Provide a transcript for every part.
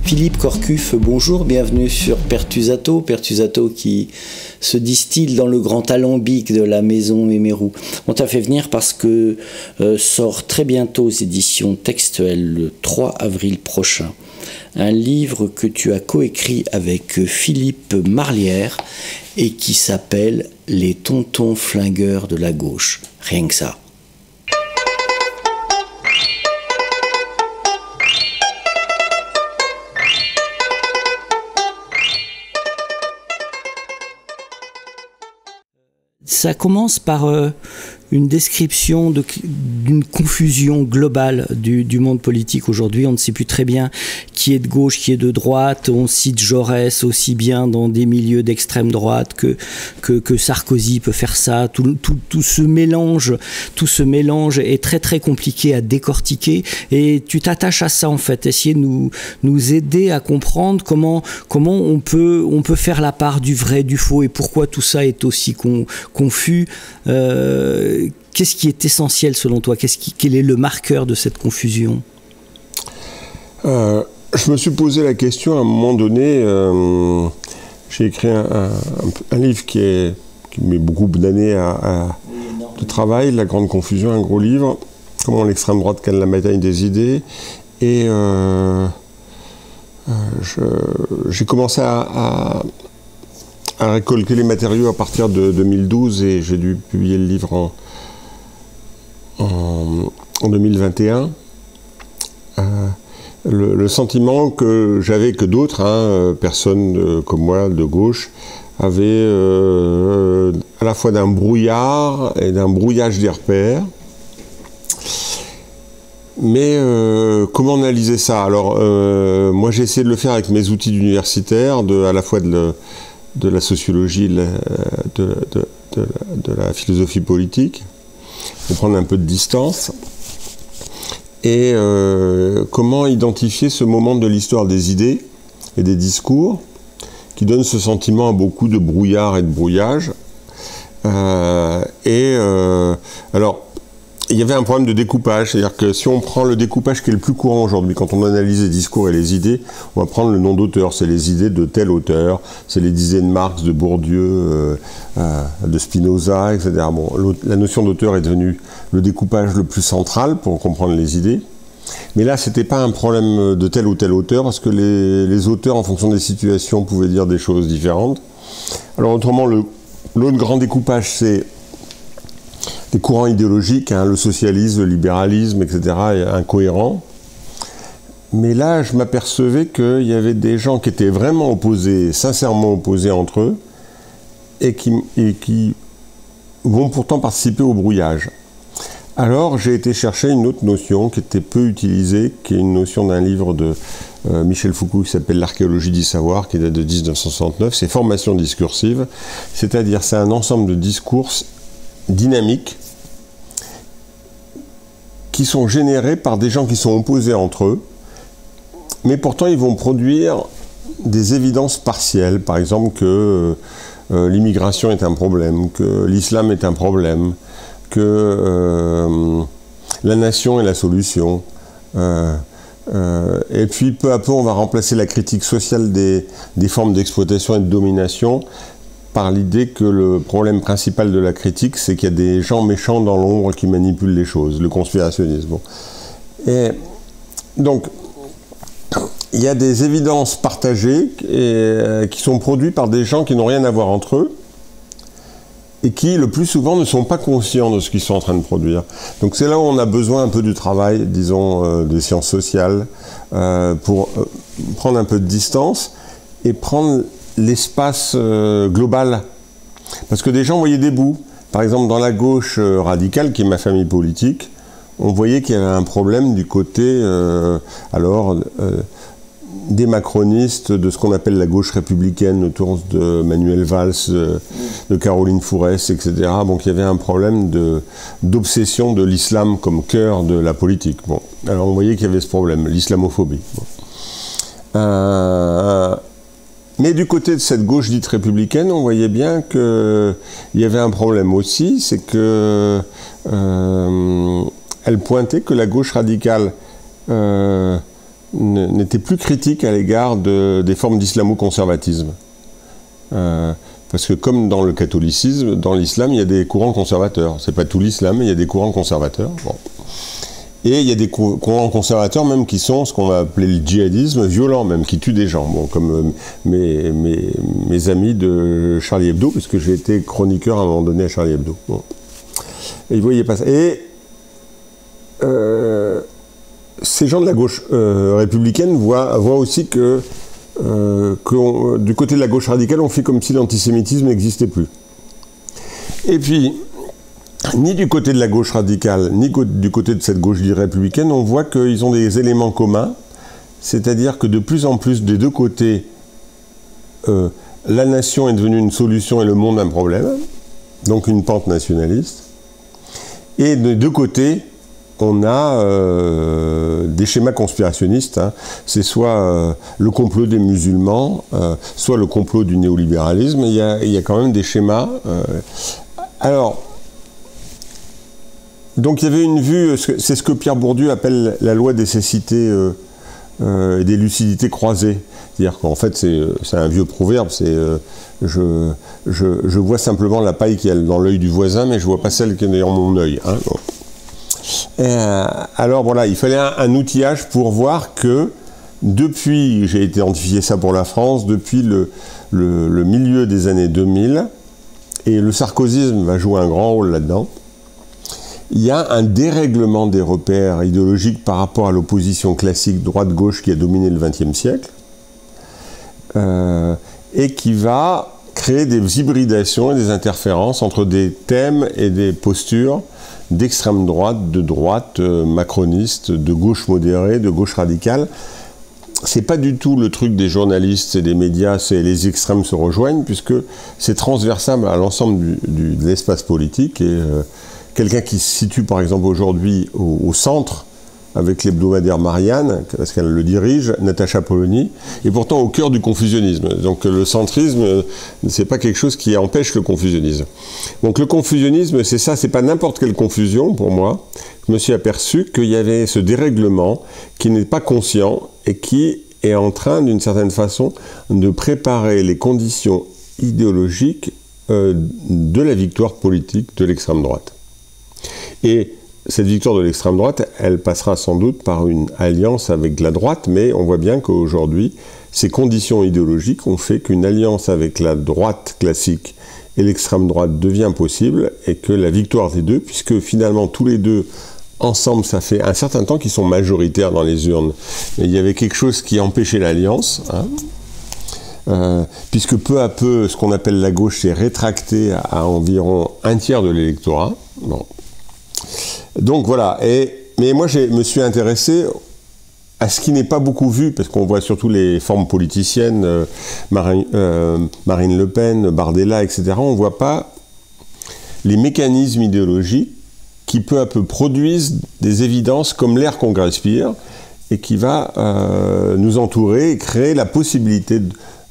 Philippe Corcuff, bonjour, bienvenue sur Pertusato. Pertusato qui se distille dans le grand alambic de la maison Mémérou. On t'a fait venir parce que sort très bientôt aux éditions textuelles, le 3 avril prochain, un livre que tu as coécrit avec Philippe Marlière et qui s'appelle « Les tontons flingueurs de la gauche ». Rien que ça. Ça commence par une description d'une confusion globale du monde politique aujourd'hui. On ne sait plus très bien qui est de gauche, qui est de droite. On cite Jaurès aussi bien dans des milieux d'extrême droite que Sarkozy peut faire ça. Tout ce mélange est très très compliqué à décortiquer. Et tu t'attaches à ça en fait, essayer de nous aider à comprendre comment on peut faire la part du vrai, du faux et pourquoi tout ça est aussi confus. Qu'est-ce qui est essentiel selon toi? Quel est le marqueur de cette confusion? Je me suis posé la question à un moment donné. J'ai écrit un livre qui met beaucoup d'années de travail, La Grande Confusion, un gros livre, comment l'extrême droite cale la bataille des idées. Et j'ai commencé à récolter les matériaux à partir de 2012 et j'ai dû publier le livre en 2021. Le sentiment que j'avais, que d'autres, personnes comme moi de gauche, avaient à la fois d'un brouillard et d'un brouillage des repères. Mais comment analyser ça? Alors, moi j'ai essayé de le faire avec mes outils d'universitaire, à la fois de la sociologie, de la philosophie politique, pour prendre un peu de distance. Et comment identifier ce moment de l'histoire des idées et des discours qui donne ce sentiment à beaucoup de brouillard et de brouillage. Alors, il y avait un problème de découpage, c'est-à-dire que si on prend le découpage qui est le plus courant aujourd'hui, quand on analyse les discours et les idées, on va prendre le nom d'auteur, c'est les idées de tel auteur, c'est les idées de Marx, de Bourdieu, de Spinoza, etc. Bon, la notion d'auteur est devenue le découpage le plus central pour comprendre les idées. Mais là, c'était pas un problème de tel ou tel auteur, parce que les auteurs, en fonction des situations, pouvaient dire des choses différentes. Alors autrement, l'autre grand découpage, c'est des courants idéologiques, le socialisme, le libéralisme, etc., incohérents. Mais là, je m'apercevais qu'il y avait des gens qui étaient vraiment opposés, sincèrement opposés entre eux, et qui vont pourtant participer au brouillage. Alors, j'ai été chercher une autre notion qui était peu utilisée, qui est une notion d'un livre de Michel Foucault qui s'appelle L'archéologie du savoir, qui date de 1969, c'est formation discursive, c'est-à-dire c'est un ensemble de discours dynamiques qui sont générés par des gens qui sont opposés entre eux, mais pourtant ils vont produire des évidences partielles, par exemple que l'immigration est un problème, que l'islam est un problème, que la nation est la solution. Et puis peu à peu on va remplacer la critique sociale des formes d'exploitation et de domination par l'idée que le problème principal de la critique, c'est qu'il y a des gens méchants dans l'ombre qui manipulent les choses, le conspirationnisme. Bon. Et donc, il y a des évidences partagées qui sont produites par des gens qui n'ont rien à voir entre eux et qui, le plus souvent, ne sont pas conscients de ce qu'ils sont en train de produire. Donc c'est là où on a besoin un peu du travail, disons, des sciences sociales, pour prendre un peu de distance et prendre l'espace global. Parce que des gens voyaient des bouts. Par exemple, dans la gauche radicale, qui est ma famille politique, on voyait qu'il y avait un problème du côté, des macronistes, de ce qu'on appelle la gauche républicaine, autour de Manuel Valls, de Caroline Fourès, etc. Donc il y avait un problème d'obsession de l'islam comme cœur de la politique. Bon. Alors on voyait qu'il y avait ce problème, l'islamophobie. Bon. Mais du côté de cette gauche dite républicaine, on voyait bien qu'il y avait un problème aussi, c'est que elle pointait que la gauche radicale n'était plus critique à l'égard des formes d'islamo-conservatisme. Parce que comme dans le catholicisme, dans l'islam, il y a des courants conservateurs. C'est pas tout l'islam, mais il y a des courants conservateurs. Bon. Et il y a des courants conservateurs même qui sont ce qu'on va appeler le djihadisme violent, même, qui tuent des gens. Bon, comme mes amis de Charlie Hebdo, parce que j'ai été chroniqueur à un moment donné à Charlie Hebdo. Bon. Et ils voyaient pas ça. Et ces gens de la gauche républicaine voient aussi que du côté de la gauche radicale, on fait comme si l'antisémitisme n'existait plus. Et puis, ni du côté de la gauche radicale, ni du côté de cette gauche républicaine, on voit qu'ils ont des éléments communs, c'est-à-dire que de plus en plus des deux côtés, la nation est devenue une solution et le monde un problème, donc une pente nationaliste. Et des deux côtés, on a des schémas conspirationnistes, hein. C'est soit le complot des musulmans, soit le complot du néolibéralisme. Il y a quand même des schémas. Alors, donc il y avait une vue, c'est ce que Pierre Bourdieu appelle la loi des cécités et des lucidités croisées. C'est-à-dire qu'en fait, c'est un vieux proverbe, c'est je vois simplement la paille qui est dans l'œil du voisin, mais je ne vois pas celle qui est dans mon œil. Hein. Alors voilà, il fallait un outillage pour voir que depuis, j'ai identifié ça pour la France, depuis le milieu des années 2000, et le sarkozysme va jouer un grand rôle là-dedans, il y a un dérèglement des repères idéologiques par rapport à l'opposition classique droite-gauche qui a dominé le XXe siècle, et qui va créer des hybridations et des interférences entre des thèmes et des postures d'extrême droite, de droite macroniste, de gauche modérée, de gauche radicale. C'est pas du tout le truc des journalistes et des médias, c'est les extrêmes se rejoignent, puisque c'est transversable à l'ensemble de l'espace politique. Et quelqu'un qui se situe par exemple aujourd'hui au centre, avec l'hebdomadaire Marianne, parce qu'elle le dirige, Natacha Polony, et pourtant au cœur du confusionnisme. Donc le centrisme, c'est pas quelque chose qui empêche le confusionnisme. Donc le confusionnisme, c'est ça, c'est pas n'importe quelle confusion pour moi. Je me suis aperçu qu'il y avait ce dérèglement qui n'est pas conscient et qui est en train, d'une certaine façon, de préparer les conditions idéologiques de la victoire politique de l'extrême droite. Et cette victoire de l'extrême droite, elle passera sans doute par une alliance avec la droite, mais on voit bien qu'aujourd'hui, ces conditions idéologiques ont fait qu'une alliance avec la droite classique et l'extrême droite devient possible, et que la victoire des deux, puisque finalement tous les deux, ensemble, ça fait un certain temps qu'ils sont majoritaires dans les urnes, mais il y avait quelque chose qui empêchait l'alliance, hein, puisque peu à peu, ce qu'on appelle la gauche s'est rétracté à environ un tiers de l'électorat. Bon. Donc voilà, mais moi je me suis intéressé à ce qui n'est pas beaucoup vu, parce qu'on voit surtout les formes politiciennes, Marine Le Pen, Bardella, etc. On ne voit pas les mécanismes idéologiques qui peu à peu produisent des évidences comme l'air qu'on respire et qui va nous entourer et créer la possibilité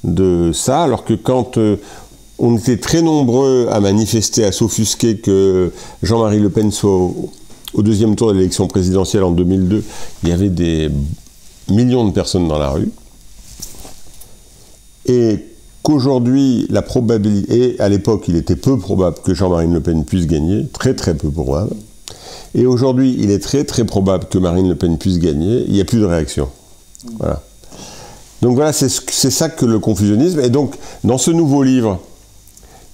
de ça, alors que quand on était très nombreux à manifester, à s'offusquer que Jean-Marie Le Pen soit au deuxième tour de l'élection présidentielle en 2002, il y avait des millions de personnes dans la rue. Et qu'aujourd'hui, la probabilité, et à l'époque, il était peu probable que Jean-Marie Le Pen puisse gagner, très très peu probable. Et aujourd'hui, il est très très probable que Marine Le Pen puisse gagner, il n'y a plus de réaction. Voilà. Donc voilà, c'est ça que le confusionnisme. Et donc, dans ce nouveau livre,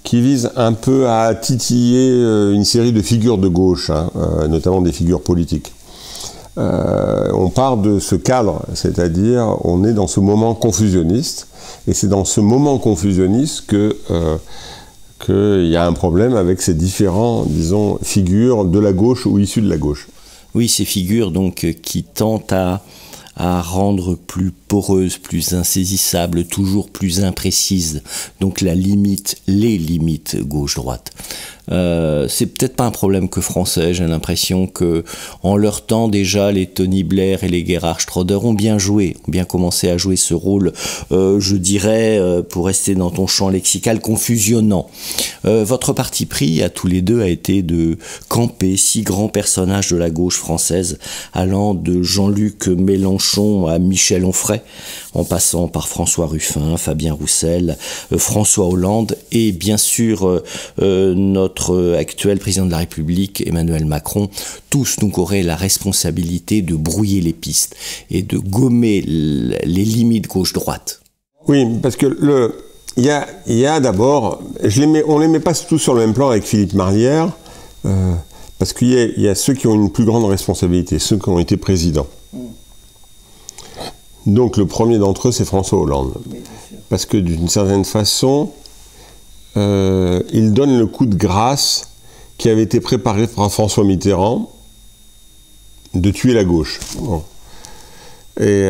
qui vise un peu à titiller une série de figures de gauche, hein, notamment des figures politiques, on part de ce cadre, c'est-à-dire on est dans ce moment confusionniste, et c'est dans ce moment confusionniste qu'il y a un problème avec ces différents, disons, figures de la gauche ou issues de la gauche. Oui, ces figures donc qui tentent à rendre plus poreuse, plus insaisissable, toujours plus imprécise, donc les limites gauche-droite. C'est peut-être pas un problème que français, j'ai l'impression que en leur temps déjà les Tony Blair et les Gerhard Schröder ont bien commencé à jouer ce rôle, je dirais, pour rester dans ton champ lexical, confusionnant. Votre parti pris à tous les deux a été de camper 6 grands personnages de la gauche française, allant de Jean-Luc Mélenchon à Michel Onfray, en passant par François Ruffin, Fabien Roussel, François Hollande et bien sûr notre actuel président de la République, Emmanuel Macron. Tous donc auraient la responsabilité de brouiller les pistes et de gommer les limites gauche-droite. Oui, parce que il y a d'abord, on les met pas tous sur le même plan avec Philippe Marlière, parce qu'il y a ceux qui ont une plus grande responsabilité, ceux qui ont été présidents. Donc le premier d'entre eux, c'est François Hollande. Parce que d'une certaine façon, il donne le coup de grâce qui avait été préparé par François Mitterrand de tuer la gauche. Bon. Et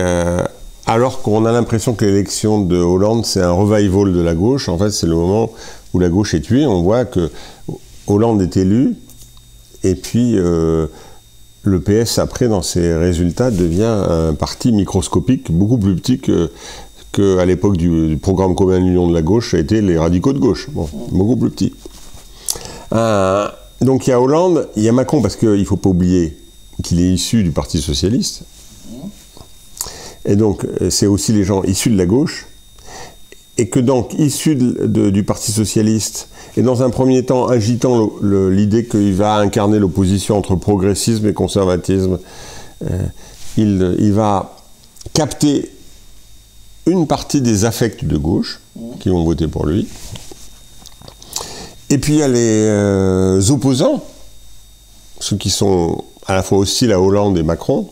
alors qu'on a l'impression que l'élection de Hollande, c'est un revival de la gauche, en fait c'est le moment où la gauche est tuée. On voit que Hollande est élu, et puis le PS, après, dans ses résultats, devient un parti microscopique, beaucoup plus petit qu'à l'époque du programme commun de l'Union de la gauche, ça a été les radicaux de gauche. Bon, beaucoup plus petit. Donc il y a Hollande, il y a Macron, parce qu'il ne faut pas oublier qu'il est issu du Parti socialiste. Et donc, c'est aussi les gens issus de la gauche. Et que donc, issus du Parti socialiste, et dans un premier temps agitant l'idée qu'il va incarner l'opposition entre progressisme et conservatisme, il va capter une partie des affects de gauche qui vont voter pour lui. Et puis il y a les opposants, ceux qui sont à la fois hostiles à Hollande et Macron,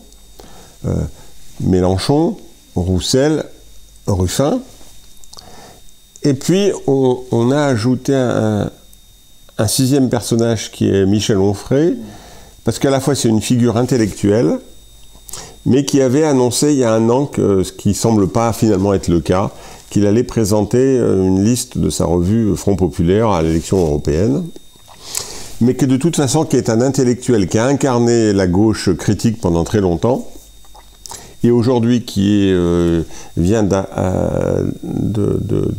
Mélenchon, Roussel, Ruffin. Et puis, on a ajouté un 6e personnage qui est Michel Onfray, parce qu'à la fois c'est une figure intellectuelle, mais qui avait annoncé il y a un an, ce qui ne semble pas finalement être le cas, qu'il allait présenter une liste de sa revue Front Populaire à l'élection européenne, mais que de toute façon, qui est un intellectuel qui a incarné la gauche critique pendant très longtemps, et aujourd'hui qui vient de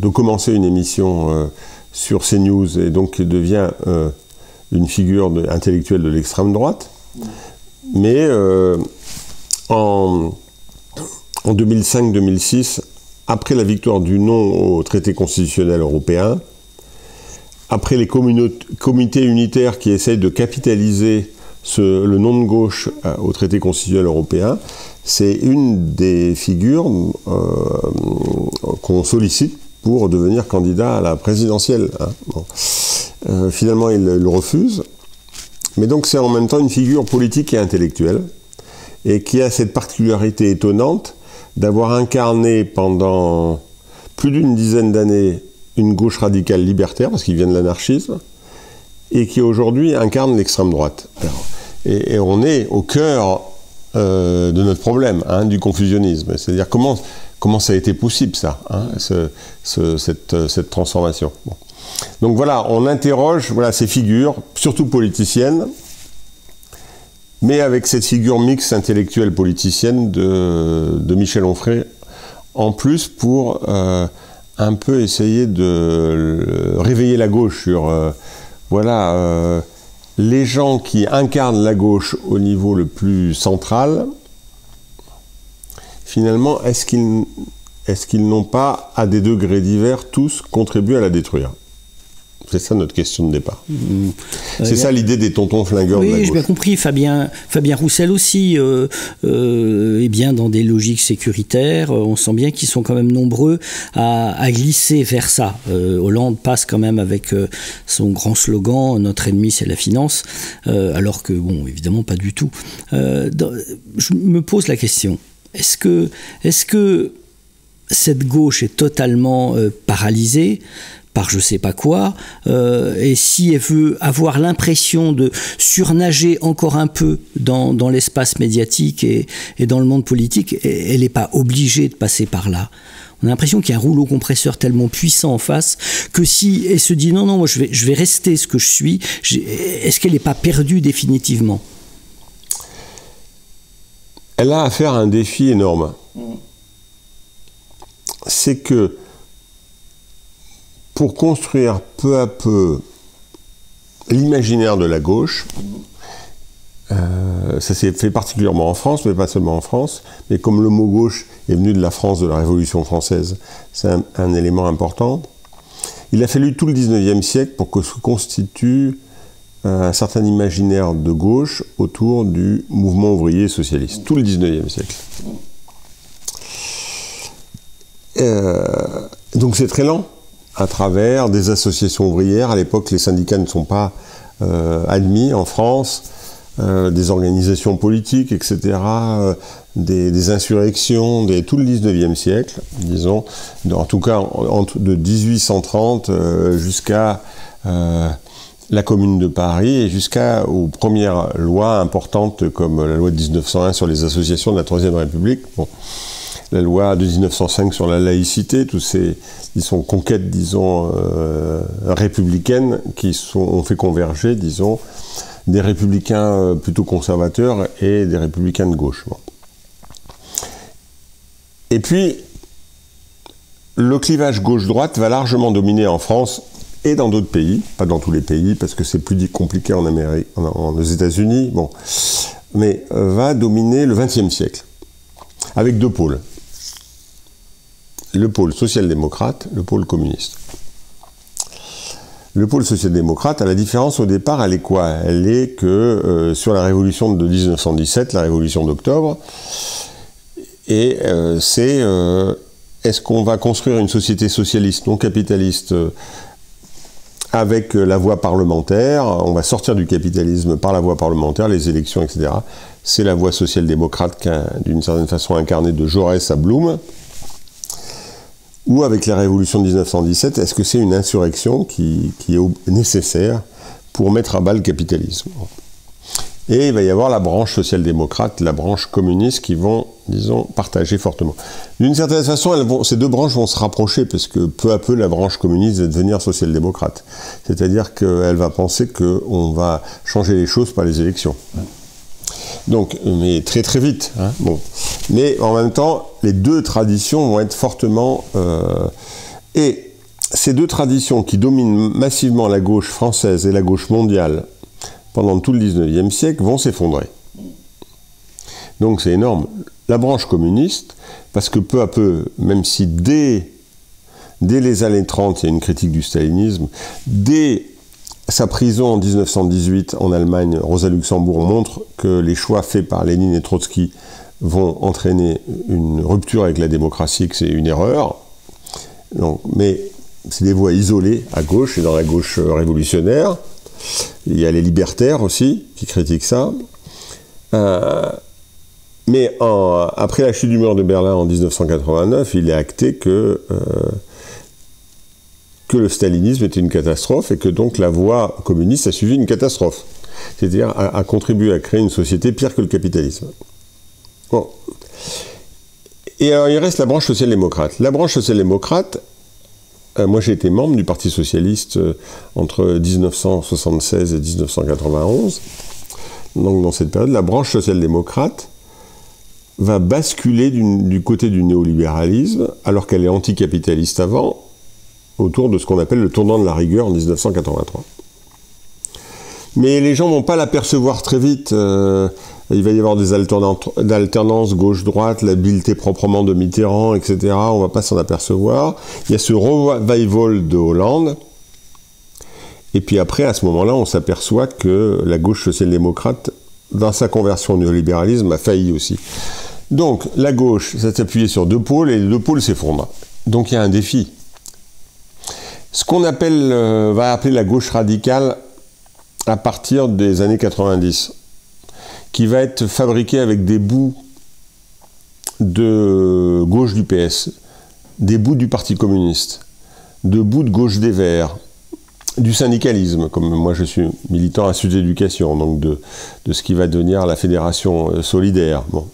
commencer une émission sur CNews, et donc devient une figure intellectuelle de l'extrême droite. Mais en 2005-2006, après la victoire du non au traité constitutionnel européen, après les comités unitaires qui essayent de capitaliser le non de gauche au traité constitutionnel européen, c'est une des figures qu'on sollicite pour devenir candidat à la présidentielle. Hein. Bon. Finalement, il le refuse. Mais donc, c'est en même temps une figure politique et intellectuelle, et qui a cette particularité étonnante d'avoir incarné pendant plus d'une dizaine d'années une gauche radicale libertaire, parce qu'il vient de l'anarchisme, et qui aujourd'hui incarne l'extrême droite. Alors, et on est au cœur de notre problème, hein, du confusionnisme. C'est-à-dire comment ça a été possible, ça, hein, cette transformation. Bon. Donc voilà, on interroge ces figures, surtout politiciennes, mais avec cette figure mixte intellectuelle politicienne de Michel Onfray, en plus pour un peu essayer de réveiller la gauche sur les gens qui incarnent la gauche au niveau le plus central. Finalement, est-ce qu'ils n'ont pas, à des degrés divers, tous contribué à la détruire? C'est ça notre question de départ. C'est ça l'idée des tontons flingueurs de la gauche. Oui, j'ai bien compris. Fabien Roussel aussi est bien dans des logiques sécuritaires. On sent bien qu'ils sont quand même nombreux à glisser vers ça. Hollande passe quand même avec son grand slogan « Notre ennemi, c'est la finance », alors que, bon, évidemment, pas du tout. Je me pose la question. Est-ce que cette gauche est totalement paralysée par je sais pas quoi, et si elle veut avoir l'impression de surnager encore un peu dans l'espace médiatique et dans le monde politique, elle n'est pas obligée de passer par là. On a l'impression qu'il y a un rouleau compresseur tellement puissant en face que si elle se dit non, moi je vais rester ce que je suis, est-ce qu'elle n'est pas perdue définitivement? Elle a affaire à un défi énorme. C'est que pour construire peu à peu l'imaginaire de la gauche, ça s'est fait particulièrement en France, mais pas seulement en France, mais comme le mot gauche est venu de la France de la Révolution française, c'est un élément important. Il a fallu tout le 19e siècle pour que se constitue un certain imaginaire de gauche autour du mouvement ouvrier socialiste. Tout le 19e siècle. Donc c'est très lent, à travers des associations ouvrières. À l'époque, les syndicats ne sont pas admis en France, des organisations politiques, etc., des insurrections, tout le 19e siècle, disons, en tout cas de 1830 jusqu'à la Commune de Paris et jusqu'aux premières lois importantes comme la loi de 1901 sur les associations de la Troisième République. Bon. La loi de 1905 sur la laïcité, toutes ces conquêtes, disons, républicaines qui ont fait converger, disons, des républicains plutôt conservateurs et des républicains de gauche. Bon. Et puis, le clivage gauche-droite va largement dominer en France et dans d'autres pays, pas dans tous les pays, parce que c'est plus compliqué en Amérique, aux États-Unis, bon, mais va dominer le XXe siècle, avec deux pôles. Le pôle social-démocrate, le pôle communiste. Le pôle social-démocrate, à la différence au départ, elle est quoi? Elle est que sur la révolution de 1917, la révolution d'octobre, et c'est est-ce qu'on va construire une société socialiste non capitaliste avec la voie parlementaire, on va sortir du capitalisme par la voie parlementaire, les élections, etc. C'est la voie social-démocrate d'une certaine façon incarnée de Jaurès à Blum. Ou avec la révolution de 1917, est-ce que c'est une insurrection qui est nécessaire pour mettre à bas le capitalisme? Et il va y avoir la branche social-démocrate, la branche communiste qui vont, disons, partager fortement. D'une certaine façon, ces deux branches vont se rapprocher parce que peu à peu, la branche communiste va devenir social-démocrate. C'est-à-dire qu'elle va penser qu'on va changer les choses par les élections. Donc, mais très très vite. Hein, bon. Mais en même temps, les deux traditions vont être fortement... et ces deux traditions qui dominent massivement la gauche française et la gauche mondiale pendant tout le 19e siècle vont s'effondrer. Donc c'est énorme. La branche communiste, parce que peu à peu, même si dès les années 30, il y a une critique du stalinisme, dès sa prison en 1918 en Allemagne, Rosa Luxembourg montre que les choix faits par Lénine et Trotsky vont entraîner une rupture avec la démocratie, que c'est une erreur. Donc, mais c'est des voies isolées à gauche et dans la gauche révolutionnaire. Il y a les libertaires aussi qui critiquent ça. Mais après la chute du mur de Berlin en 1989, il est acté que le stalinisme était une catastrophe et que donc la voie communiste a suivi une catastrophe. C'est-à-dire a contribué à créer une société pire que le capitalisme. Bon. Et alors il reste la branche social-démocrate. La branche social-démocrate, moi j'ai été membre du Parti socialiste entre 1976 et 1991. Donc dans cette période, la branche social-démocrate va basculer du côté du néolibéralisme, alors qu'elle est anticapitaliste avant, autour de ce qu'on appelle le tournant de la rigueur en 1983. Mais les gens ne vont pas l'apercevoir très vite. Il va y avoir des alternances gauche-droite, l'habileté proprement de Mitterrand, etc. On ne va pas s'en apercevoir. Il y a ce revival de Hollande. Et puis après, à ce moment-là, on s'aperçoit que la gauche social-démocrate, dans sa conversion au néolibéralisme, a failli aussi. Donc, la gauche, ça s'appuyait sur deux pôles, et les deux pôles s'effondrent. Donc, il y a un défi. Ce qu'on va appeler la gauche radicale à partir des années 90, qui va être fabriquée avec des bouts de gauche du PS, des bouts du Parti communiste, de bouts de gauche des Verts, du syndicalisme, comme moi je suis militant à Sud Éducation, donc de ce qui va devenir la Fédération solidaire. Bon.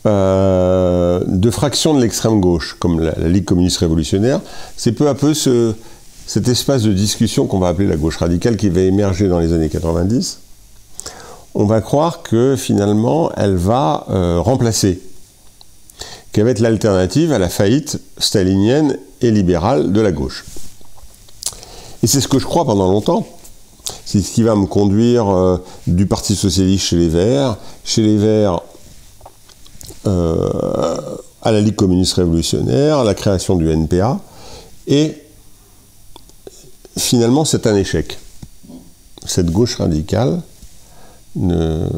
De fractions de l'extrême gauche, comme la Ligue communiste révolutionnaire, c'est peu à peu cet espace de discussion qu'on va appeler la gauche radicale qui va émerger dans les années 90. On va croire que finalement elle va remplacer, qu'elle va être l'alternative à la faillite stalinienne et libérale de la gauche. Et c'est ce que je crois pendant longtemps. C'est ce qui va me conduire du Parti socialiste chez les Verts à la Ligue communiste révolutionnaire, à la création du NPA, et finalement c'est un échec. Cette gauche radicale ne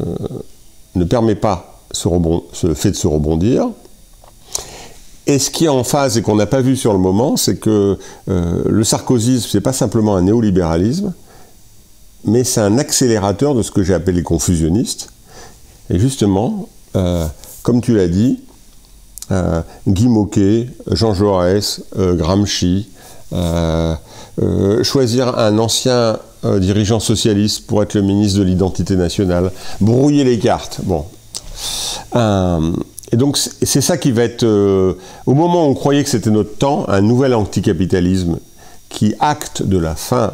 permet pas ce fait de se rebondir. Et ce qui est en phase et qu'on n'a pas vu sur le moment, c'est que le sarkozysme, c'est pas simplement un néolibéralisme, mais c'est un accélérateur de ce que j'ai appelé les confusionnistes. Et justement, comme tu l'as dit, Guy Môquet, Jean Jaurès, Gramsci, choisir un ancien dirigeant socialiste pour être le ministre de l'identité nationale, brouiller les cartes. Bon. Et donc c'est ça qui va être, au moment où on croyait que c'était notre temps, un nouvel anticapitalisme qui acte de la fin,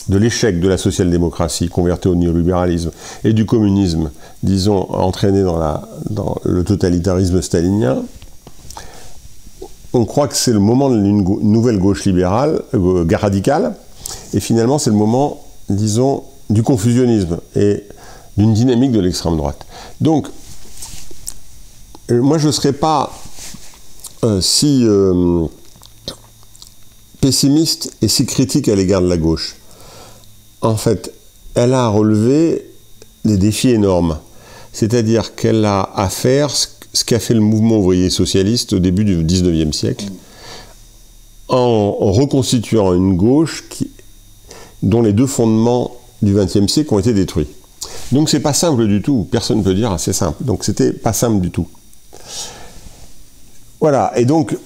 de l'échec de la social-démocratie convertie au néolibéralisme et du communisme, disons, entraîné dans le totalitarisme stalinien. On croit que c'est le moment d'une nouvelle gauche libérale, radicale, et finalement c'est le moment, disons, du confusionnisme et d'une dynamique de l'extrême droite. Donc, moi je ne serais pas si pessimiste et si critique à l'égard de la gauche. En fait, elle a à relever des défis énormes. C'est-à-dire qu'elle a à faire ce qu'a fait le mouvement ouvrier socialiste au début du XIXe siècle, en reconstituant une gauche dont les deux fondements du XXe siècle ont été détruits. Donc c'est pas simple du tout, personne ne peut dire c'est simple. Donc c'était pas simple du tout. Voilà, et donc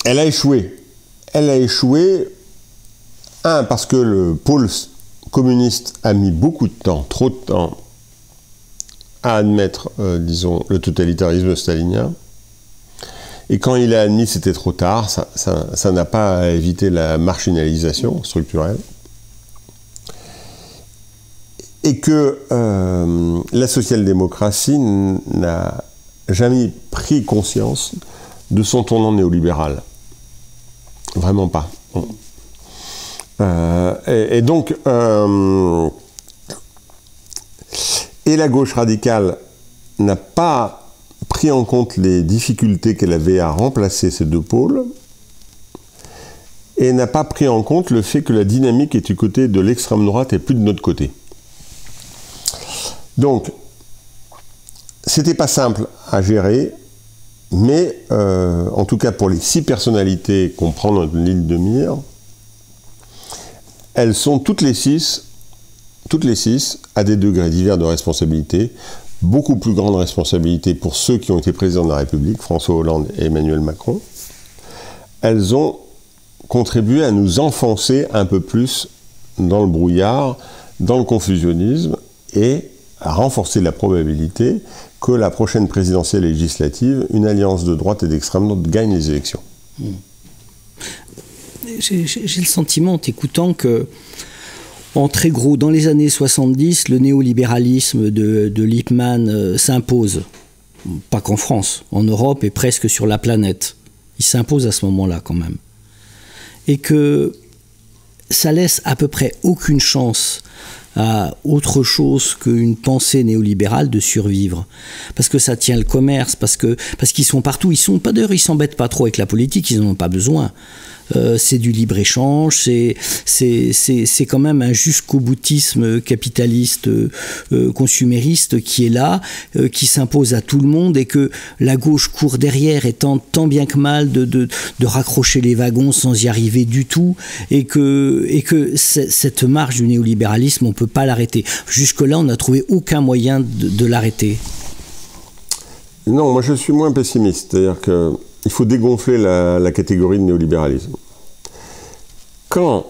elle a échoué. Elle a échoué, parce que le pôle communiste a mis beaucoup de temps, trop de temps, à admettre, disons, le totalitarisme stalinien. Et quand il a admis, c'était trop tard, ça n'a pas évité la marginalisation structurelle. Et que la social-démocratie n'a jamais pris conscience de son tournant néolibéral. Vraiment pas. Et donc, et la gauche radicale n'a pas pris en compte les difficultés qu'elle avait à remplacer ces deux pôles, et n'a pas pris en compte le fait que la dynamique est du côté de l'extrême droite et plus de notre côté. Donc, c'était pas simple à gérer, mais en tout cas pour les 6 personnalités qu'on prend dans notre ligne de mire, elles sont toutes les six à des degrés divers de responsabilité, beaucoup plus grande responsabilité pour ceux qui ont été présidents de la République, François Hollande et Emmanuel Macron. Elles ont contribué à nous enfoncer un peu plus dans le brouillard, dans le confusionnisme, et à renforcer la probabilité que la prochaine présidentielle législative, une alliance de droite et d'extrême droite gagne les élections. J'ai le sentiment, en t'écoutant, que, en très gros, dans les années 70, le néolibéralisme de Lippmann s'impose. Pas qu'en France, en Europe et presque sur la planète. Il s'impose à ce moment-là, quand même. Et que ça laisse à peu près aucune chance à autre chose qu'une pensée néolibérale de survivre. Parce que ça tient le commerce, parce qu'ils sont partout. D'ailleurs, ils s'embêtent pas trop avec la politique, ils n'en ont pas besoin. C'est du libre-échange, c'est quand même un jusqu'au boutisme capitaliste, consumériste qui est là, qui s'impose à tout le monde, et que la gauche court derrière et tente tant bien que mal de raccrocher les wagons sans y arriver du tout, et que cette marche du néolibéralisme, on ne peut pas l'arrêter. Jusque-là, on n'a trouvé aucun moyen de l'arrêter. Non, moi je suis moins pessimiste, c'est-à-dire qu'il faut dégonfler la catégorie de néolibéralisme. Quand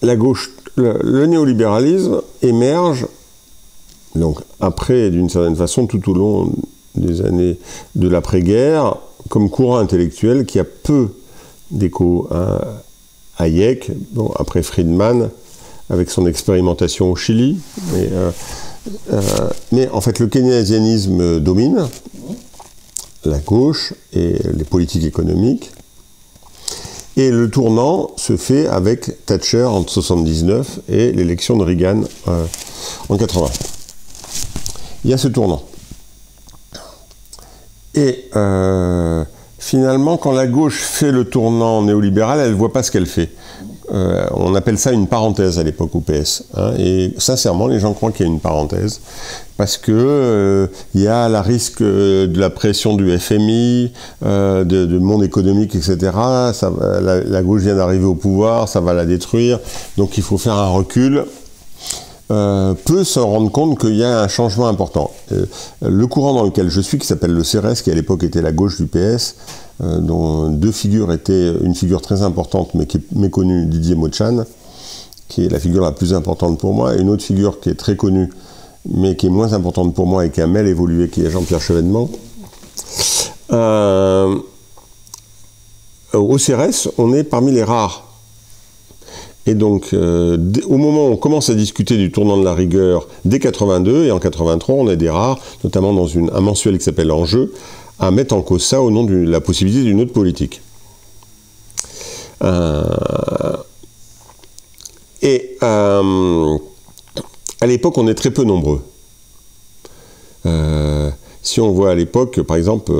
la gauche, le néolibéralisme émerge, donc après, d'une certaine façon, tout au long des années de l'après-guerre, comme courant intellectuel qui a peu d'écho à Hayek, bon, après Friedman, avec son expérimentation au Chili. Mais en fait, le keynésianisme domine la gauche et les politiques économiques. Et le tournant se fait avec Thatcher en 1979 et l'élection de Reagan en 80. Il y a ce tournant. Et finalement, quand la gauche fait le tournant néolibéral, elle ne voit pas ce qu'elle fait. On appelle ça une parenthèse à l'époque au PS. Hein, et sincèrement, les gens croient qu'il y a une parenthèse. Parce que y a la risque de la pression du FMI, du monde économique, etc. La gauche vient d'arriver au pouvoir, ça va la détruire. Donc il faut faire un recul. Peut se rendre compte qu'il y a un changement important. Le courant dans lequel je suis, qui s'appelle le CRS, qui à l'époque était la gauche du PS, dont deux figures étaient une figure très importante, mais qui est méconnue, Didier Motchan, qui est la figure la plus importante pour moi, et une autre figure qui est très connue, mais qui est moins importante pour moi et qui a mal évolué, qui est Jean-Pierre Chevènement. Au CRS, on est parmi les rares. Et donc, au moment où on commence à discuter du tournant de la rigueur, dès 82 et en 83, on est des rares, notamment dans un mensuel qui s'appelle Enjeu, à mettre en cause ça au nom de la possibilité d'une autre politique. À l'époque, on est très peu nombreux. Si on voit à l'époque, par exemple,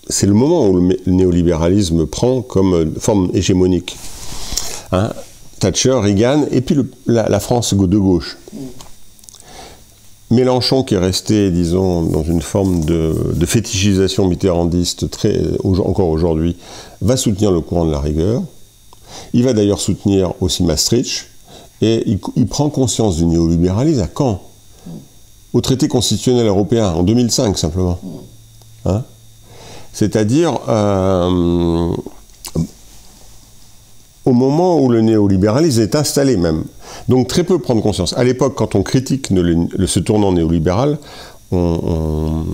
c'est le moment où le néolibéralisme prend comme forme hégémonique. Hein, Thatcher, Reagan, et puis la France de gauche. Mélenchon, qui est resté, disons, dans une forme de fétichisation mitterrandiste encore aujourd'hui, va soutenir le courant de la rigueur. Il va d'ailleurs soutenir aussi Maastricht, et il prend conscience du néolibéralisme à quand? Au traité constitutionnel européen, en 2005 simplement. Hein, c'est-à-dire au moment où le néolibéralisme est installé même. Donc très peu prendre conscience. À l'époque, quand on critique ce tournant néolibéral, on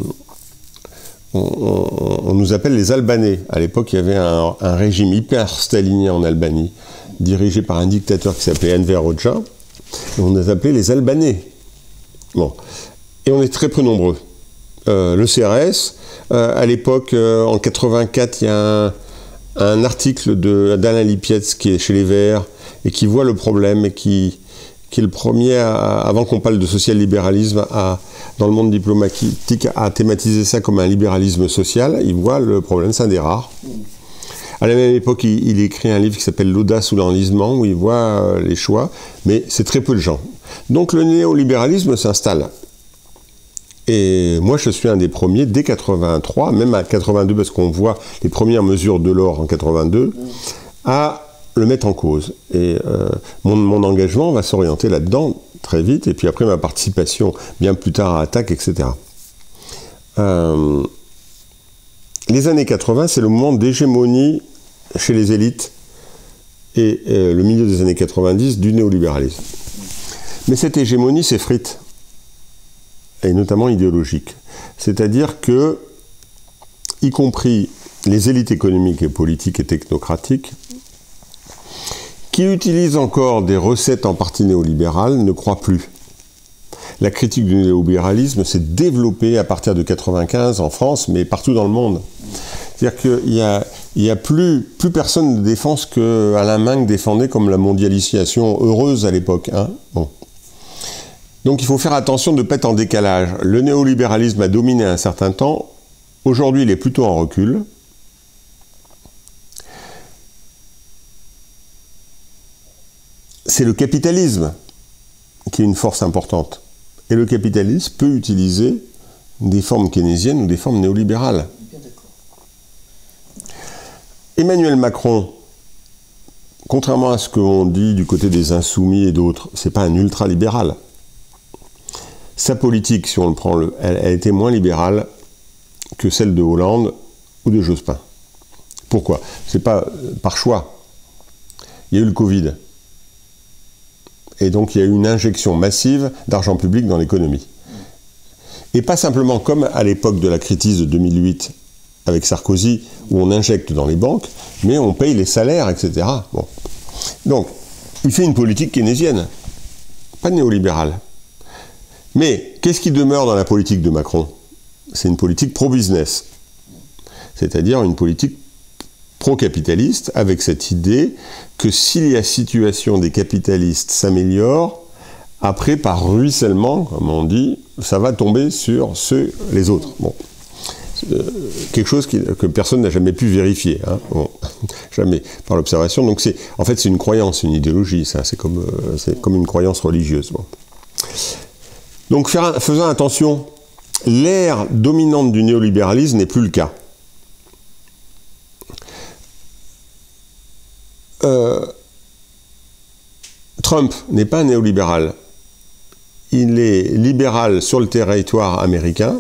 nous appelle les Albanais. À l'époque, il y avait un régime hyper stalinien en Albanie, dirigé par un dictateur qui s'appelait Enver Hoxha. On les appelait les Albanais. Bon. Et on est très peu nombreux. Le CRS, à l'époque, en 84, il y a un article d'Alain Lipietz qui est chez Les Verts et qui voit le problème et qui est le premier, avant qu'on parle de social-libéralisme, dans le monde diplomatique, à thématiser ça comme un libéralisme social. Il voit le problème, c'est un des rares. À la même époque, il écrit un livre qui s'appelle L'audace ou l'enlisement, où il voit les choix, mais c'est très peu de gens. Donc le néolibéralisme s'installe. Et moi, je suis un des premiers, dès 83, même à 82, parce qu'on voit les premières mesures de l'or en 82, à le mettre en cause. Et mon engagement va s'orienter là-dedans très vite, et puis après ma participation bien plus tard à Attaque, etc. Les années 80, c'est le moment d'hégémonie chez les élites, et le milieu des années 90 du néolibéralisme. Mais cette hégémonie s'effrite, et notamment idéologique. C'est-à-dire que, y compris les élites économiques et politiques et technocratiques, qui utilisent encore des recettes en partie néolibérales, ne croient plus. La critique du néolibéralisme s'est développée à partir de 1995 en France, mais partout dans le monde. C'est-à-dire qu'il y a il n'y a plus personne ne défend ce que Alain Minc défendait comme la mondialisation heureuse à l'époque. Hein, bon. Donc il faut faire attention de ne pas être en décalage. Le néolibéralisme a dominé un certain temps. Aujourd'hui, il est plutôt en recul. C'est le capitalisme qui est une force importante. Et le capitalisme peut utiliser des formes keynésiennes ou des formes néolibérales. Emmanuel Macron, contrairement à ce qu'on dit du côté des insoumis et d'autres, c'est pas un ultra-libéral. Sa politique, si on le prend, elle a été moins libérale que celle de Hollande ou de Jospin. Pourquoi? C'est pas par choix. Il y a eu le Covid. Et donc il y a eu une injection massive d'argent public dans l'économie. Et pas simplement comme à l'époque de la crise de 2008 avec Sarkozy, où on injecte dans les banques, mais on paye les salaires, etc. Bon. Donc, il fait une politique keynésienne, pas néolibérale. Mais qu'est-ce qui demeure dans la politique de Macron? C'est une politique pro-business, c'est-à-dire une politique pro-capitaliste, avec cette idée que si la situation des capitalistes s'améliore, après, par ruissellement, comme on dit, ça va tomber sur les autres. Bon. Quelque chose que personne n'a jamais pu vérifier, hein. Bon, jamais, par l'observation. Donc en fait, c'est une croyance, une idéologie, ça. C'est comme une croyance religieuse. Bon. Donc faisons attention, l'ère dominante du néolibéralisme n'est plus le cas. Trump n'est pas un néolibéral. Il est libéral sur le territoire américain,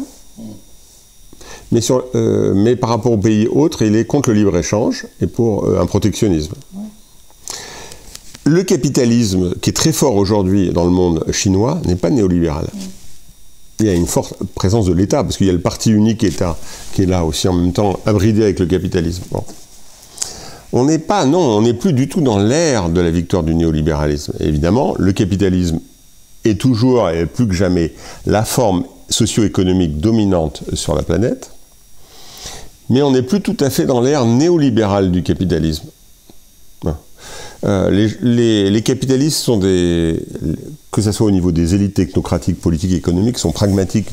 mais par rapport aux pays autres, il est contre le libre-échange et pour un protectionnisme. Le capitalisme, qui est très fort aujourd'hui dans le monde chinois, n'est pas néolibéral. Il y a une forte présence de l'État, parce qu'il y a le parti unique État qui est là aussi en même temps, abridé avec le capitalisme. Bon. On n'est plus du tout dans l'ère de la victoire du néolibéralisme. Évidemment, le capitalisme est toujours et plus que jamais la forme socio-économique dominante sur la planète, mais on n'est plus tout à fait dans l'ère néolibérale du capitalisme. Les capitalistes sont que ce soit au niveau des élites technocratiques, politiques et économiques, sont pragmatiques.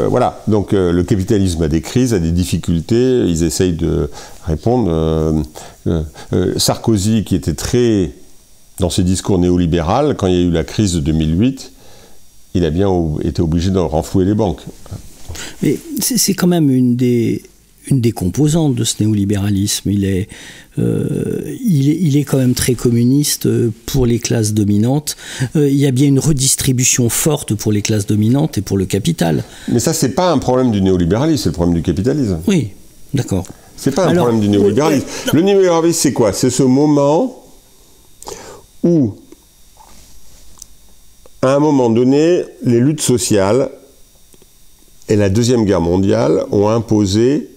Voilà. Donc le capitalisme a des crises, a des difficultés, ils essayent de répondre. Sarkozy, qui était très dans ses discours néolibéral, quand il y a eu la crise de 2008, il a bien été obligé de renflouer les banques. Mais c'est quand même une des composantes de ce néolibéralisme. Il est quand même très communiste pour les classes dominantes. Il y a bien une redistribution forte pour les classes dominantes et pour le capital. Mais ça, c'est pas un problème du néolibéralisme, c'est le problème du capitalisme. Oui, d'accord. C'est pas un problème du néolibéralisme. Le néolibéralisme, c'est quoi? C'est ce moment où, à un moment donné, les luttes sociales et la Deuxième Guerre mondiale ont imposé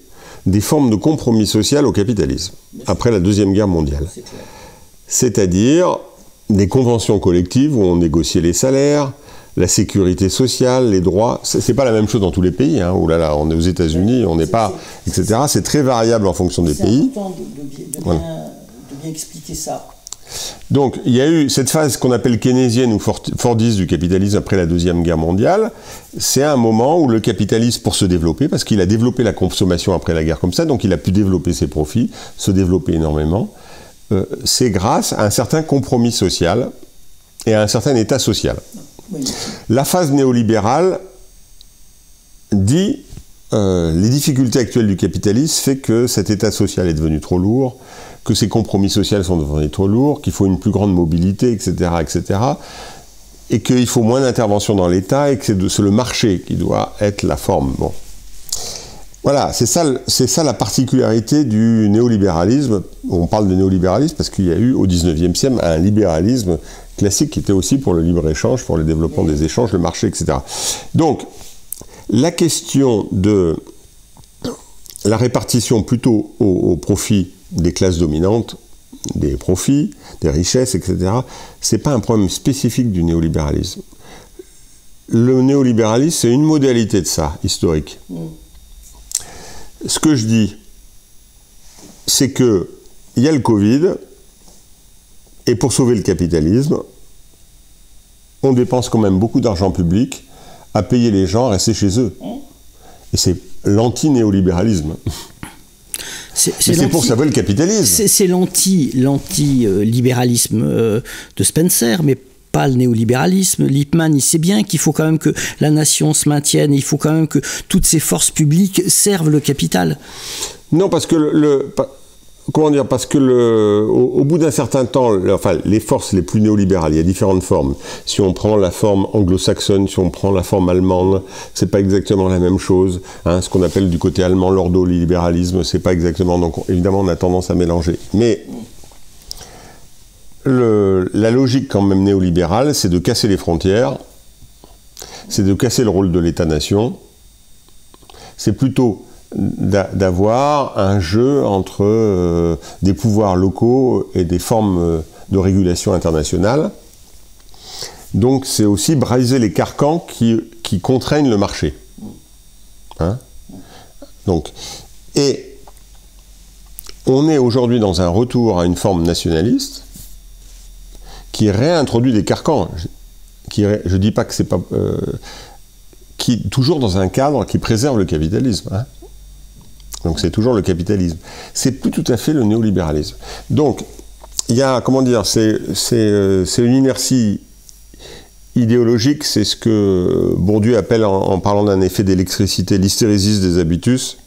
des formes de compromis social au capitalisme, après la Deuxième Guerre mondiale. C'est-à-dire des conventions collectives où on négociait les salaires, la sécurité sociale, les droits. C'est pas la même chose dans tous les pays, hein. Ouh là là, on est aux États-Unis, on n'est pas, etc. C'est très variable en fonction des pays. C'est important de bien expliquer ça. Donc, il y a eu cette phase qu'on appelle keynésienne ou fordiste du capitalisme après la Deuxième Guerre mondiale. C'est un moment où le capitalisme, pour se développer, parce qu'il a développé la consommation après la guerre comme ça, donc il a pu développer ses profits, se développer énormément, c'est grâce à un certain compromis social et à un certain état social. Oui. La phase néolibérale dit les difficultés actuelles du capitalisme fait que cet état social est devenu trop lourd, que ces compromis sociaux sont devenus trop lourds, qu'il faut une plus grande mobilité, etc., etc., et qu'il faut moins d'intervention dans l'État, et que c'est le marché qui doit être la forme. Bon. Voilà, c'est ça la particularité du néolibéralisme. On parle de néolibéralisme parce qu'il y a eu au XIXe siècle un libéralisme classique qui était aussi pour le libre-échange, pour le développement des échanges, le marché, etc. Donc, la question de la répartition plutôt au profit des classes dominantes, des profits, des richesses, etc., c'est pas un problème spécifique du néolibéralisme. Le néolibéralisme, c'est une modalité de ça, historique. Ce que je dis, c'est qu'il y a le Covid, et pour sauver le capitalisme, on dépense quand même beaucoup d'argent public à payer les gens à rester chez eux. Et c'est l'anti-néolibéralisme. C'est pour sauver le capitalisme. C'est l'anti-libéralisme de Spencer, mais pas le néolibéralisme. Lippmann, il sait bien qu'il faut quand même que la nation se maintienne, il faut quand même que toutes ces forces publiques servent le capital. Non, parce que parce que au bout d'un certain temps, les forces les plus néolibérales, il y a différentes formes. Si on prend la forme anglo-saxonne, si on prend la forme allemande, c'est pas exactement la même chose. Ce qu'on appelle du côté allemand l'ordolibéralisme, c'est pas exactement. Donc évidemment, on a tendance à mélanger. Mais la logique quand même néolibérale, c'est de casser les frontières, c'est de casser le rôle de l'État-nation. C'est plutôt d'avoir un jeu entre des pouvoirs locaux et des formes de régulation internationale. Donc c'est aussi briser les carcans qui contraignent le marché. Donc, et on est aujourd'hui dans un retour à une forme nationaliste qui réintroduit des carcans. Je dis pas que c'est pas... toujours dans un cadre qui préserve le capitalisme. Donc c'est toujours le capitalisme. C'est plus tout à fait le néolibéralisme. Donc, il y a, comment dire, c'est une inertie idéologique, c'est ce que Bourdieu appelle, en parlant d'un effet d'électricité, l'hystérésis des habitus.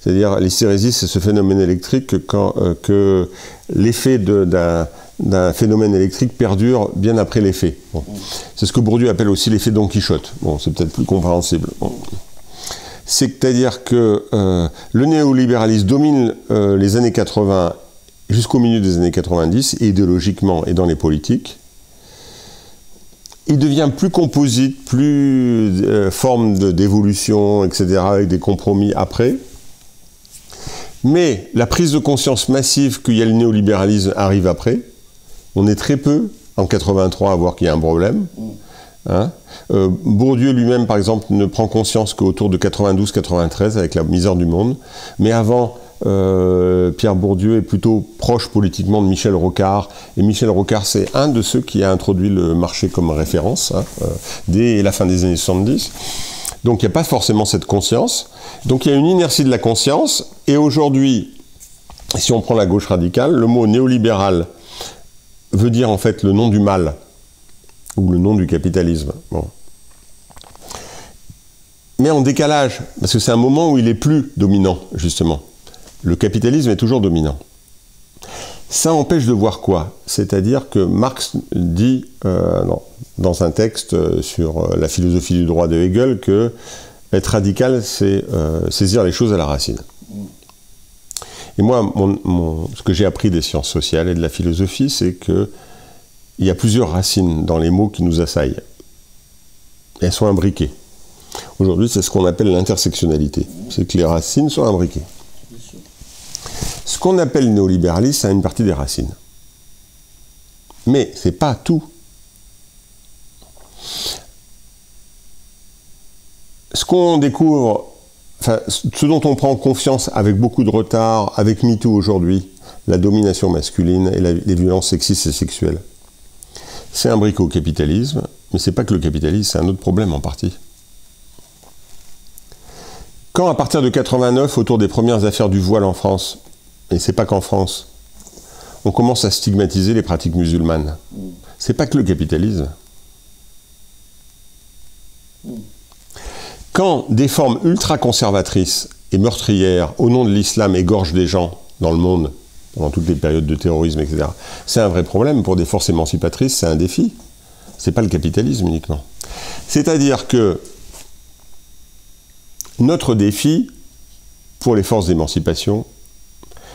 C'est-à-dire, l'hystérésis, c'est ce phénomène électrique que l'effet d'un phénomène électrique perdure bien après l'effet. Bon. C'est ce que Bourdieu appelle aussi l'effet Don Quichotte. Bon, c'est peut-être plus compréhensible. Bon. C'est-à-dire que le néolibéralisme domine les années 80 jusqu'au milieu des années 90, idéologiquement et dans les politiques. Il devient plus composite, plus forme d'évolution, etc., avec des compromis après. Mais la prise de conscience massive qu'il y a le néolibéralisme arrive après. On est très peu, en 83, à voir qu'il y a un problème. Bourdieu lui-même, par exemple, ne prend conscience qu'autour de 92-93, avec la misère du monde. Mais avant, Pierre Bourdieu est plutôt proche politiquement de Michel Rocard. Et Michel Rocard, c'est un de ceux qui a introduit le marché comme référence, dès la fin des années 70. Donc il n'y a pas forcément cette conscience. Donc il y a une inertie de la conscience. Et aujourd'hui, si on prend la gauche radicale, le mot néolibéral veut dire en fait le nom du mal, ou le nom du capitalisme. Bon. Mais en décalage, parce que c'est un moment où il est plus dominant, justement. Le capitalisme est toujours dominant. Ça empêche de voir quoi? C'est-à-dire que Marx dit, dans un texte sur la philosophie du droit de Hegel, que être radical, c'est saisir les choses à la racine. Et moi, ce que j'ai appris des sciences sociales et de la philosophie, c'est qu'il y a plusieurs racines dans les mots qui nous assaillent. Elles sont imbriquées. Aujourd'hui, c'est ce qu'on appelle l'intersectionnalité. C'est que les racines sont imbriquées. Ce qu'on appelle néolibéralisme, c'est une partie des racines. Mais ce n'est pas tout. Ce qu'on découvre, ce dont on prend confiance avec beaucoup de retard, avec MeToo aujourd'hui, la domination masculine et les violences sexistes et sexuelles, c'est imbriqué au capitalisme, mais ce n'est pas que le capitalisme, c'est un autre problème en partie. Quand, à partir de 89, autour des premières affaires du voile en France, et c'est pas qu'en France, on commence à stigmatiser les pratiques musulmanes, c'est pas que le capitalisme. Quand des formes ultra-conservatrices et meurtrières, au nom de l'islam, égorgent des gens dans le monde, pendant toutes les périodes de terrorisme, etc., c'est un vrai problème pour des forces émancipatrices, c'est un défi. C'est pas le capitalisme uniquement. C'est-à-dire que notre défi pour les forces d'émancipation,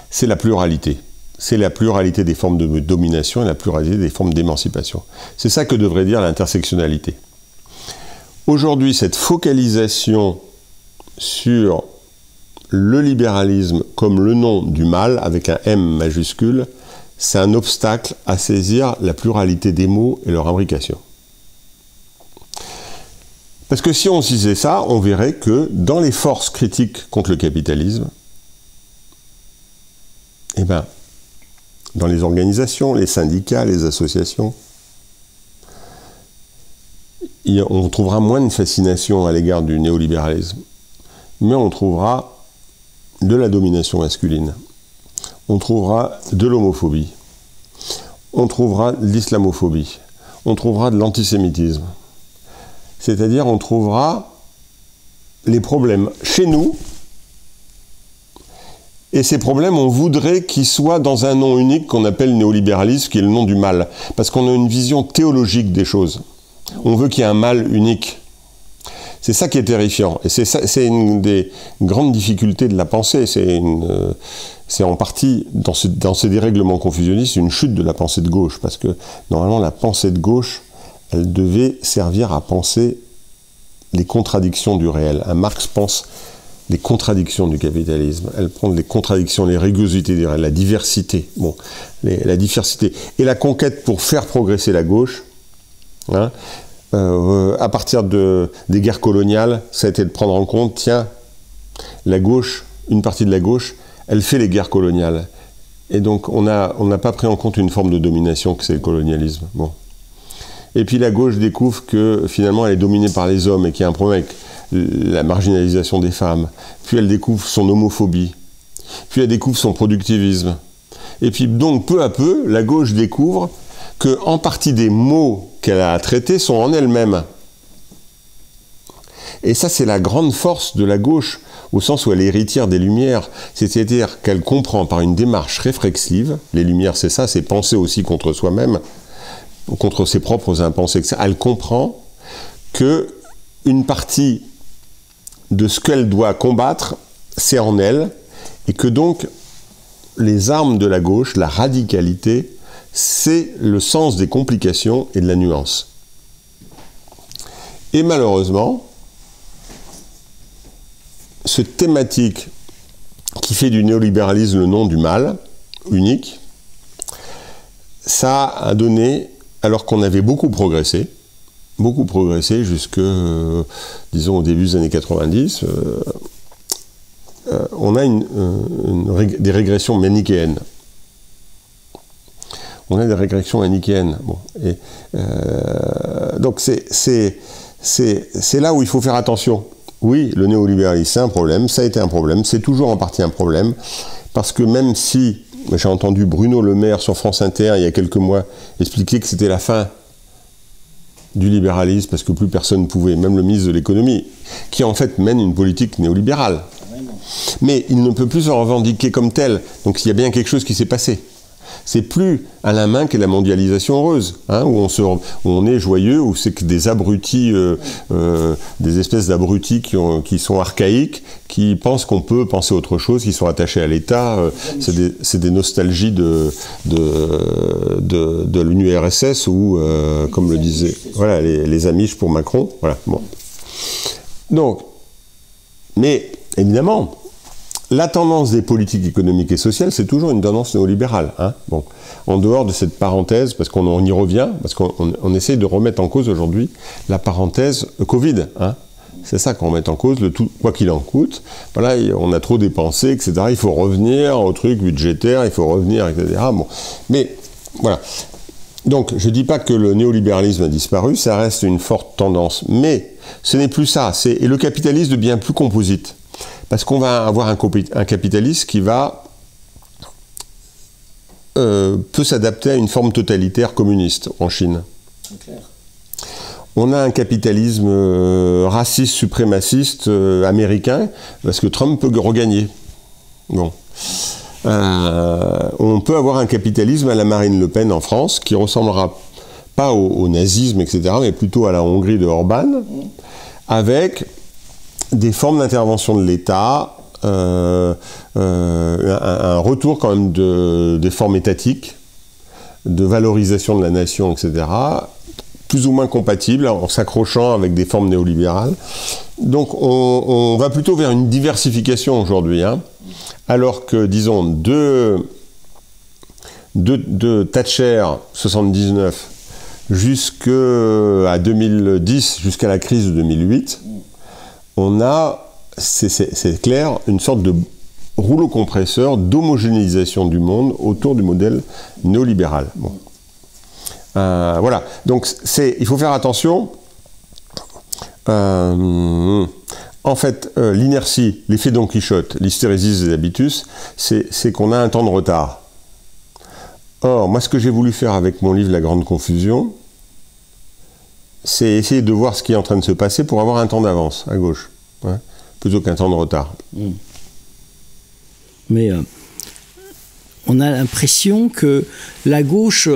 c'est la pluralité. C'est la pluralité des formes de domination et la pluralité des formes d'émancipation. C'est ça que devrait dire l'intersectionnalité. Aujourd'hui, cette focalisation sur le libéralisme comme le nom du mal, avec un M majuscule, c'est un obstacle à saisir la pluralité des mots et leur imbrication. Parce que si on disait ça, on verrait que dans les forces critiques contre le capitalisme, eh ben, dans les organisations, les syndicats, les associations, on trouvera moins de fascination à l'égard du néolibéralisme, mais on trouvera de la domination masculine, on trouvera de l'homophobie, on trouvera de l'islamophobie, on trouvera de l'antisémitisme. C'est-à-dire on trouvera les problèmes chez nous, et ces problèmes, on voudrait qu'ils soient dans un nom unique qu'on appelle néolibéralisme, qui est le nom du mal, parce qu'on a une vision théologique des choses. On veut qu'il y ait un mal unique. C'est ça qui est terrifiant. Et c'est une des grandes difficultés de la pensée. C'est en partie, dans ces dérèglements confusionnistes, une chute de la pensée de gauche. Parce que, normalement, la pensée de gauche, elle devait servir à penser les contradictions du réel. Un Marx pense les contradictions du capitalisme. Elle prend les contradictions, les rugosités du réel, la diversité. Bon, la diversité. Et la conquête pour faire progresser la gauche, hein, à partir des guerres coloniales, ça a été de prendre en compte, tiens, la gauche, une partie de la gauche, elle fait les guerres coloniales. Et donc on n'a pas pris en compte une forme de domination que c'est le colonialisme. Bon. Et puis la gauche découvre que finalement elle est dominée par les hommes et qu'il y a un problème avec la marginalisation des femmes. Puis elle découvre son homophobie. Puis elle découvre son productivisme. Et puis donc peu à peu, la gauche découvre que en partie des maux qu'elle a à traiter sont en elle-même. Et ça, c'est la grande force de la gauche, au sens où elle est héritière des Lumières, c'est-à-dire qu'elle comprend par une démarche réflexive, les Lumières c'est ça, c'est penser aussi contre soi-même, contre ses propres impensés, elle comprend que une partie de ce qu'elle doit combattre, c'est en elle, et que donc les armes de la gauche, la radicalité, c'est le sens des complications et de la nuance. Et malheureusement, cette thématique qui fait du néolibéralisme le nom du mal unique, ça a donné, alors qu'on avait beaucoup progressé jusque, disons, au début des années 90, on a des régressions manichéennes. On a des régressions manichéennes. Bon, et, donc c'est là où il faut faire attention. Oui, le néolibéralisme, c'est un problème, ça a été un problème, c'est toujours en partie un problème, parce que même si, j'ai entendu Bruno Le Maire sur France Inter il y a quelques mois expliquer que c'était la fin du libéralisme, parce que plus personne ne pouvait, même le ministre de l'économie, qui en fait mène une politique néolibérale. Mais il ne peut plus se revendiquer comme tel, donc il y a bien quelque chose qui s'est passé. C'est plus Alain Minc et la mondialisation heureuse, hein, où on est joyeux, où c'est que des abrutis, des espèces d'abrutis qui sont archaïques, qui pensent qu'on peut penser autre chose, qui sont attachés à l'État. C'est des nostalgies de l'URSS où, comme le disait, voilà, les Amish pour Macron. Voilà, bon. Donc, mais évidemment, la tendance des politiques économiques et sociales, c'est toujours une tendance néolibérale. Hein, bon. En dehors de cette parenthèse, parce qu'on y revient, parce qu'on essaie de remettre en cause aujourd'hui la parenthèse Covid. Hein. C'est ça qu'on remet en cause, le tout, quoi qu'il en coûte. Voilà, on a trop dépensé, etc. Il faut revenir au truc budgétaire, il faut revenir, etc. Bon. Mais, voilà. Donc, je ne dis pas que le néolibéralisme a disparu, ça reste une forte tendance. Mais ce n'est plus ça. Et le capitalisme devient plus composite. Parce qu'on va avoir un capitaliste qui peut s'adapter à une forme totalitaire communiste en Chine. On a un capitalisme raciste, suprémaciste américain, parce que Trump peut regagner. Bon. On peut avoir un capitalisme à la Marine Le Pen en France, qui ressemblera pas au nazisme, etc., mais plutôt à la Hongrie de Orban, avec des formes d'intervention de l'État, un retour quand même des formes étatiques, de valorisation de la nation, etc., plus ou moins compatibles, en s'accrochant avec des formes néolibérales. Donc on va plutôt vers une diversification aujourd'hui, hein, alors que, disons, de Thatcher 79 jusqu'à 2010, jusqu'à la crise de 2008, on a, c'est clair, une sorte de rouleau compresseur d'homogénéisation du monde autour du modèle néolibéral. Bon. Voilà, donc il faut faire attention. En fait, l'inertie, l'effet Don Quichotte, l'hystérésis des habitus, c'est qu'on a un temps de retard. Or, moi, ce que j'ai voulu faire avec mon livre La Grande Confusion, c'est essayer de voir ce qui est en train de se passer pour avoir un temps d'avance, à gauche, hein, plutôt qu'un temps de retard. Mais on a l'impression que la gauche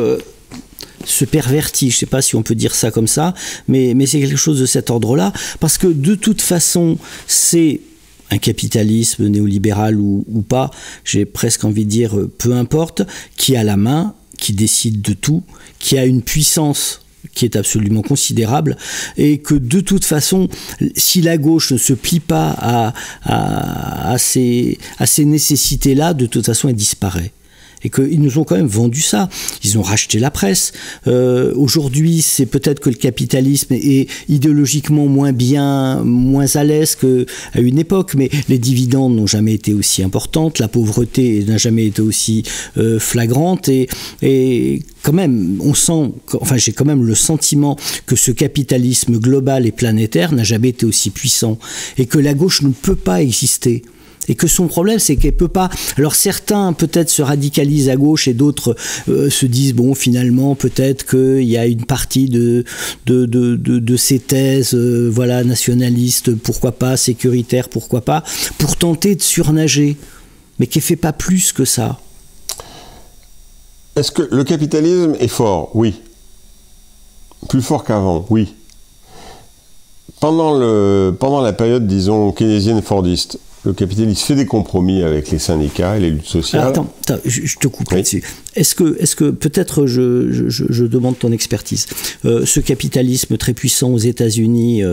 se pervertit, je ne sais pas si on peut dire ça comme ça, mais c'est quelque chose de cet ordre-là, parce que de toute façon, c'est un capitalisme néolibéral ou pas, j'ai presque envie de dire peu importe, qui a la main, qui décide de tout, qui a une puissance qui est absolument considérable, et que de toute façon, si la gauche ne se plie pas à ces nécessités-là, de toute façon, elle disparaît. Et qu'ils nous ont quand même vendu ça. Ils ont racheté la presse. Aujourd'hui, c'est peut-être que le capitalisme est idéologiquement moins à l'aise qu'à une époque, mais les dividendes n'ont jamais été aussi importantes, la pauvreté n'a jamais été aussi flagrante, et quand même, j'ai quand même le sentiment que ce capitalisme global et planétaire n'a jamais été aussi puissant, et que la gauche ne peut pas exister. Et que son problème, c'est qu'elle peut pas... Alors certains peut-être se radicalisent à gauche et d'autres se disent, bon, finalement, peut-être qu'il y a une partie de ces thèses, voilà, nationalistes, pourquoi pas, sécuritaires, pourquoi pas, pour tenter de surnager, mais qui ne fait pas plus que ça. Est-ce que le capitalisme est fort? Oui. Plus fort qu'avant? Oui. Pendant la période, disons, keynésienne-fordiste, le capitalisme fait des compromis avec les syndicats et les luttes sociales. Alors, attends, je te coupe là-dessus. Est-ce que peut-être je demande ton expertise. Ce capitalisme très puissant aux États-Unis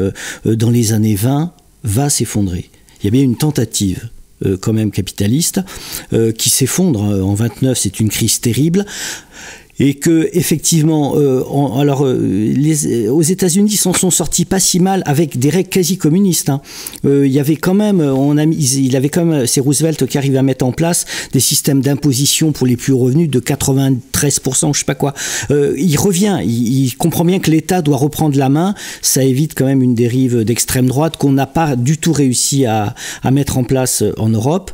dans les années 20 va s'effondrer. Il y a bien une tentative quand même capitaliste qui s'effondre en 29, c'est une crise terrible. Et que effectivement, aux États-Unis, ils s'en sont sortis pas si mal avec des règles quasi communistes. Hein. Il y avait quand même, c'est Roosevelt qui arrive à mettre en place des systèmes d'imposition pour les plus hauts revenus de 93%, je sais pas quoi. Il revient, il comprend bien que l'État doit reprendre la main. Ça évite quand même une dérive d'extrême droite qu'on n'a pas du tout réussi à mettre en place en Europe.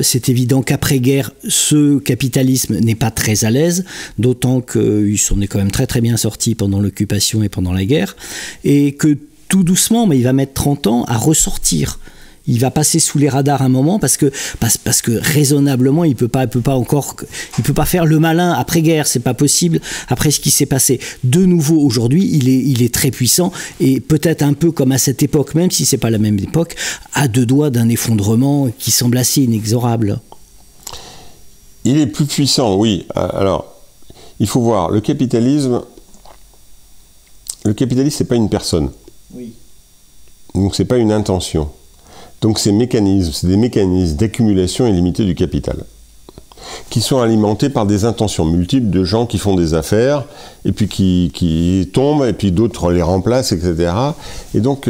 C'est évident qu'après-guerre, ce capitalisme n'est pas très à l'aise, d'autant qu'il s'en est quand même très très bien sorti pendant l'occupation et pendant la guerre, et que tout doucement, mais il va mettre 30 ans à ressortir. Il va passer sous les radars un moment parce que raisonnablement il peut pas faire le malin après-guerre, c'est pas possible après ce qui s'est passé. De nouveau aujourd'hui, il est très puissant et peut-être un peu comme à cette époque, même si c'est pas la même époque, à deux doigts d'un effondrement qui semble assez inexorable. Il est plus puissant, oui. Alors, il faut voir, le capitalisme, c'est pas une personne. Oui. Donc c'est pas une intention. Donc c'est des mécanismes d'accumulation illimitée du capital, qui sont alimentés par des intentions multiples de gens qui font des affaires, et puis qui tombent, et puis d'autres les remplacent, etc. Et donc,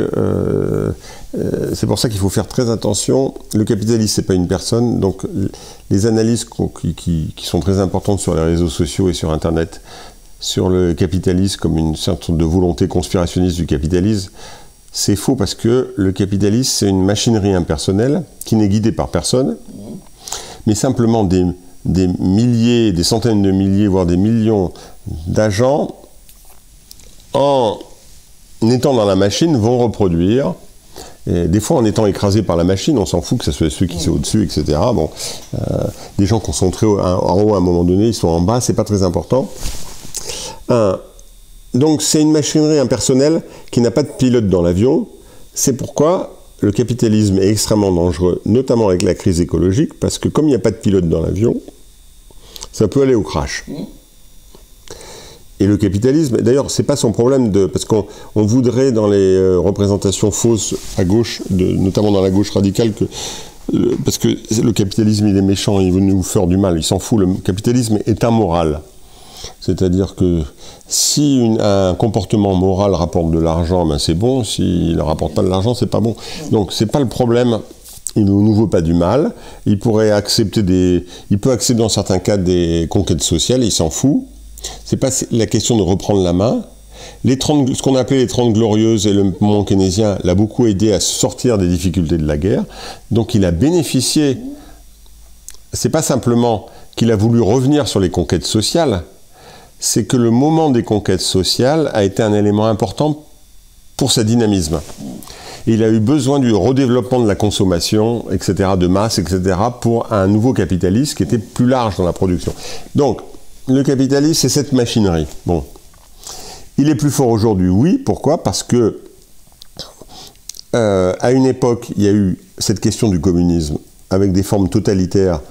c'est pour ça qu'il faut faire très attention. Le capitalisme, c'est pas une personne, donc les analyses qui sont très importantes sur les réseaux sociaux et sur Internet, sur le capitalisme comme une sorte de volonté conspirationniste du capitalisme, c'est faux parce que le capitalisme, c'est une machinerie impersonnelle qui n'est guidée par personne, mais simplement des milliers, des centaines de milliers, voire des millions d'agents, en étant dans la machine, vont reproduire. Et des fois, en étant écrasés par la machine, on s'en fout que ce soit ceux qui sont au-dessus, etc. Bon, des gens concentrés en haut à un moment donné, ils sont en bas, c'est pas très important. Donc c'est une machinerie impersonnelle qui n'a pas de pilote dans l'avion. C'est pourquoi le capitalisme est extrêmement dangereux, notamment avec la crise écologique, parce que comme il n'y a pas de pilote dans l'avion, ça peut aller au crash. Et le capitalisme, d'ailleurs, c'est pas son problème, parce qu'on voudrait dans les représentations fausses à gauche, notamment dans la gauche radicale, parce que le capitalisme il est méchant, il veut nous faire du mal, il s'en fout. Le capitalisme est amoral. C'est-à-dire que si un comportement moral rapporte de l'argent, ben c'est bon. S'il ne rapporte pas de l'argent, c'est pas bon. Donc c'est pas le problème il ne veut pas du mal, il pourrait accepter il peut accepter dans certains cas des conquêtes sociales, il s'en fout. C'est pas la question de reprendre la main. Ce qu'on appelait les 30 glorieuses et le mouvement keynésien l'a beaucoup aidé à sortir des difficultés de la guerre. Donc il a bénéficié. C'est pas simplement qu'il a voulu revenir sur les conquêtes sociales, c'est que le moment des conquêtes sociales a été un élément important pour sa dynamisme. Et il a eu besoin du redéveloppement de la consommation, etc., de masse, etc., pour un nouveau capitalisme qui était plus large dans la production. Donc, le capitalisme, c'est cette machinerie. Bon. Il est plus fort aujourd'hui, oui. Pourquoi? Parce que, à une époque, il y a eu cette question du communisme, avec des formes totalitaires,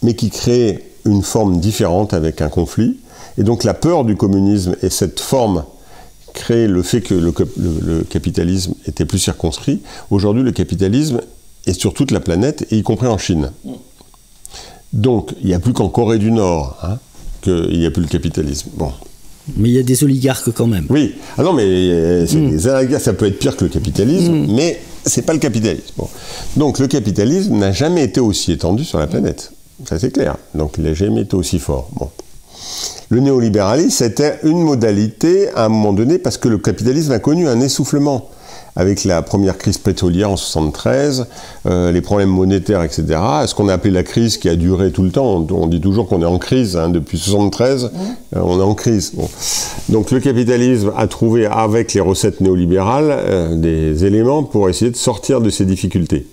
mais qui créaient une forme différente avec un conflit. Et donc, la peur du communisme et cette forme créer le fait que le capitalisme était plus circonscrit. Aujourd'hui, le capitalisme est sur toute la planète, et y compris en Chine. Donc, il n'y a plus qu'en Corée du Nord qu'il n'y a plus le capitalisme. Bon. Mais il y a des oligarques quand même. Oui. Ah non, mais les oligarques, ça peut être pire que le capitalisme, mais c'est pas le capitalisme. Bon. Donc, le capitalisme n'a jamais été aussi étendu sur la planète. Ça, c'est clair. Donc, il n'a jamais été aussi fort. Bon. Le néolibéralisme, c'était une modalité à un moment donné, parce que le capitalisme a connu un essoufflement. Avec la première crise pétrolière en 1973, les problèmes monétaires, etc. Ce qu'on a appelé la crise qui a duré tout le temps. On dit toujours qu'on est en crise, depuis 1973, on est en crise. Bon. Donc le capitalisme a trouvé, avec les recettes néolibérales, des éléments pour essayer de sortir de ces difficultés.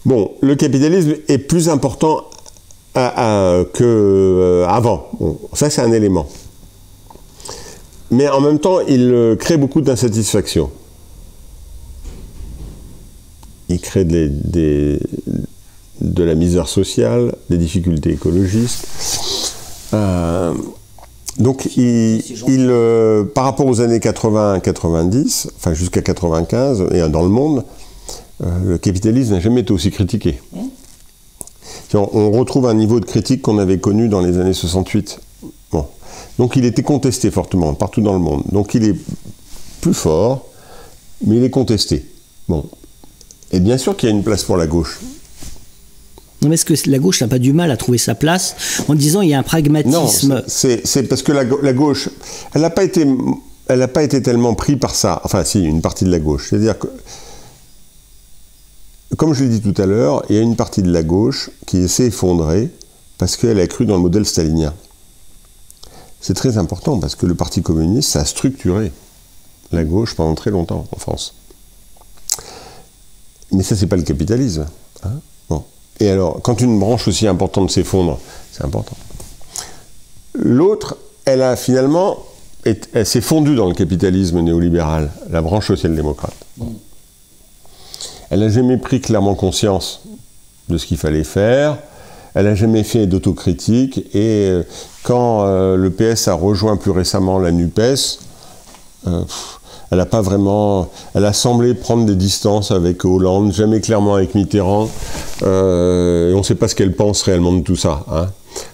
Bon, le capitalisme est plus important qu'avant. Bon, ça, c'est un élément. Mais en même temps, il crée beaucoup d'insatisfaction. Il crée de la misère sociale, des difficultés écologistes. Donc, par rapport aux années 80-90, enfin jusqu'à 95, et dans le monde, le capitalisme n'a jamais été aussi critiqué. On retrouve un niveau de critique qu'on avait connu dans les années 68. Bon. Donc il était contesté fortement, partout dans le monde. Donc il est plus fort, mais il est contesté. Bon. Et bien sûr qu'il y a une place pour la gauche. Non, mais est-ce que la gauche n'a pas du mal à trouver sa place en disant il y a un pragmatisme? Non, c'est parce que la gauche, elle n'a pas été tellement prise par ça. Enfin si, une partie de la gauche. C'est-à-dire que, comme je l'ai dit tout à l'heure, il y a une partie de la gauche qui s'est effondrée parce qu'elle a cru dans le modèle stalinien. C'est très important parce que le Parti communiste, ça a structuré la gauche pendant très longtemps en France. Mais ça, c'est pas le capitalisme. Bon. Et alors, quand une branche aussi importante s'effondre, c'est important. L'autre, elle a finalement, elle s'est fondue dans le capitalisme néolibéral, la branche social-démocrate. Elle n'a jamais pris clairement conscience de ce qu'il fallait faire. Elle n'a jamais fait d'autocritique. Et quand le PS a rejoint plus récemment la NUPES, elle n'a pas vraiment... Elle a semblé prendre des distances avec Hollande, jamais clairement avec Mitterrand. Et on ne sait pas ce qu'elle pense réellement de tout ça.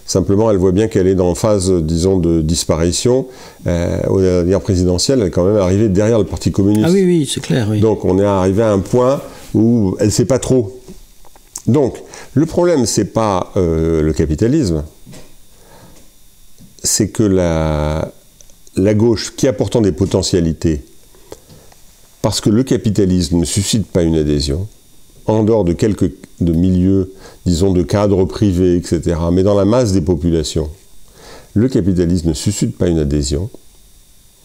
Simplement, elle voit bien qu'elle est dans phase, disons, de disparition. Aux dernières présidentielles, elle est quand même arrivée derrière le Parti communiste. Ah oui, oui, c'est clair. Oui. Donc on est arrivé à un point où elle ne sait pas trop. Donc, le problème, ce n'est pas le capitalisme, c'est que la gauche, qui a pourtant des potentialités, parce que le capitalisme ne suscite pas une adhésion, en dehors de quelques milieux, disons, de cadres privés, etc., mais dans la masse des populations, le capitalisme ne suscite pas une adhésion.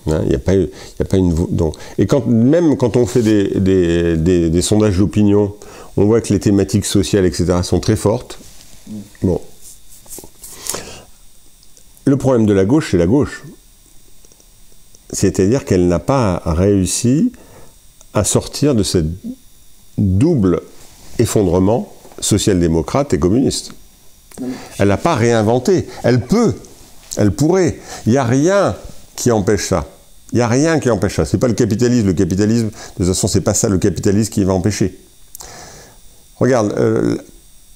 Il n'y a pas une... Donc, et même quand on fait des sondages d'opinion, on voit que les thématiques sociales, etc., sont très fortes. Bon. Le problème de la gauche, c'est la gauche. C'est-à-dire qu'elle n'a pas réussi à sortir de ce double effondrement social-démocrate et communiste. Elle n'a pas réinventé. Elle peut. Elle pourrait. Il n'y a rien qui empêche ça. Il n'y a rien qui empêche ça. Ce n'est pas le capitalisme. Le capitalisme, de toute façon, ce n'est pas ça le capitalisme qui va empêcher. Regarde,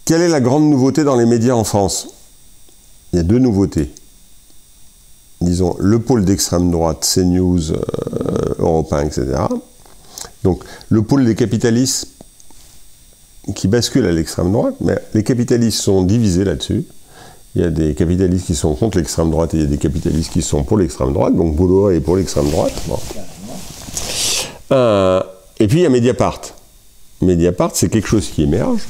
quelle est la grande nouveauté dans les médias en France? Il y a deux nouveautés. Disons, le pôle d'extrême droite, CNews, Europe 1, etc. Donc, le pôle des capitalistes qui basculent à l'extrême droite, mais les capitalistes sont divisés là-dessus. Il y a des capitalistes qui sont contre l'extrême droite et il y a des capitalistes qui sont pour l'extrême droite, donc Bolloré est pour l'extrême droite. Bon. Et puis il y a Mediapart. Mediapart, c'est quelque chose qui émerge,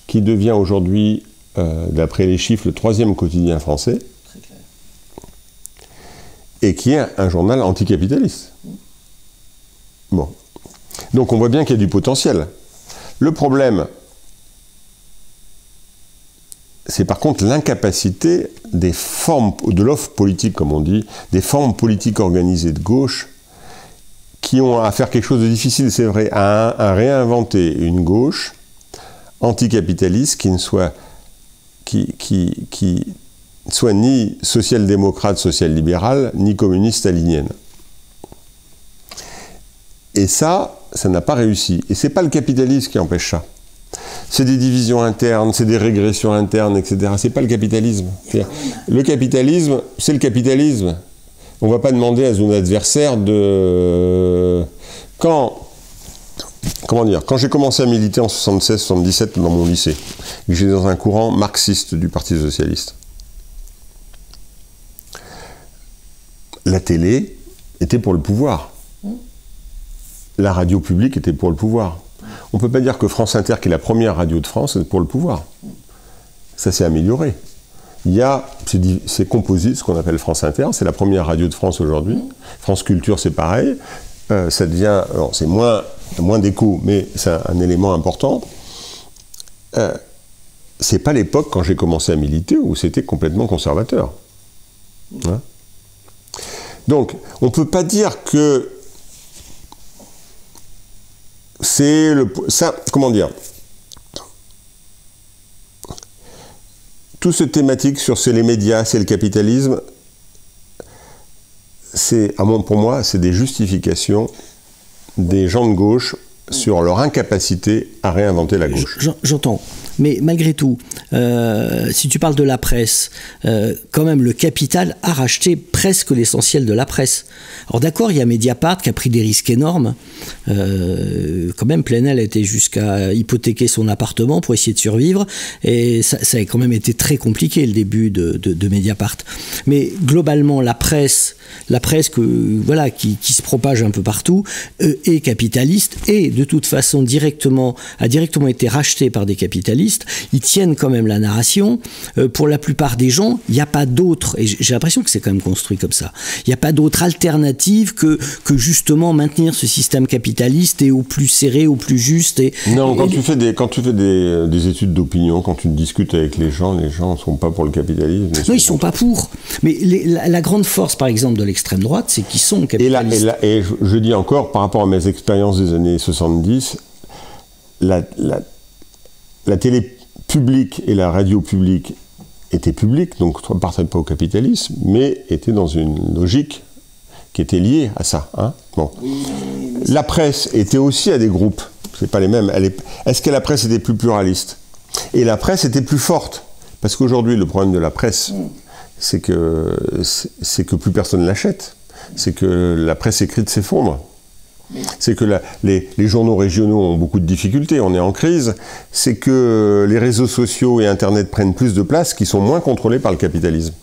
qui devient aujourd'hui, d'après les chiffres, le 3e quotidien français, et qui est un journal anticapitaliste. Bon. Donc on voit bien qu'il y a du potentiel. Le problème, c'est par contre l'incapacité des formes, de l'offre politique, comme on dit, des formes politiques organisées de gauche, qui ont à faire quelque chose de difficile, c'est vrai, à réinventer une gauche anticapitaliste qui ne soit, qui soit ni social-démocrate, social-libérale, ni communiste stalinienne. Et ça n'a pas réussi. Et c'est pas le capitalisme qui empêche ça. C'est des divisions internes, c'est des régressions internes, etc. C'est pas le capitalisme. Le capitalisme, c'est le capitalisme. On ne va pas demander à son adversaire de... Quand j'ai commencé à militer en 76-77 dans mon lycée, j'étais dans un courant marxiste du Parti socialiste. La télé était pour le pouvoir. La radio publique était pour le pouvoir. On ne peut pas dire que France Inter, qui est la première radio de France, est pour le pouvoir. Ça s'est amélioré. Il y a, c'est composite, ce qu'on appelle France Inter, c'est la première radio de France aujourd'hui. France Culture, c'est pareil. Ça devient, c'est moins d'écho, mais c'est un élément important. C'est pas l'époque, quand j'ai commencé à militer, où c'était complètement conservateur. Hein? Donc, on ne peut pas dire que c'est le... Ça, comment dire? Tout ce thématique sur c'est les médias, c'est le capitalisme, pour moi, c'est des justifications des gens de gauche sur leur incapacité à réinventer la gauche. J'entends. Mais malgré tout, si tu parles de la presse, quand même le capital a racheté presque l'essentiel de la presse. Alors d'accord, il y a Mediapart qui a pris des risques énormes. Quand même, Plenel a été jusqu'à hypothéquer son appartement pour essayer de survivre. Et ça a quand même été très compliqué le début de Mediapart. Mais globalement, la presse voilà, qui se propage un peu partout, est capitaliste et de toute façon a directement été rachetée par des capitalistes. Ils tiennent quand même la narration. Pour la plupart des gens, il n'y a pas d'autre, et j'ai l'impression que c'est quand même construit comme ça, il n'y a pas d'autre alternative que justement maintenir ce système capitaliste et au plus serré, au plus juste. Non, quand tu fais des études d'opinion, quand tu discutes avec les gens ne sont pas pour le capitalisme. Non, ils ne sont pas pour. Mais la grande force, par exemple, de l'extrême droite, c'est qu'ils sont capitalistes. Et je dis encore, par rapport à mes expériences des années 70, la télé publique et la radio publique étaient publiques, donc ne partaient pas au capitalisme, mais étaient dans une logique qui était liée à ça. Hein. Bon. La presse était aussi à des groupes, c'est pas les mêmes. Est-ce que la presse était plus pluraliste? Et la presse était plus forte, parce qu'aujourd'hui, le problème de la presse, c'est que plus personne l'achète. C'est que la presse écrite s'effondre. C'est que les journaux régionaux ont beaucoup de difficultés, on est en crise. C'est que les réseaux sociaux et Internet prennent plus de place, qui sont moins contrôlés par le capitalisme.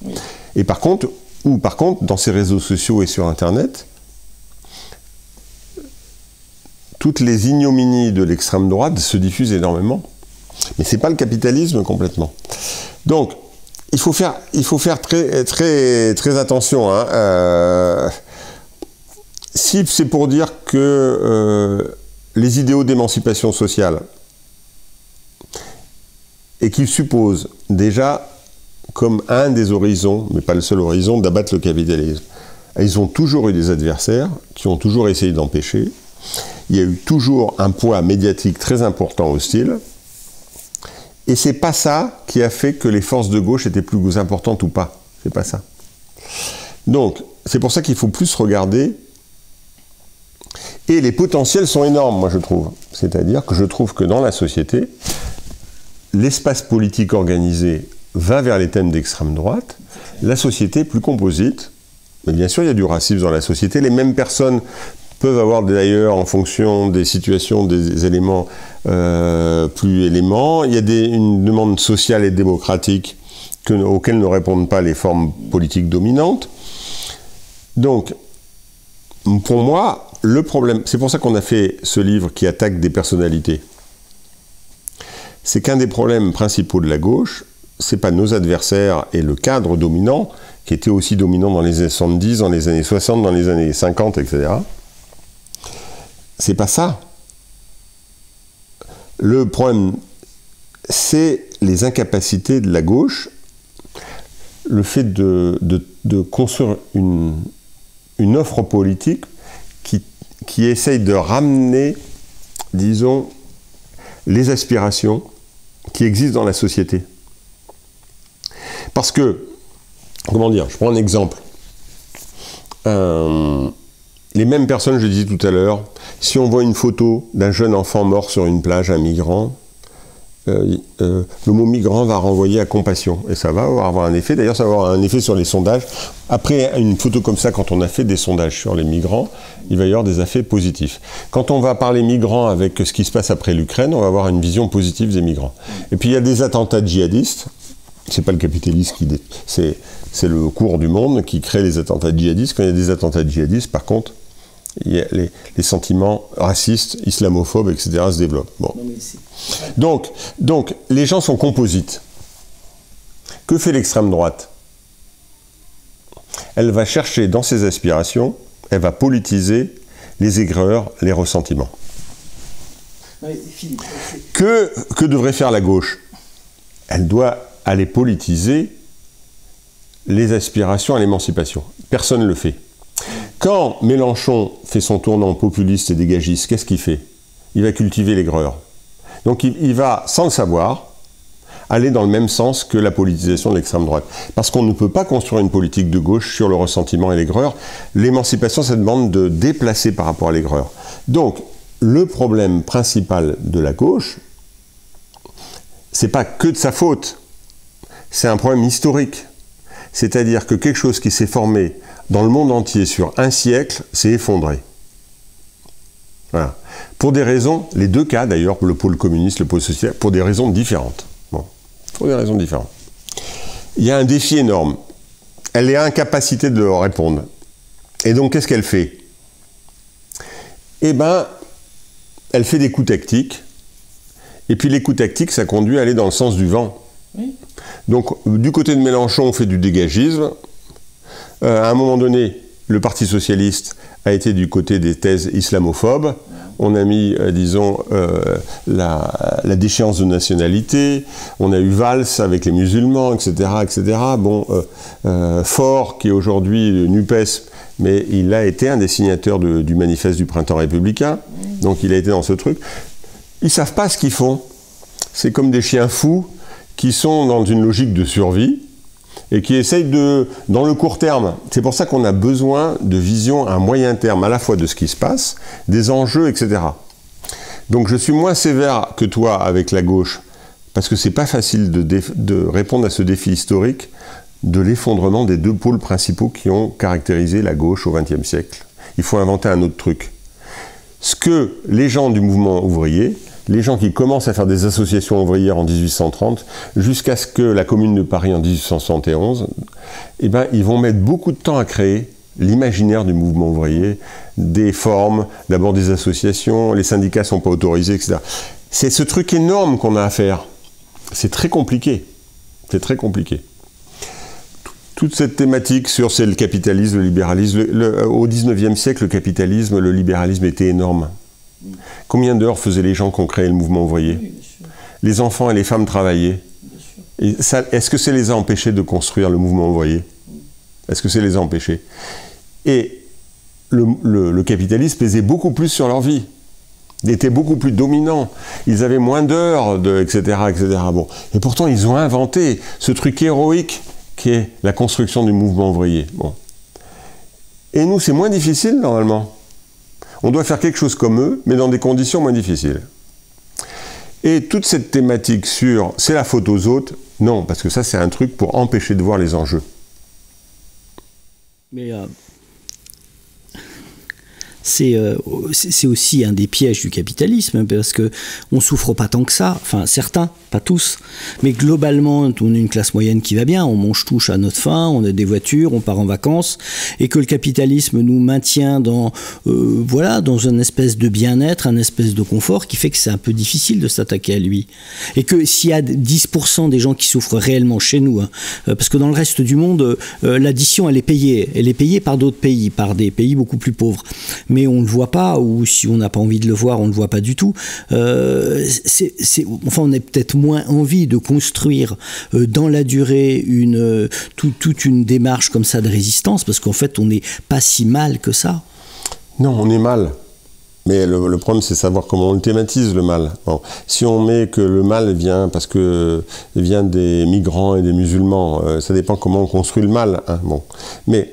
Et par contre, dans ces réseaux sociaux et sur Internet, toutes les ignominies de l'extrême droite se diffusent énormément. Mais ce n'est pas le capitalisme complètement. Donc, il faut faire très, très, très attention. Hein. Si c'est pour dire que les idéaux d'émancipation sociale, et qui supposent déjà, comme un des horizons, mais pas le seul horizon, d'abattre le capitalisme, ils ont toujours eu des adversaires qui ont toujours essayé d'empêcher. Il y a eu toujours un poids médiatique très important hostile. Et c'est pas ça qui a fait que les forces de gauche étaient plus importantes ou pas. C'est pas ça. Donc, c'est pour ça qu'il faut plus regarder. Et les potentiels sont énormes, moi je trouve. C'est-à-dire que je trouve que dans la société, l'espace politique organisé va vers les thèmes d'extrême droite, la société est plus composite, mais bien sûr il y a du racisme dans la société, les mêmes personnes peuvent avoir d'ailleurs, en fonction des situations, des éléments plus éléments. Il y a une demande sociale et démocratique auxquelles ne répondent pas les formes politiques dominantes. Donc, pour moi, le problème, c'est pour ça qu'on a fait ce livre qui attaque des personnalités, c'est qu'un des problèmes principaux de la gauche, c'est pas nos adversaires et le cadre dominant, qui était aussi dominant dans les années 70, dans les années 60, dans les années 50, etc. C'est pas ça. Le problème, c'est les incapacités de la gauche, le fait de construire une offre politique qui essaye de ramener, disons, les aspirations qui existent dans la société. Parce que, comment dire, je prends un exemple. Les mêmes personnes, je le disais tout à l'heure, si on voit une photo d'un jeune enfant mort sur une plage, un migrant, le mot migrant va renvoyer à compassion. Et ça va avoir un effet, d'ailleurs ça va avoir un effet sur les sondages. Après une photo comme ça, quand on a fait des sondages sur les migrants, il va y avoir des effets positifs. Quand on va parler migrants avec ce qui se passe après l'Ukraine, on va avoir une vision positive des migrants. Et puis il y a des attentats djihadistes, c'est pas le capitalisme c'est le cours du monde qui crée les attentats djihadistes. Quand il y a des attentats djihadistes, par contre, il y a les sentiments racistes, islamophobes, etc. se développent. Bon. Donc, les gens sont composites. Que fait l'extrême droite? Elle va chercher dans ses aspirations, elle va politiser les aigreurs, les ressentiments. Que devrait faire la gauche? Elle doit aller politiser les aspirations à l'émancipation. Personne ne le fait. Quand Mélenchon fait son tournant populiste et dégagiste, qu'est-ce qu'il fait? Il va cultiver l'aigreur. Donc il va, sans le savoir, aller dans le même sens que la politisation de l'extrême droite. Parce qu'on ne peut pas construire une politique de gauche sur le ressentiment et l'aigreur. L'émancipation, ça demande de déplacer par rapport à l'aigreur. Donc, le problème principal de la gauche, c'est pas que de sa faute. C'est un problème historique. C'est-à-dire que quelque chose qui s'est formé dans le monde entier sur un siècle s'est effondré. Voilà. Pour des raisons, les deux cas d'ailleurs, le pôle communiste, le pôle social, pour des raisons différentes. Bon. Pour des raisons différentes. Il y a un défi énorme. Elle est incapacité de répondre. Et donc, qu'est-ce qu'elle fait? Eh bien, elle fait des coups tactiques. Et puis les coups tactiques, ça conduit à aller dans le sens du vent. Oui. Donc, du côté de Mélenchon, on fait du dégagisme. À un moment donné, le Parti socialiste a été du côté des thèses islamophobes. On a mis, disons, la déchéance de nationalité. On a eu Valls avec les musulmans, etc., etc. Bon, Faure, qui est aujourd'hui NUPES, mais il a été un des signataires du manifeste du printemps républicain. Donc, il a été dans ce truc. Ils ne savent pas ce qu'ils font. C'est comme des chiens fous qui sont dans une logique de survie et qui essayent dans le court terme. C'est pour ça qu'on a besoin de vision à moyen terme, à la fois de ce qui se passe, des enjeux, etc. Donc je suis moins sévère que toi avec la gauche, parce que c'est pas facile de répondre à ce défi historique de l'effondrement des deux pôles principaux qui ont caractérisé la gauche au XXe siècle. Il faut inventer un autre truc. Ce que les gens du mouvement ouvrier, les gens qui commencent à faire des associations ouvrières en 1830, jusqu'à ce que la Commune de Paris en 1871, eh ben, ils vont mettre beaucoup de temps à créer l'imaginaire du mouvement ouvrier, des formes, d'abord des associations, les syndicats ne sont pas autorisés, etc. C'est ce truc énorme qu'on a à faire. C'est très compliqué. C'est très compliqué. Toute cette thématique sur c'est le capitalisme, le libéralisme, au XIXe siècle, le capitalisme, le libéralisme était énorme. Combien d'heures faisaient les gens qui ont créé le mouvement ouvrier? Oui, les enfants et les femmes travaillaient. Est-ce que ça les a empêchés de construire le mouvement ouvrier? Est-ce que ça les a empêchés? Et le capitalisme pesait beaucoup plus sur leur vie. Il était beaucoup plus dominant. Ils avaient moins d'heures, etc., etc. Bon. Et pourtant, ils ont inventé ce truc héroïque qui est la construction du mouvement ouvrier. Bon. Et nous, c'est moins difficile, normalement. On doit faire quelque chose comme eux, mais dans des conditions moins difficiles. Et toute cette thématique sur « c'est la faute aux autres », non, parce que ça, c'est un truc pour empêcher de voir les enjeux. Mais C'est aussi un des pièges du capitalisme, parce que on souffre pas tant que ça, enfin certains, pas tous, mais globalement on est une classe moyenne qui va bien, on mange touche à notre faim, on a des voitures, on part en vacances, et que le capitalisme nous maintient dans dans une espèce de bien-être, un espèce de confort qui fait que c'est un peu difficile de s'attaquer à lui. Et que s'il y a 10% des gens qui souffrent réellement chez nous, hein, parce que dans le reste du monde, l'addition elle est payée par d'autres pays, par des pays beaucoup plus pauvres. Mais on ne le voit pas, ou si on n'a pas envie de le voir, on ne le voit pas du tout. Enfin, on a peut-être moins envie de construire dans la durée toute une démarche comme ça de résistance, parce qu'en fait, on n'est pas si mal que ça. Non, on est mal. Mais le problème, c'est savoir comment on le thématise, le mal. Bon, si on met que le mal vient parce que vient des migrants et des musulmans, ça dépend comment on construit le mal. Hein, bon. Mais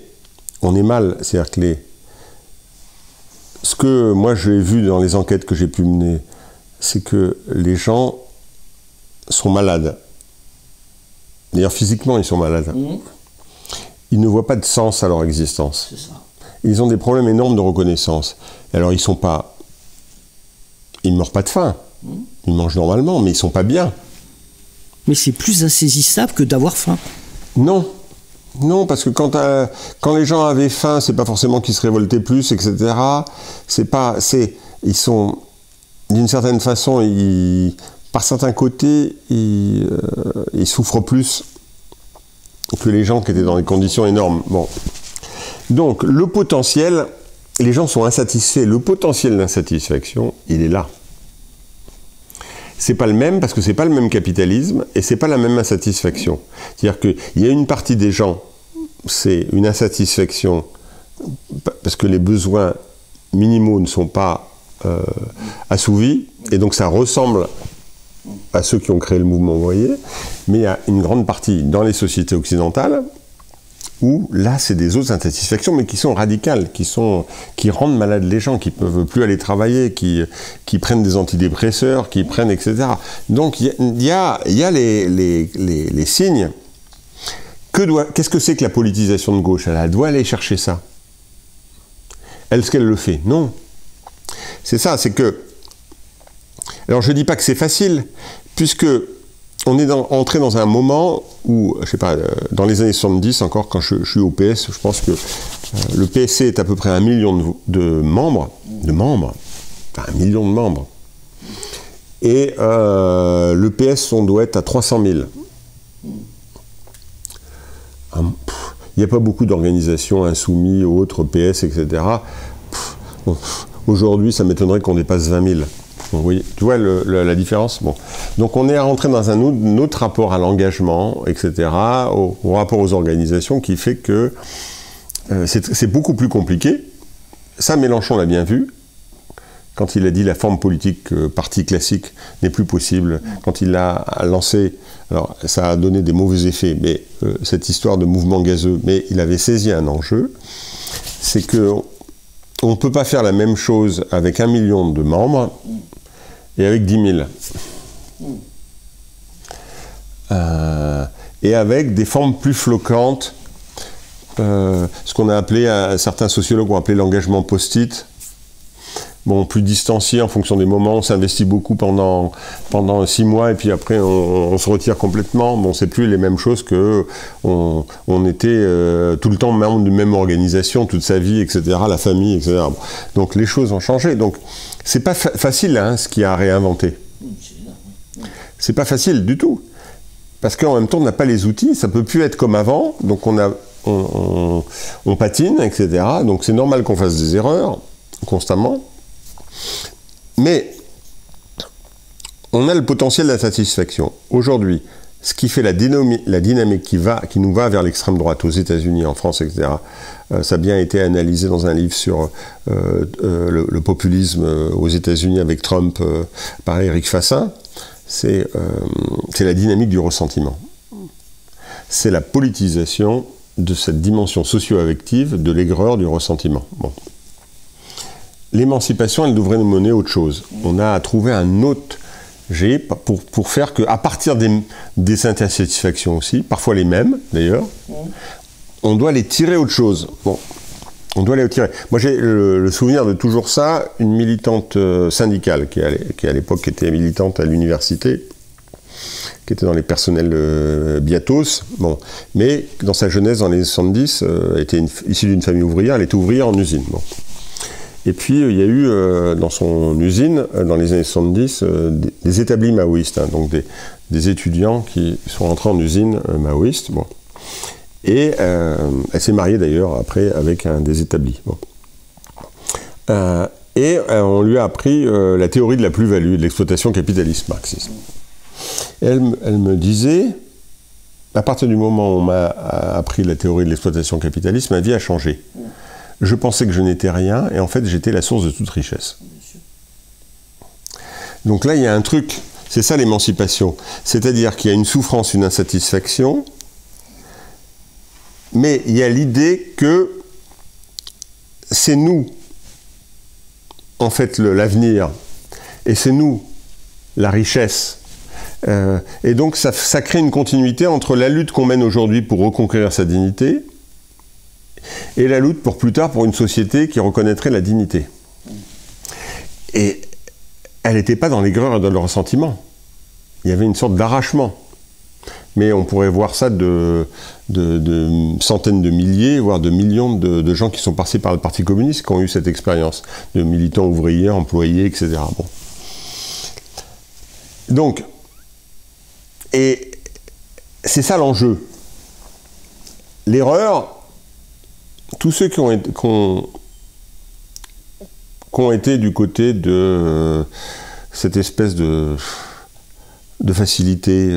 on est mal, c'est-à-dire que ce que moi j'ai vu dans les enquêtes que j'ai pu mener, c'est que les gens sont malades. D'ailleurs, physiquement, ils sont malades. Ils ne voient pas de sens à leur existence. C'est ça. Ils ont des problèmes énormes de reconnaissance. Alors, ils ne meurent pas de faim. Ils mangent normalement, mais ils ne sont pas bien. Mais c'est plus insaisissable que d'avoir faim. Non. Non, parce que quand les gens avaient faim, c'est pas forcément qu'ils se révoltaient plus, etc. Ils sont, d'une certaine façon, par certains côtés, ils souffrent plus que les gens qui étaient dans des conditions énormes. Bon. Donc, le potentiel, les gens sont insatisfaits. Le potentiel d'insatisfaction, il est là. C'est pas le même, parce que c'est pas le même capitalisme, et c'est pas la même insatisfaction. C'est-à-dire qu'il y a une partie des gens, c'est une insatisfaction, parce que les besoins minimaux ne sont pas assouvis, et donc ça ressemble à ceux qui ont créé le mouvement ouvrier, mais il y a une grande partie dans les sociétés occidentales, où là c'est des autres insatisfactions, mais qui sont radicales, qui rendent malades les gens, qui ne peuvent plus aller travailler, qui prennent des antidépresseurs, qui prennent, etc. Donc il y a les signes. Qu'est-ce que c'est que la politisation de gauche? Elle doit aller chercher ça. Est-ce qu'elle le fait? Non. C'est ça, c'est que... Alors je ne dis pas que c'est facile, puisque on est entré dans un moment où, je ne sais pas, dans les années 70 encore, quand je suis au PS, je pense que le PSC est à peu près 1 million de membres, enfin 1 million de membres, et le PS, on doit être à 300 000. Il n'y a pas beaucoup d'organisations insoumis, autres, PS, etc. Aujourd'hui, ça m'étonnerait qu'on dépasse 20 000. Donc, oui, tu vois la différence? Bon. Donc on est rentré dans un autre rapport à l'engagement, etc., au rapport aux organisations, qui fait que c'est beaucoup plus compliqué. Ça, Mélenchon l'a bien vu, quand il a dit la forme politique parti classique n'est plus possible, quand il l'a lancé, alors ça a donné des mauvais effets, mais cette histoire de mouvement gazeux, mais il avait saisi un enjeu, c'est que on ne peut pas faire la même chose avec 1 million de membres et avec 10 000. Et avec des formes plus floquantes, ce qu'on a appelé, certains sociologues ont appelé l'engagement post-it. Bon, plus distancié en fonction des moments, on s'investit beaucoup pendant 6 mois et puis après on se retire complètement. Bon, c'est plus les mêmes choses que on était tout le temps membre d'une même organisation, toute sa vie, etc., la famille, etc. Donc les choses ont changé. Donc c'est pas facile, hein, ce qu'il y a à réinventer. C'est pas facile du tout. Parce qu'en même temps, on n'a pas les outils, ça peut plus être comme avant, donc on patine, etc. Donc c'est normal qu'on fasse des erreurs constamment. Mais on a le potentiel d'insatisfaction. Aujourd'hui, ce qui fait la dynamique qui nous va vers l'extrême droite aux États-Unis, en France, etc., ça a bien été analysé dans un livre sur le populisme aux États-Unis avec Trump par Éric Fassin, c'est la dynamique du ressentiment. C'est la politisation de cette dimension socio-affective de l'aigreur du ressentiment. Bon. L'émancipation, elle devrait nous mener à autre chose. On a à trouver un autre jet pour faire qu'à partir des insatisfactions aussi, parfois les mêmes d'ailleurs, on doit les tirer autre chose. Bon. On doit les retirer. Moi, j'ai le souvenir de toujours ça, une militante syndicale, qui à l'époque était militante à l'université, qui était dans les personnels biatos, bon. Mais dans sa jeunesse, dans les années 70, était issue d'une famille ouvrière, elle était ouvrière en usine. Bon. Et puis, il y a eu, dans son usine, dans les années 70, des établis maoïstes, hein, donc des étudiants qui sont rentrés en usine maoïste. Bon. Et elle s'est mariée d'ailleurs après avec un des établis. Bon. On lui a appris la théorie de la plus-value, de l'exploitation capitaliste marxiste. Et elle me disait, à partir du moment où on m'a appris la théorie de l'exploitation capitaliste, ma vie a changé. Je pensais que je n'étais rien, et en fait j'étais la source de toute richesse. Donc là il y a un truc, c'est ça l'émancipation, c'est-à-dire qu'il y a une souffrance, une insatisfaction, mais il y a l'idée que c'est nous, en fait, l'avenir, et c'est nous, la richesse. Et donc ça crée une continuité entre la lutte qu'on mène aujourd'hui pour reconquérir sa dignité, et la lutte pour plus tard pour une société qui reconnaîtrait la dignité. Et elle n'était pas dans l'aigreur et dans le ressentiment. Il y avait une sorte d'arrachement. Mais on pourrait voir ça de centaines de milliers, voire de millions de gens qui sont passés par le Parti communiste, qui ont eu cette expérience, de militants ouvriers, employés, etc. Bon. Donc, et c'est ça l'enjeu. L'erreur, tous ceux qui ont été du côté de cette espèce de facilité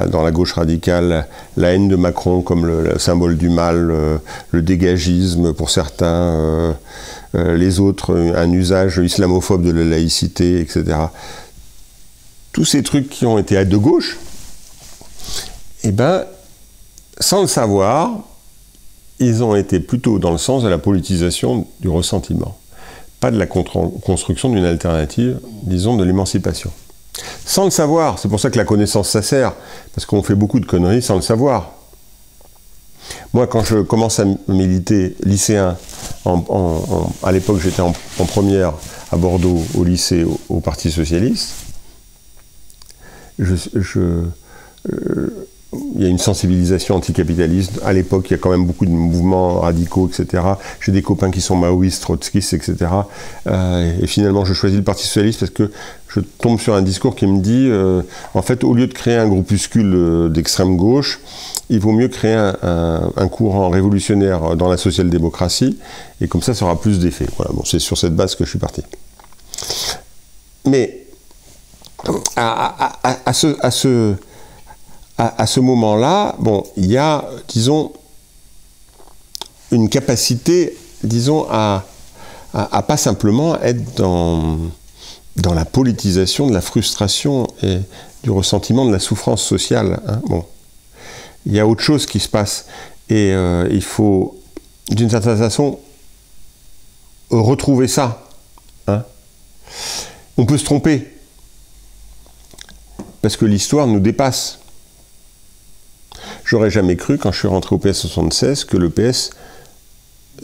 dans la gauche radicale, la haine de Macron comme le symbole du mal, le dégagisme pour certains, les autres, un usage islamophobe de la laïcité, etc. Tous ces trucs qui ont été de gauche, eh ben, sans le savoir, ils ont été plutôt dans le sens de la politisation du ressentiment, pas de la construction d'une alternative, disons de l'émancipation. Sans le savoir, c'est pour ça que la connaissance ça sert, parce qu'on fait beaucoup de conneries sans le savoir. Moi, quand je commence à militer lycéen, à l'époque j'étais en première à Bordeaux, au lycée, au Parti Socialiste, il y a une sensibilisation anticapitaliste. À l'époque, il y a quand même beaucoup de mouvements radicaux, etc. J'ai des copains qui sont maoïstes, trotskistes, etc. Et finalement, je choisis le Parti Socialiste parce que je tombe sur un discours qui me dit en fait, au lieu de créer un groupuscule d'extrême gauche, il vaut mieux créer un courant révolutionnaire dans la social-démocratie, et comme ça aura plus d'effet. Voilà, bon, c'est sur cette base que je suis parti. Mais à ce moment-là, bon, il y a, disons, une capacité, disons, à pas simplement être dans la politisation de la frustration et du ressentiment de la souffrance sociale. Hein. Bon. Il y a autre chose qui se passe. Et il faut, d'une certaine façon, retrouver ça. Hein. On peut se tromper. Parce que l'histoire nous dépasse. J'aurais jamais cru, quand je suis rentré au PS 76, que le PS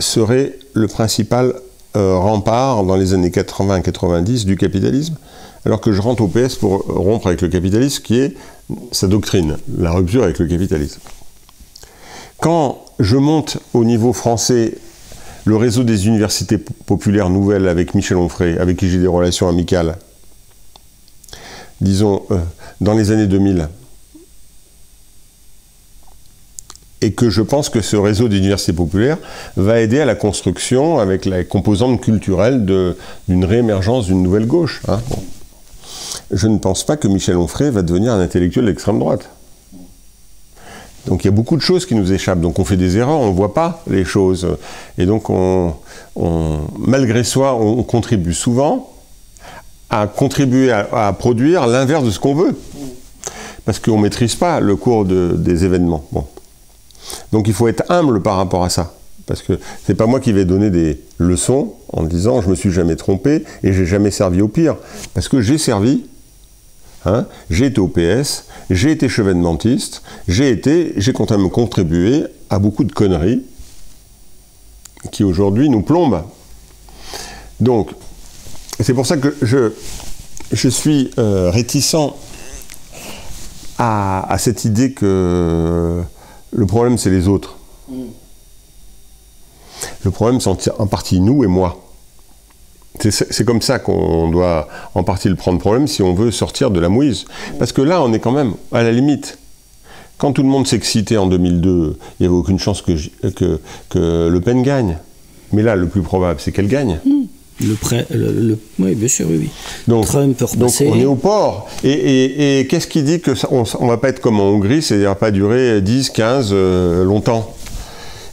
serait le principal rempart dans les années 80-90 du capitalisme, alors que je rentre au PS pour rompre avec le capitalisme, qui est sa doctrine, la rupture avec le capitalisme. Quand je monte au niveau français le réseau des universités populaires nouvelles avec Michel Onfray, avec qui j'ai des relations amicales, disons, dans les années 2000, et que je pense que ce réseau d'universités populaires va aider à la construction, avec la composante culturelle, d'une réémergence d'une nouvelle gauche. Hein. Bon. Je ne pense pas que Michel Onfray va devenir un intellectuel d'extrême droite. Donc il y a beaucoup de choses qui nous échappent, donc on fait des erreurs, on ne voit pas les choses. Et donc malgré soi, on contribue souvent à contribuer à produire l'inverse de ce qu'on veut. Parce qu'on ne maîtrise pas le cours des événements. Bon. Donc il faut être humble par rapport à ça. Parce que c'est pas moi qui vais donner des leçons en disant je me suis jamais trompé et j'ai jamais servi au pire. Parce que j'ai servi, hein, j'ai été au PS, j'ai été chevènementiste, j'ai quand même contribué à beaucoup de conneries qui aujourd'hui nous plombe. Donc, c'est pour ça que je suis réticent à cette idée que le problème, c'est les autres. Le problème, c'est en partie nous et moi. C'est comme ça qu'on doit en partie le prendre problème si on veut sortir de la mouise. Parce que là, on est quand même à la limite. Quand tout le monde s'excitait en 2002, il n'y avait aucune chance que Le Pen gagne. Mais là, le plus probable, c'est qu'elle gagne. Oui, bien sûr, oui. Donc, Trump peut repasser. Donc on est au port. Et qu'est-ce qui dit qu'on ne va pas être comme en Hongrie, c'est-à-dire pas durer 10, 15, longtemps?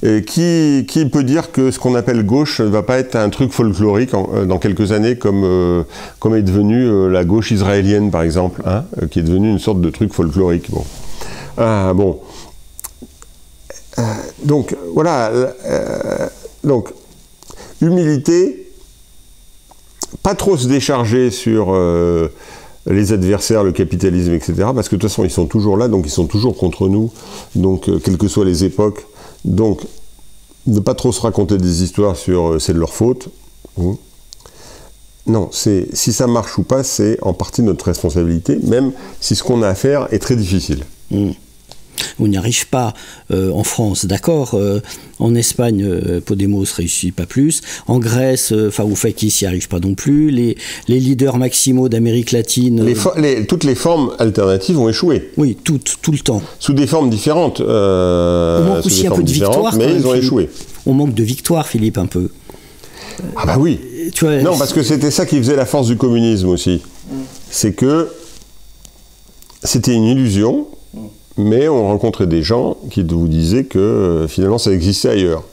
Et qui peut dire que ce qu'on appelle gauche ne va pas être un truc folklorique dans quelques années, comme est devenue la gauche israélienne, par exemple, hein, qui est devenue une sorte de truc folklorique. Bon. Donc, voilà. Donc, humilité, pas trop se décharger sur les adversaires, le capitalisme, etc., parce que de toute façon, ils sont toujours là, donc ils sont toujours contre nous, donc quelles que soient les époques. Donc, ne pas trop se raconter des histoires sur c'est de leur faute. Non, si ça marche ou pas, c'est en partie notre responsabilité, même si ce qu'on a à faire est très difficile. On n'y arrive pas en France, d'accord. En Espagne, Podemos réussit pas plus. En Grèce, Varoufakis n'y arrive pas non plus. Les leaders maximaux d'Amérique latine... toutes les formes alternatives ont échoué. Oui, tout le temps. Sous des formes différentes. On manque aussi un peu de victoire. Mais ils ont échoué. On manque de victoire, Philippe, un peu. Ah bah oui. Tu vois, non, parce que c'était ça qui faisait la force du communisme aussi. C'est que c'était une illusion. Mais on rencontrait des gens qui vous disaient que finalement ça existait ailleurs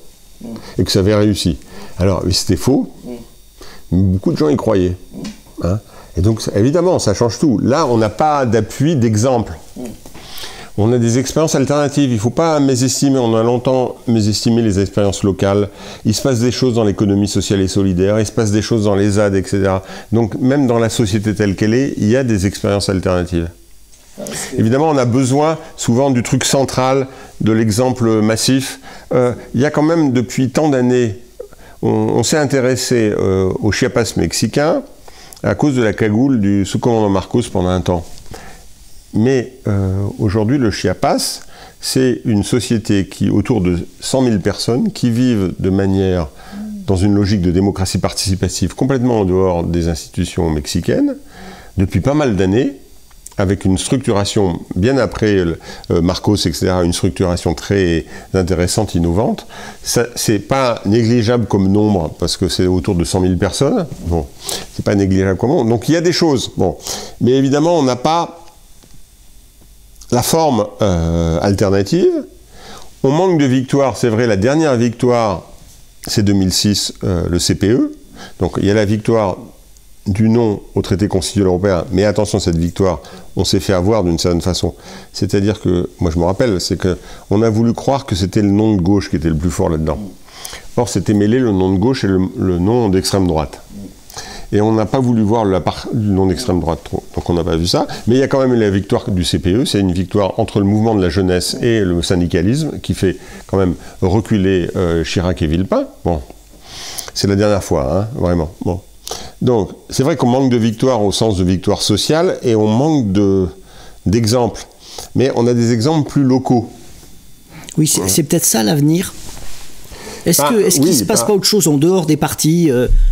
et que ça avait réussi. Alors c'était faux, mais beaucoup de gens y croyaient. Hein, et donc évidemment ça change tout. Là on n'a pas d'appui, d'exemple. On a des expériences alternatives. Il ne faut pas mésestimer. On a longtemps mésestimé les expériences locales. Il se passe des choses dans l'économie sociale et solidaire. Il se passe des choses dans les ZAD, etc. Donc même dans la société telle qu'elle est, il y a des expériences alternatives. Évidemment, on a besoin souvent du truc central, de l'exemple massif. Il y a quand même, depuis tant d'années, on s'est intéressé au Chiapas mexicain à cause de la cagoule du sous-commandant Marcos pendant un temps. Mais aujourd'hui, le Chiapas, c'est une société qui, autour de 100 000 personnes, qui vivent de manière, dans une logique de démocratie participative, complètement en dehors des institutions mexicaines, depuis pas mal d'années, avec une structuration, bien après Marcos, etc., une structuration très intéressante, innovante. C'est pas négligeable comme nombre, parce que c'est autour de 100 000 personnes. Bon, c'est pas négligeable comme nombre. Donc il y a des choses. Bon. Mais évidemment, on n'a pas la forme alternative. On manque de victoires. C'est vrai, la dernière victoire, c'est 2006, le CPE. Donc il y a la victoire du non au traité constitutionnel européen, mais attention, cette victoire, on s'est fait avoir d'une certaine façon. C'est-à-dire que, moi je me rappelle, c'est qu'on a voulu croire que c'était le non de gauche qui était le plus fort là-dedans. Or, c'était mêlé le non de gauche et le non d'extrême droite. Et on n'a pas voulu voir la part du non d'extrême droite trop. Donc on n'a pas vu ça. Mais il y a quand même la victoire du CPE, c'est une victoire entre le mouvement de la jeunesse et le syndicalisme, qui fait quand même reculer Chirac et Villepin. Bon, c'est la dernière fois, hein, vraiment. Bon. Donc, c'est vrai qu'on manque de victoire au sens de victoire sociale et on manque d'exemples. Mais on a des exemples plus locaux. Oui, c'est peut-être ça l'avenir. Est-ce qu'il ne se passe pas autre chose en dehors des partis?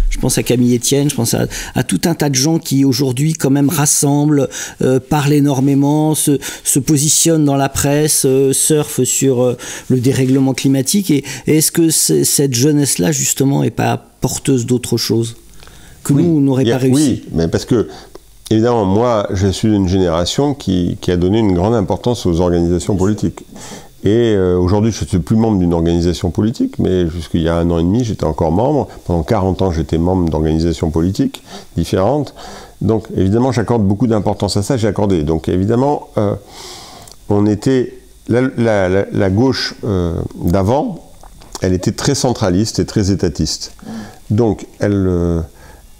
Je pense à Camille Etienne, je pense à tout un tas de gens qui aujourd'hui quand même rassemblent, parlent énormément, se positionnent dans la presse, surfent sur le dérèglement climatique. Et est-ce que cette jeunesse-là, justement, n'est pas porteuse d'autre chose que nous, on n'aurait pas réussi? Oui, mais parce que, évidemment, moi, je suis d'une génération qui a donné une grande importance aux organisations politiques. Et aujourd'hui, je ne suis plus membre d'une organisation politique, mais jusqu'il y a 1 an et demi, j'étais encore membre. Pendant 40 ans, j'étais membre d'organisations politiques différentes. Donc, évidemment, j'accorde beaucoup d'importance à ça, j'ai accordé. Donc, évidemment, on était... La gauche d'avant, elle était très centraliste et très étatiste. Donc, elle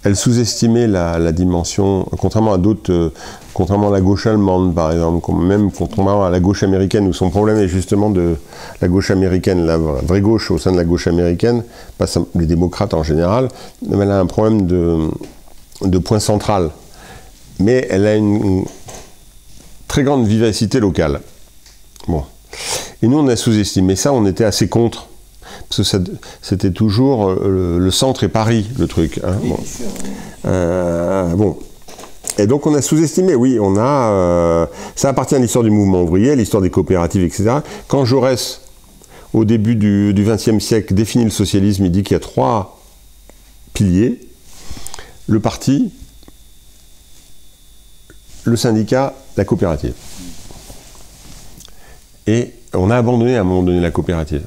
elle sous-estimait la dimension, contrairement à d'autres, contrairement à la gauche allemande par exemple, même contrairement à la gauche américaine, où son problème est justement de la gauche américaine, la vraie gauche au sein de la gauche américaine, pas les démocrates en général, mais elle a un problème de point central. Mais elle a une très grande vivacité locale. Bon. Et nous, on a sous-estimé ça, on était assez contre. Parce que c'était toujours le centre et Paris, le truc. Hein, bon. Bon. Et donc on a sous-estimé, oui, ça appartient à l'histoire du mouvement ouvrier, à l'histoire des coopératives, etc. Quand Jaurès, au début du XXe siècle, définit le socialisme, il dit qu'il y a 3 piliers, le parti, le syndicat, la coopérative. Et on a abandonné à un moment donné la coopérative.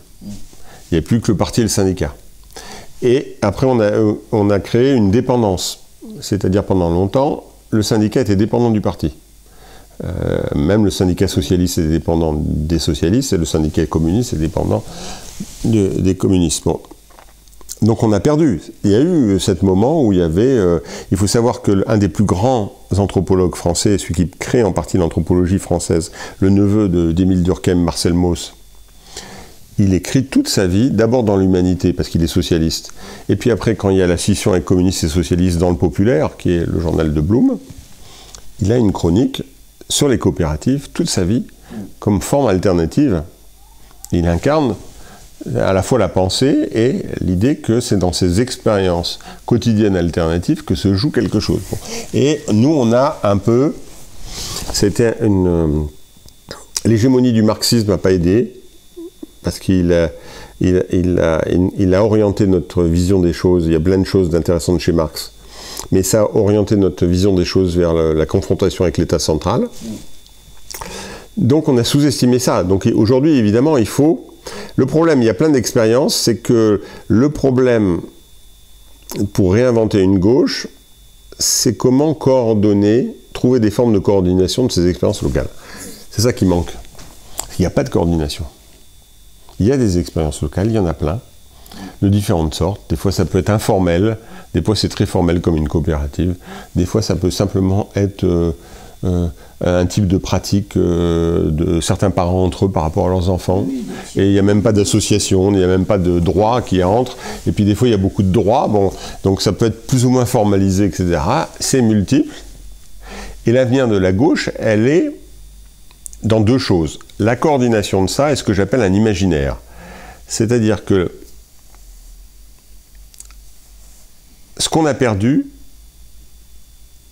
Il n'y a plus que le parti et le syndicat. Et après, on a créé une dépendance. C'est-à-dire, pendant longtemps, le syndicat était dépendant du parti. Même le syndicat socialiste est dépendant des socialistes, et le syndicat communiste est dépendant des communistes. Bon. Donc on a perdu. Il y a eu ce moment où il y avait... il faut savoir qu'un des plus grands anthropologues français, celui qui crée en partie l'anthropologie française, le neveu d'Émile Durkheim, Marcel Mauss, il écrit toute sa vie, d'abord dans l'Humanité, parce qu'il est socialiste, et puis après, quand il y a la scission avec communistes et socialistes dans le Populaire, qui est le journal de Blum, il a une chronique sur les coopératives, toute sa vie, comme forme alternative. Il incarne à la fois la pensée et l'idée que c'est dans ces expériences quotidiennes alternatives que se joue quelque chose. Bon. Et nous, on a un peu... C'était l'hégémonie du marxisme n'a pas aidé, parce qu'il a orienté notre vision des choses. Il y a plein de choses d'intéressantes chez Marx, mais ça a orienté notre vision des choses vers la confrontation avec l'État central. Donc on a sous-estimé ça. Donc aujourd'hui, évidemment, il faut... Le problème, il y a plein d'expériences, c'est que le problème pour réinventer une gauche, c'est comment coordonner, trouver des formes de coordination de ces expériences locales. C'est ça qui manque. Il n'y a pas de coordination. Il y a des expériences locales, il y en a plein, de différentes sortes. Des fois, ça peut être informel, des fois, c'est très formel comme une coopérative. Des fois, ça peut simplement être un type de pratique de certains parents entre eux par rapport à leurs enfants. Et il n'y a même pas d'association, il n'y a même pas de droit qui entre. Et puis, des fois, il y a beaucoup de droits. Bon, donc, ça peut être plus ou moins formalisé, etc. C'est multiple. Et l'avenir de la gauche, elle est dans 2 choses. La coordination de ça est ce que j'appelle un imaginaire. C'est-à-dire que ce qu'on a perdu,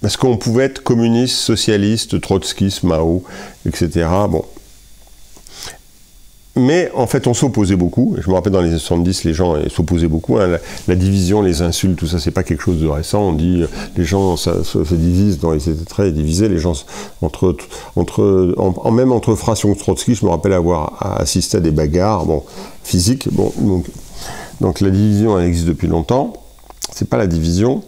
parce qu'on pouvait être communiste, socialiste, trotskiste, Mao, etc. Bon. Mais en fait, on s'opposait beaucoup. Je me rappelle dans les années 70, les gens s'opposaient beaucoup. Hein. La division, les insultes, tout ça, c'est pas quelque chose de récent. On dit les gens se divisent. Non, ils étaient très divisés. Les gens même entre Frasier et Trotsky, je me rappelle avoir assisté à des bagarres, bon, physiques. Bon, donc la division, elle existe depuis longtemps. C'est pas la division,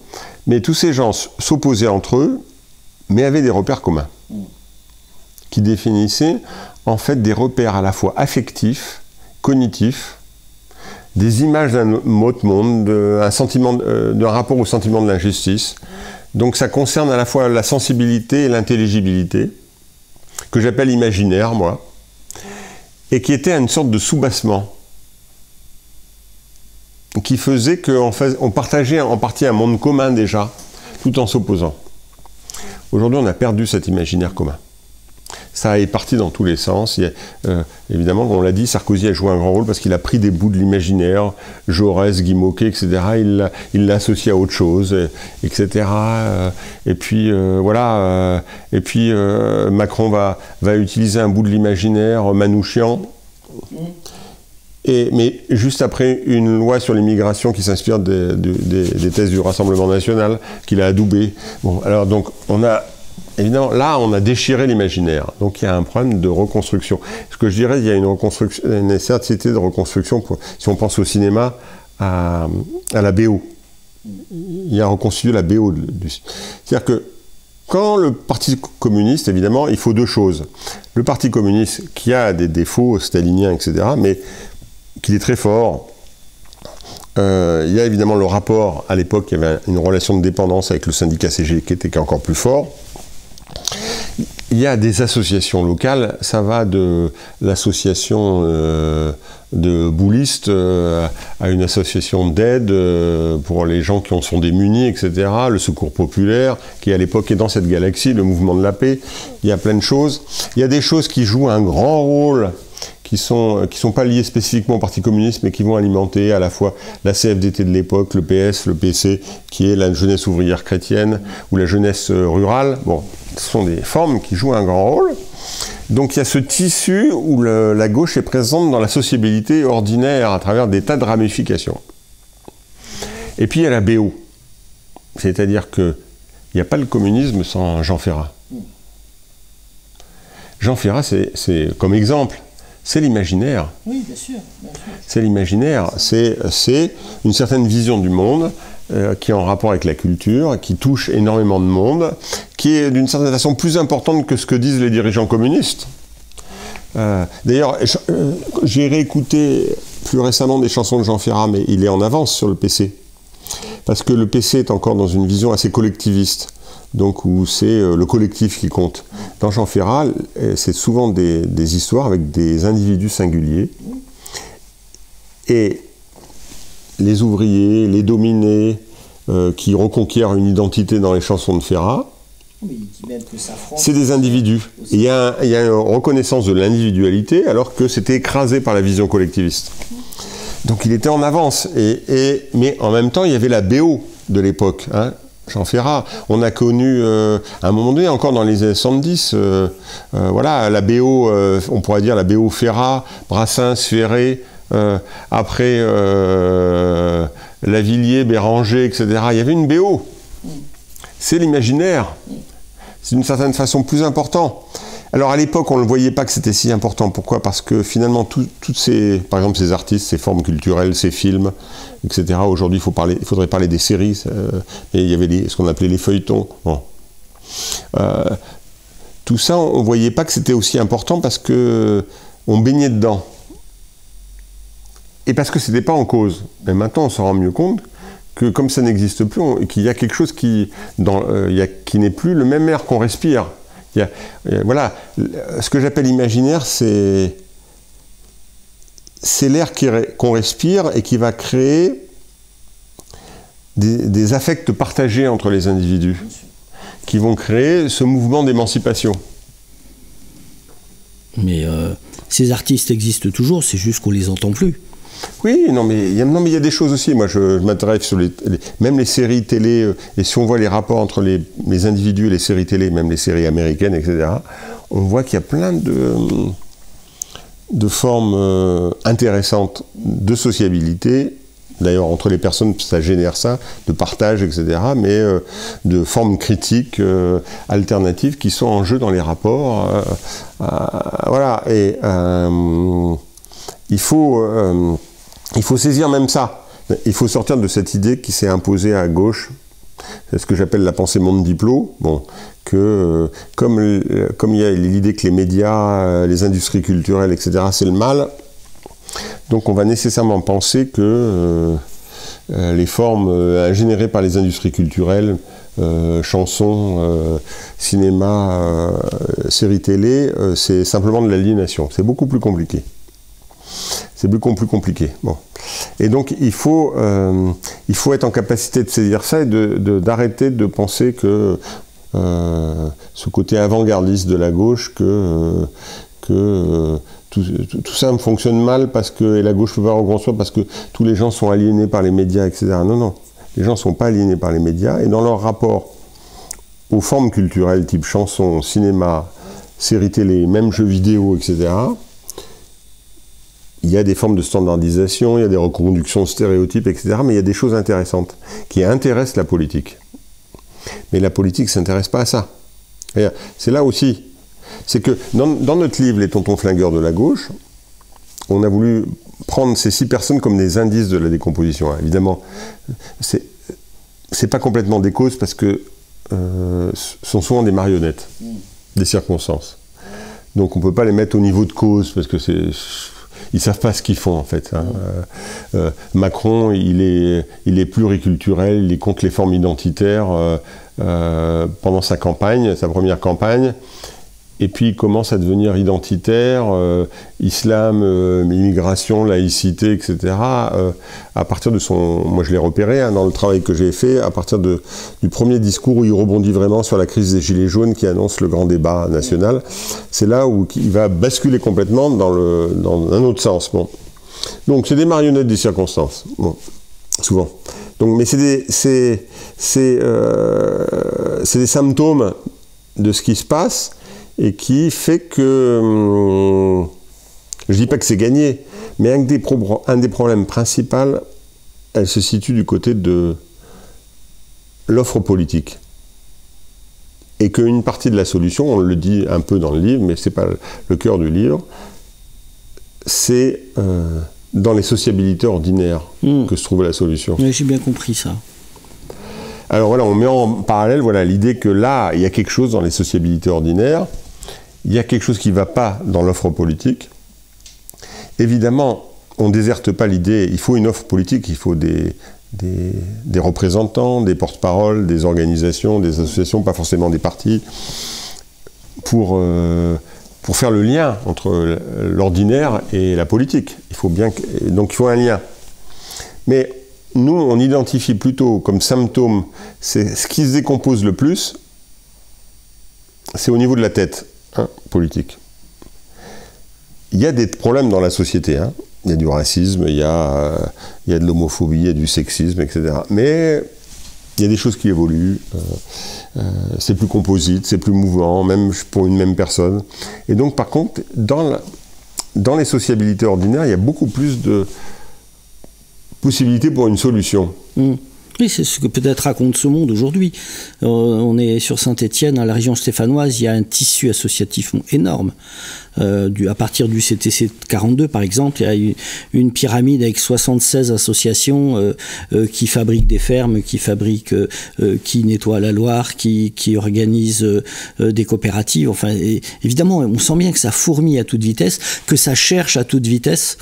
mais tous ces gens s'opposaient entre eux, mais avaient des repères communs qui définissaient en fait des repères à la fois affectifs, cognitifs, des images d'un autre monde, d'un rapport au sentiment de l'injustice. Donc ça concerne à la fois la sensibilité et l'intelligibilité, que j'appelle imaginaire, moi, et qui était une sorte de soubassement, qui faisait qu'on partageait en partie un monde commun déjà, tout en s'opposant. Aujourd'hui, on a perdu cet imaginaire commun. Ça est parti dans tous les sens. Évidemment, comme on l'a dit, Sarkozy a joué un grand rôle parce qu'il a pris des bouts de l'imaginaire, Jaurès, Guy Môquet, etc. Il l'a associé à autre chose, etc. Et puis, voilà. Et puis, Macron va utiliser un bout de l'imaginaire, Manouchian. Mais juste après, une loi sur l'immigration qui s'inspire des thèses du Rassemblement national, qu'il a adoubé. Bon, alors donc, évidemment, là, on a déchiré l'imaginaire. Donc, il y a un problème de reconstruction. Ce que je dirais, il y a une nécessité de reconstruction, si on pense au cinéma, à la BO. Il y a reconstitué la BO. C'est-à-dire que quand le Parti communiste, évidemment, il faut 2 choses. Le Parti communiste, qui a des défauts staliniens, etc., mais qu'il est très fort, il y a évidemment le rapport, à l'époque, il y avait une relation de dépendance avec le syndicat CGT qui était encore plus fort. Il y a des associations locales, ça va de l'association de boulistes à une association d'aide pour les gens qui en sont démunis, etc. Le Secours populaire, qui à l'époque est dans cette galaxie, le mouvement de la paix. Il y a plein de choses. Il y a des choses qui jouent un grand rôle, qui sont pas liées spécifiquement au Parti communiste, mais qui vont alimenter à la fois la CFDT de l'époque, le PS, le PC, qui est la jeunesse ouvrière chrétienne, ou la jeunesse rurale. Bon, ce sont des formes qui jouent un grand rôle. Donc il y a ce tissu où la gauche est présente dans la sociabilité ordinaire à travers des tas de ramifications. Et puis il y a la BO. C'est-à-dire qu'il n'y a pas le communisme sans Jean Ferrat. Jean Ferrat, c'est comme exemple, c'est l'imaginaire. Oui, bien sûr. C'est l'imaginaire, c'est une certaine vision du monde qui est en rapport avec la culture, qui touche énormément de monde, qui est d'une certaine façon plus importante que ce que disent les dirigeants communistes. D'ailleurs, j'ai réécouté plus récemment des chansons de Jean Ferrat, mais il est en avance sur le PC. Parce que le PC est encore dans une vision assez collectiviste, donc où c'est le collectif qui compte. Dans Jean Ferrat, c'est souvent des histoires avec des individus singuliers. Et les ouvriers, les dominés, qui reconquièrent une identité dans les chansons de Ferrat, c'est des individus. Il y a une reconnaissance de l'individualité alors que c'était écrasé par la vision collectiviste. Donc il était en avance. Mais en même temps, il y avait la BO de l'époque. Hein, Jean Ferrat. On a connu, à un moment donné, encore dans les années 70, voilà, la BO, on pourrait dire la BO Ferrat, Brassens, Ferré, après Lavilliers, Béranger, etc. Il y avait une BO. C'est l'imaginaire. C'est d'une certaine façon plus important. Alors à l'époque, on ne le voyait pas que c'était si important. Pourquoi? Parce que finalement, toutes ces, par exemple, ces artistes, ces formes culturelles, ces films, etc. Aujourd'hui, il faudrait parler des séries. Et il y avait ce qu'on appelait les feuilletons. Bon. Tout ça, on ne voyait pas que c'était aussi important parce que on baignait dedans. Et parce que ce n'était pas en cause. Mais maintenant, on s'en rend mieux compte que comme ça n'existe plus, qu'il y a quelque chose qui n'est plus le même air qu'on respire. Voilà, ce que j'appelle imaginaire, c'est l'air qu'on respire et qui va créer des affects partagés entre les individus, qui vont créer ce mouvement d'émancipation. Mais ces artistes existent toujours, c'est juste qu'on les entend plus. Oui, non mais il y a des choses aussi. Moi, je m'intéresse sur même les séries télé, et si on voit les rapports entre les individus et les séries télé, même les séries américaines, etc., on voit qu'il y a plein de formes intéressantes de sociabilité. D'ailleurs, entre les personnes, ça génère ça, de partage, etc., mais de formes critiques alternatives qui sont en jeu dans les rapports. Voilà, et il faut saisir même ça. Il faut sortir de cette idée qui s'est imposée à gauche, c'est ce que j'appelle la pensée monde diplôme. Bon, que comme il y a l'idée que les médias, les industries culturelles, etc., c'est le mal, donc on va nécessairement penser que les formes générées par les industries culturelles, chansons, cinéma, séries télé, c'est simplement de l'aliénation. C'est beaucoup plus compliqué. C'est beaucoup plus compliqué. Bon. Et donc il faut être en capacité de saisir ça et d'arrêter de penser que ce côté avant-gardiste de la gauche, que tout ça fonctionne mal parce que et la gauche peut pas reconstruire parce que tous les gens sont aliénés par les médias, etc. Non, non. Les gens ne sont pas aliénés par les médias et dans leur rapport aux formes culturelles type chansons, cinéma, séries télé, même jeux vidéo, etc., il y a des formes de standardisation, il y a des reconductions de stéréotypes, etc. Mais il y a des choses intéressantes qui intéressent la politique. Mais la politique ne s'intéresse pas à ça. C'est là aussi. C'est que dans notre livre, Les tontons flingueurs de la gauche, on a voulu prendre ces 6 personnes comme des indices de la décomposition. Évidemment, c'est pas complètement des causes parce que ce sont souvent des marionnettes, des circonstances. Donc on ne peut pas les mettre au niveau de cause parce que ils savent pas ce qu'ils font en fait. Hein. Macron, il est pluriculturel, il est contre les formes identitaires pendant sa campagne, sa première campagne. Et puis il commence à devenir identitaire, islam, immigration, laïcité, etc. À partir de son... Moi je l'ai repéré hein, dans le travail que j'ai fait, à partir du premier discours où il rebondit vraiment sur la crise des Gilets jaunes qui annonce le grand débat national. C'est là où il va basculer complètement dans un autre sens. Bon. Donc c'est des marionnettes des circonstances, bon, souvent. Donc, mais c'est des symptômes de ce qui se passe, et qui fait que, je ne dis pas que c'est gagné, mais un des problèmes principaux, elle se situe du côté de l'offre politique. Et qu'une partie de la solution, on le dit un peu dans le livre, mais ce n'est pas le cœur du livre, c'est dans les sociabilités ordinaires que se trouve la solution. Oui, j'ai bien compris ça. Alors voilà, on met en parallèle voilà, l'idée que là, il y a quelque chose dans les sociabilités ordinaires, il y a quelque chose qui ne va pas dans l'offre politique. Évidemment, on ne déserte pas l'idée, il faut une offre politique, il faut des représentants, des porte-paroles, des organisations, des associations, pas forcément des partis, pour faire le lien entre l'ordinaire et la politique. Donc il faut un lien. Mais nous, on identifie plutôt comme symptôme, c'est ce qui se décompose le plus, c'est au niveau de la tête. Politique. Il y a des problèmes dans la société, hein. Il y a du racisme, il y a de l'homophobie, il y a du sexisme, etc. Mais il y a des choses qui évoluent, c'est plus composite, c'est plus mouvant, même pour une même personne. Et donc par contre, dans les sociabilités ordinaires, il y a beaucoup plus de possibilités pour une solution. Oui, c'est ce que peut-être raconte ce monde aujourd'hui. On est sur Saint-Étienne, dans la région stéphanoise, il y a un tissu associatif énorme. À partir du CTC 42, par exemple, il y a une pyramide avec 76 associations qui fabriquent des fermes, qui nettoient la Loire, qui organisent des coopératives. Enfin, évidemment, on sent bien que ça fourmille à toute vitesse, que ça cherche à toute vitesse,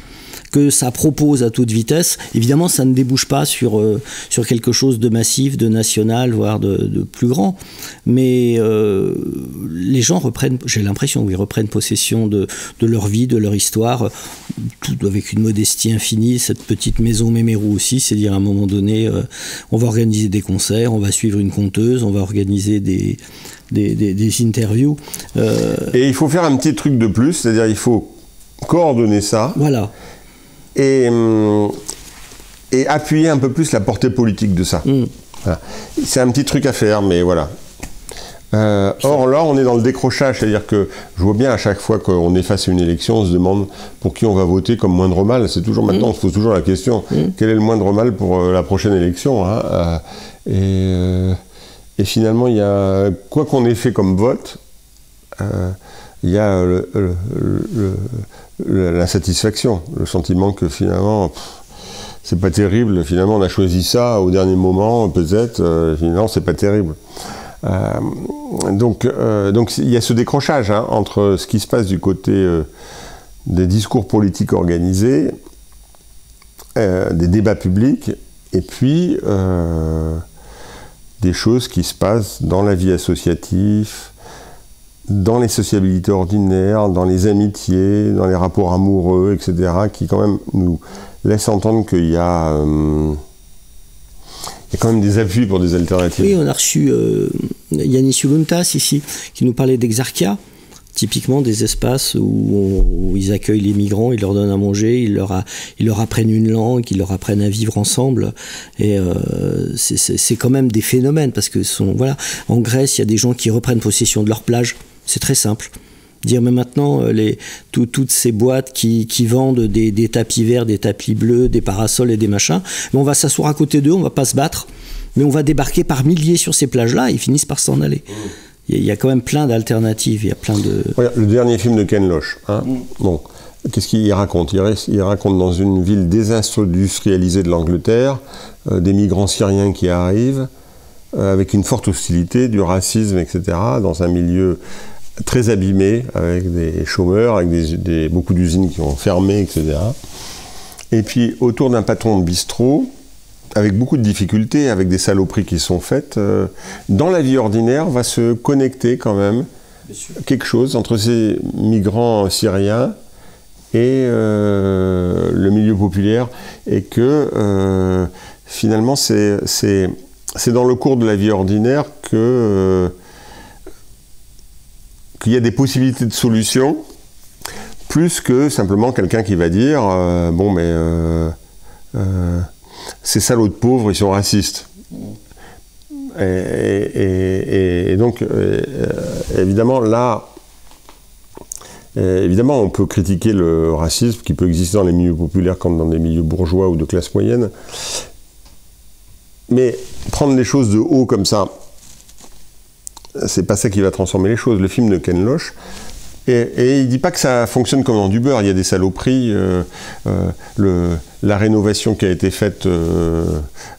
que ça propose à toute vitesse. Évidemment, ça ne débouche pas sur quelque chose de massif, de national, voire de plus grand. Mais les gens reprennent, j'ai l'impression, ils reprennent possession de leur vie, de leur histoire, tout avec une modestie infinie. Cette petite maison Mémérou aussi, c'est dire à un moment donné, on va organiser des concerts, on va suivre une conteuse, on va organiser des interviews. Et il faut faire un petit truc de plus, c'est-à-dire il faut coordonner ça. Voilà. Et appuyer un peu plus la portée politique de ça. Voilà. C'est un petit truc à faire, mais voilà. Or là, on est dans le décrochage, c'est-à-dire que je vois bien à chaque fois qu'on est face à une élection, on se demande pour qui on va voter comme moindre mal. C'est toujours maintenant, on se pose toujours la question, quel est le moindre mal pour la prochaine élection, hein, et finalement, il y a, quoi qu'on ait fait comme vote, il y a l'insatisfaction, le sentiment que finalement, c'est pas terrible, finalement on a choisi ça au dernier moment, peut-être, finalement c'est pas terrible. Donc il y a ce décrochage hein, entre ce qui se passe du côté des discours politiques organisés, des débats publics, et puis des choses qui se passent dans la vie associative, dans les sociabilités ordinaires, dans les amitiés, dans les rapports amoureux, etc., qui quand même nous laissent entendre qu'il y a quand même des appuis pour des alternatives. Oui, on a reçu Yanis Youluntas ici, qui nous parlait d'Exarchia, typiquement des espaces où ils accueillent les migrants, ils leur donnent à manger, ils leur apprennent une langue, ils leur apprennent à vivre ensemble. Et c'est quand même des phénomènes, parce que voilà, en Grèce, il y a des gens qui reprennent possession de leur plage. C'est très simple. Dire, mais maintenant, toutes ces boîtes qui vendent des tapis verts, des tapis bleus, des parasols et des machins, mais on va s'asseoir à côté d'eux, on va pas se battre, mais on va débarquer par milliers sur ces plages-là et ils finissent par s'en aller. Il y a quand même plein d'alternatives, il y a plein de... Regarde, le dernier film de Ken Loach, hein, bon, qu'est-ce qu'il raconte? Il raconte dans une ville désindustrialisée de l'Angleterre, des migrants syriens qui arrivent, avec une forte hostilité, du racisme, etc., dans un milieu très abîmé, avec des chômeurs, avec beaucoup d'usines qui ont fermé, etc. Et puis autour d'un patron de bistrot, avec beaucoup de difficultés, avec des saloperies qui sont faites, dans la vie ordinaire va se connecter quand même quelque chose entre ces migrants syriens et le milieu populaire, et que finalement c'est dans le cours de la vie ordinaire qu'il y a des possibilités de solutions, plus que simplement quelqu'un qui va dire bon mais ces salauds de pauvres, ils sont racistes. Et donc, évidemment, là, évidemment, on peut critiquer le racisme qui peut exister dans les milieux populaires comme dans des milieux bourgeois ou de classe moyenne. Mais prendre les choses de haut comme ça, c'est pas ça qui va transformer les choses. Le film de Ken Loach, et il dit pas que ça fonctionne comme dans du beurre. Il y a des saloperies. La rénovation qui a été faite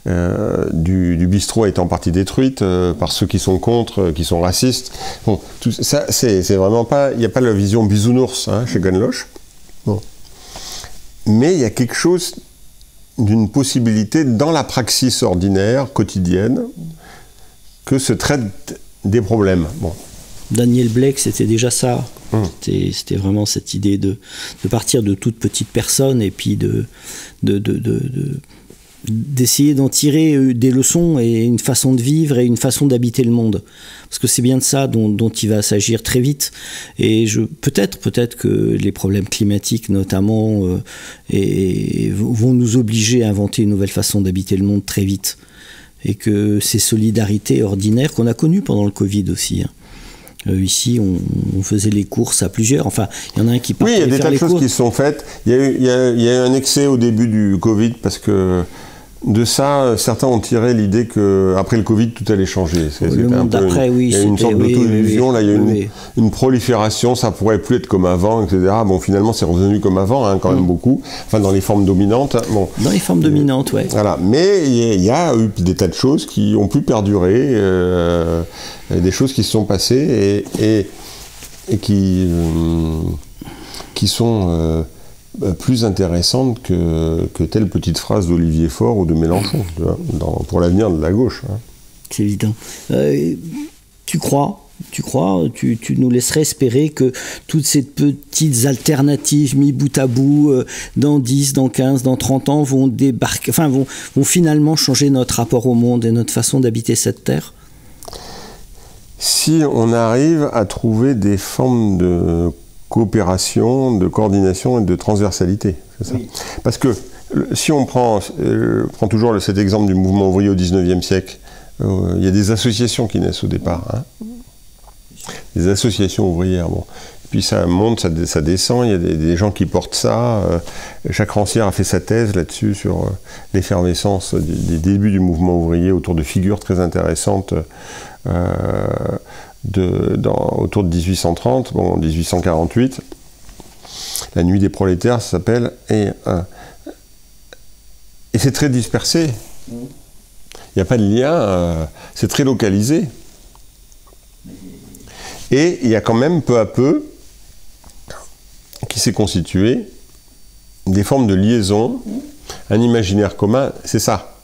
du bistrot est en partie détruite par ceux qui sont contre, qui sont racistes. Bon, tout ça, c'est vraiment pas. Il n'y a pas la vision bisounours chez Ken Loach. Bon. Mais il y a quelque chose d'une possibilité dans la praxis ordinaire, quotidienne, que se traitent des problèmes. Bon. Daniel Blake, c'était déjà ça. C'était vraiment cette idée de partir de toute petite personne et puis d'essayer d'en tirer des leçons et une façon de vivre et une façon d'habiter le monde. Parce que c'est bien de ça dont il va s'agir très vite. Et peut-être que les problèmes climatiques notamment vont nous obliger à inventer une nouvelle façon d'habiter le monde très vite. Et que ces solidarités ordinaires qu'on a connues pendant le Covid aussi. Ici, on faisait les courses à plusieurs. Enfin, il y en a un qui partait faire les courses. Oui, il y a des tas de choses qui se sont faites. Il y a eu un excès au début du Covid parce que de ça, certains ont tiré l'idée qu'après le Covid, tout allait changer. Le monde d'après, oui. Il y a une sorte d'auto-illusion, là, il y a une prolifération, ça pourrait plus être comme avant, etc. Bon, finalement, c'est revenu comme avant, quand même beaucoup. Enfin, dans les formes dominantes. Bon. Dans les formes dominantes, oui. Voilà. Mais il y a eu des tas de choses qui ont pu perdurer, des choses qui se sont passées et qui sont plus intéressante que telle petite phrase d'Olivier Faure ou de Mélenchon, tu vois, pour l'avenir de la gauche. C'est évident. Tu nous laisserais espérer que toutes ces petites alternatives mis bout à bout, dans 10, dans 15, dans 30 ans, vont finalement changer notre rapport au monde et notre façon d'habiter cette terre? Si on arrive à trouver des formes de coopération, de coordination et de transversalité, c'est ça. Oui. Parce que si on prend toujours cet exemple du mouvement ouvrier au XIXe siècle, il y a des associations qui naissent au départ, des associations ouvrières. Bon. Puis ça monte, ça descend, il y a des gens qui portent ça. Jacques Rancière a fait sa thèse là-dessus sur l'effervescence des débuts du mouvement ouvrier autour de figures très intéressantes autour de 1830, 1848. La nuit des prolétaires, ça s'appelle. Et c'est très dispersé. Il n'y a pas de lien, c'est très localisé. Et il y a quand même peu à peu qui s'est constitué des formes de liaison, un imaginaire commun, c'est ça.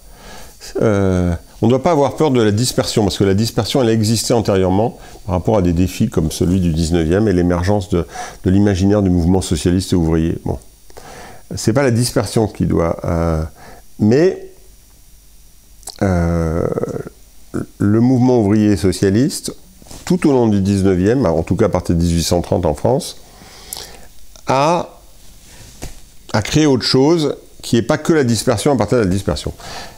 On ne doit pas avoir peur de la dispersion, parce que la dispersion, elle a existé antérieurement par rapport à des défis comme celui du 19e et l'émergence de l'imaginaire du mouvement socialiste et ouvrier. Bon. C'est pas la dispersion qui doit... mais le mouvement ouvrier et socialiste, tout au long du 19e, en tout cas à partir de 1830 en France, a créé autre chose qui n'est pas que la dispersion à partir de la dispersion.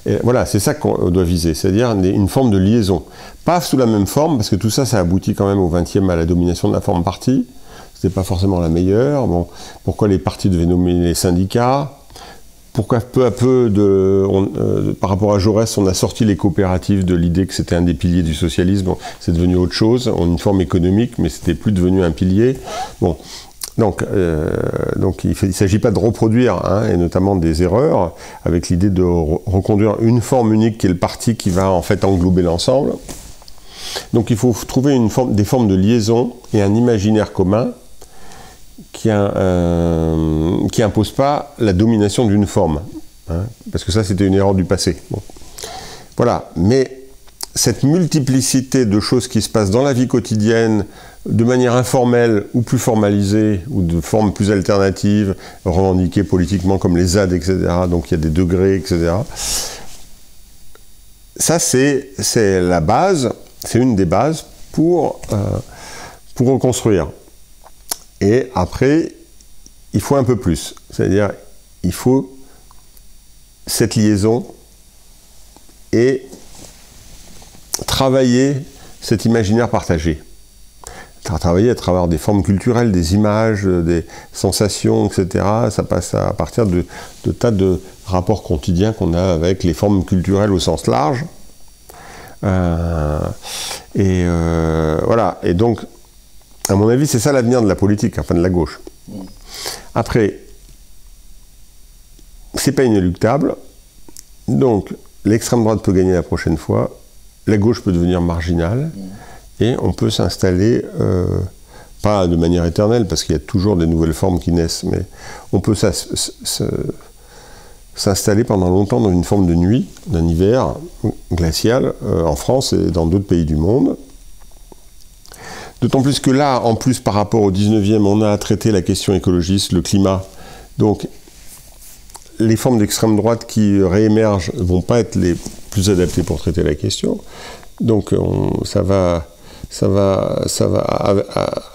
Et voilà, c'est ça qu'on doit viser, c'est-à-dire une forme de liaison. Pas sous la même forme, parce que tout ça, ça aboutit quand même au XXe à la domination de la forme parti. C'était pas forcément la meilleure. Bon, pourquoi les partis devaient nommer les syndicats? Pourquoi peu à peu, par rapport à Jaurès, on a sorti les coopératives de l'idée que c'était un des piliers du socialisme. Bon, c'est devenu autre chose, une forme économique, mais c'était plus devenu un pilier. Bon. Donc il ne s'agit pas de reproduire, et notamment des erreurs, avec l'idée de reconduire une forme unique qui est le parti qui va en fait englober l'ensemble. Donc il faut trouver des formes de liaison et un imaginaire commun qui impose pas la domination d'une forme. Hein, parce que ça, c'était une erreur du passé. Bon. Voilà. Mais cette multiplicité de choses qui se passent dans la vie quotidienne, de manière informelle ou plus formalisée, ou de formes plus alternatives, revendiquées politiquement comme les ZAD, etc., donc il y a des degrés, etc., ça, c'est la base, c'est une des bases pour reconstruire. Et après, il faut un peu plus. C'est-à-dire, il faut cette liaison et travailler cet imaginaire partagé. Travailler à travers des formes culturelles, des images, des sensations, etc. Ça passe à partir de tas de rapports quotidiens qu'on a avec les formes culturelles au sens large. Voilà. Et donc, à mon avis, c'est ça l'avenir de la politique, enfin de la gauche. Après, c'est pas inéluctable. Donc, l'extrême droite peut gagner la prochaine fois. La gauche peut devenir marginale. Et on peut s'installer, pas de manière éternelle, parce qu'il y a toujours des nouvelles formes qui naissent, mais on peut s'installer pendant longtemps dans une forme de nuit, d'un hiver glacial, en France et dans d'autres pays du monde. D'autant plus que là, en plus par rapport au 19e, on a à traiter la question écologiste, le climat. Donc, les formes d'extrême droite qui réémergent ne vont pas être les plus adaptées pour traiter la question. Donc,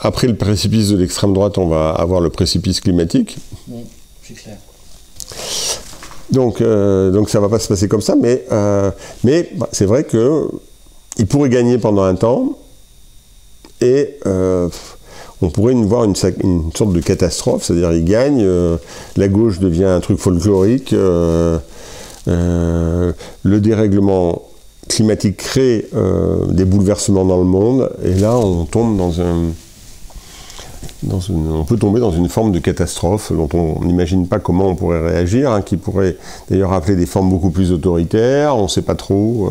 après le précipice de l'extrême droite, on va avoir le précipice climatique. Oui, c'est clair. Donc ça ne va pas se passer comme ça, mais c'est vrai qu'il pourrait gagner pendant un temps, et on pourrait voir une sorte de catastrophe, c'est-à-dire il gagne, la gauche devient un truc folklorique, le dérèglement climatique crée des bouleversements dans le monde, et là on tombe on peut tomber dans une forme de catastrophe dont on n'imagine pas comment on pourrait réagir, hein, qui pourrait d'ailleurs appeler des formes beaucoup plus autoritaires, on ne sait pas trop,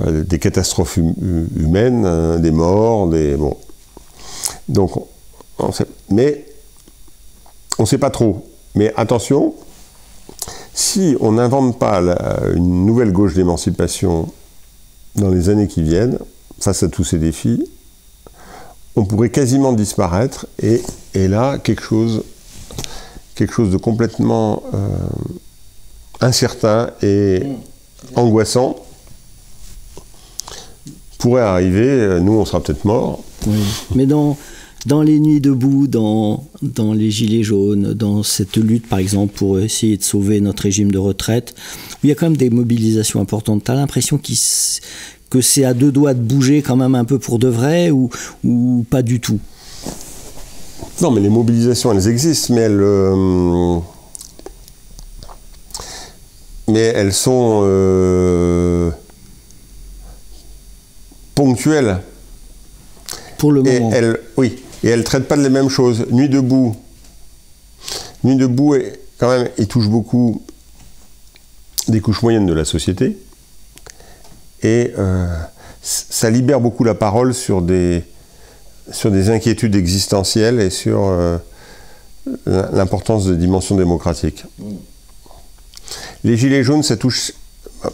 des catastrophes humaines, des morts, bon. Donc, mais on ne sait pas trop. Mais attention, si on n'invente pas une nouvelle gauche d'émancipation dans les années qui viennent, face à tous ces défis, on pourrait quasiment disparaître, et là, quelque chose de complètement incertain et angoissant pourrait arriver. Nous, on sera peut-être morts. Oui. Mais dans les nuits debout, dans les gilets jaunes, dans cette lutte, par exemple, pour essayer de sauver notre régime de retraite, où il y a quand même des mobilisations importantes, tu as l'impression que c'est à deux doigts de bouger quand même un peu pour de vrai, ou pas du tout? Non, mais les mobilisations, elles existent, mais elles sont ponctuelles. Pour le moment. Oui, et elles ne traitent pas de les mêmes choses. Nuit debout, quand même, il touche beaucoup des couches moyennes de la société. Et ça libère beaucoup la parole sur des inquiétudes existentielles et sur l'importance de dimensions démocratiques. Les gilets jaunes, ça touche,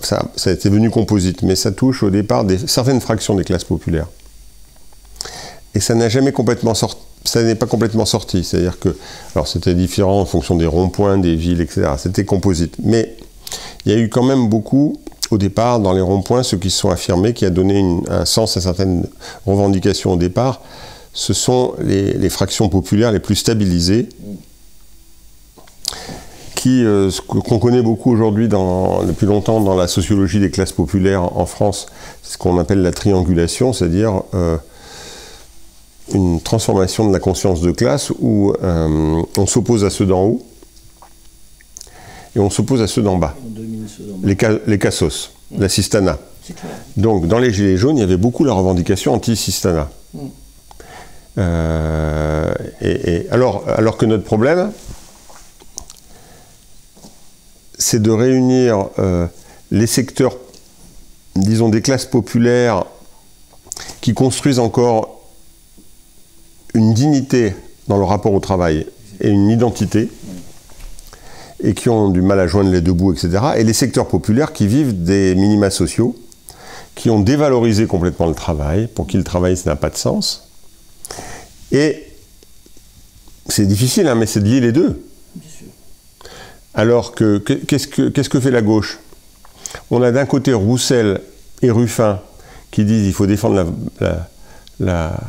ça a été devenu composite, mais ça touche au départ certaines fractions des classes populaires. Et ça n'a jamais complètement sorti. Ça n'est pas complètement sorti. C'est-à-dire que, alors c'était différent en fonction des ronds-points, des villes, etc. C'était composite. Mais il y a eu quand même beaucoup, au départ, dans les ronds-points, ceux qui se sont affirmés, qui a donné un sens à certaines revendications au départ, ce sont les fractions populaires les plus stabilisées, qu'on connaît beaucoup aujourd'hui, depuis longtemps, dans la sociologie des classes populaires en France, ce qu'on appelle la triangulation, c'est-à-dire une transformation de la conscience de classe où on s'oppose à ceux d'en haut et on s'oppose à ceux d'en bas. Les cassos, la Sistana. Donc, dans les Gilets jaunes, il y avait beaucoup la revendication anti-Sistana. Alors que notre problème, c'est de réunir les secteurs, disons, des classes populaires qui construisent encore une dignité dans le rapport au travail et une identité, et qui ont du mal à joindre les deux bouts, etc. Et les secteurs populaires qui vivent des minima sociaux, qui ont dévalorisé complètement le travail, pour qui le travail, ça n'a pas de sens. Et c'est difficile, hein, mais c'est de lier les deux. Bien sûr. Alors que, qu'est-ce que fait la gauche? On a d'un côté Roussel et Ruffin qui disent qu'il faut défendre la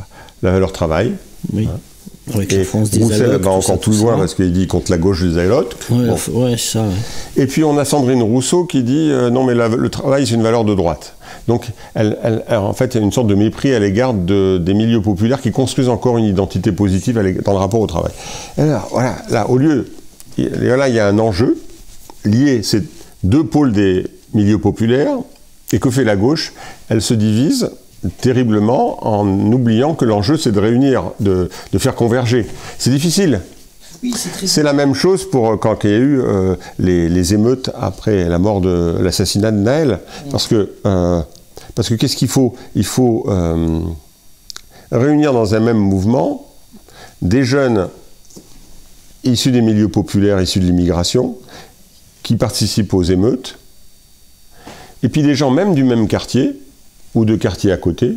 valeur travail. Oui. Hein. Avec la France des Roussel Zalotes, va encore plus loin parce qu'il dit contre la gauche des Zalotes. Ouais, bon. Ouais, ça, ouais. Et puis on a Sandrine Rousseau qui dit non mais le travail c'est une valeur de droite. Donc en fait il y a une sorte de mépris à l'égard des milieux populaires qui construisent encore une identité positive dans le rapport au travail. Et alors voilà, là au lieu, là il y a un enjeu lié ces deux pôles des milieux populaires, et que fait la gauche? Elle se divise terriblement en oubliant que l'enjeu c'est de réunir, de faire converger. C'est difficile. Oui, c'est la même chose pour quand il y a eu les émeutes après la mort de l'assassinat de Naël. Parce que qu'est-ce qu'il faut? Il faut réunir dans un même mouvement des jeunes issus des milieux populaires, issus de l'immigration, qui participent aux émeutes, et puis des gens même du même quartier, ou de quartiers à côté,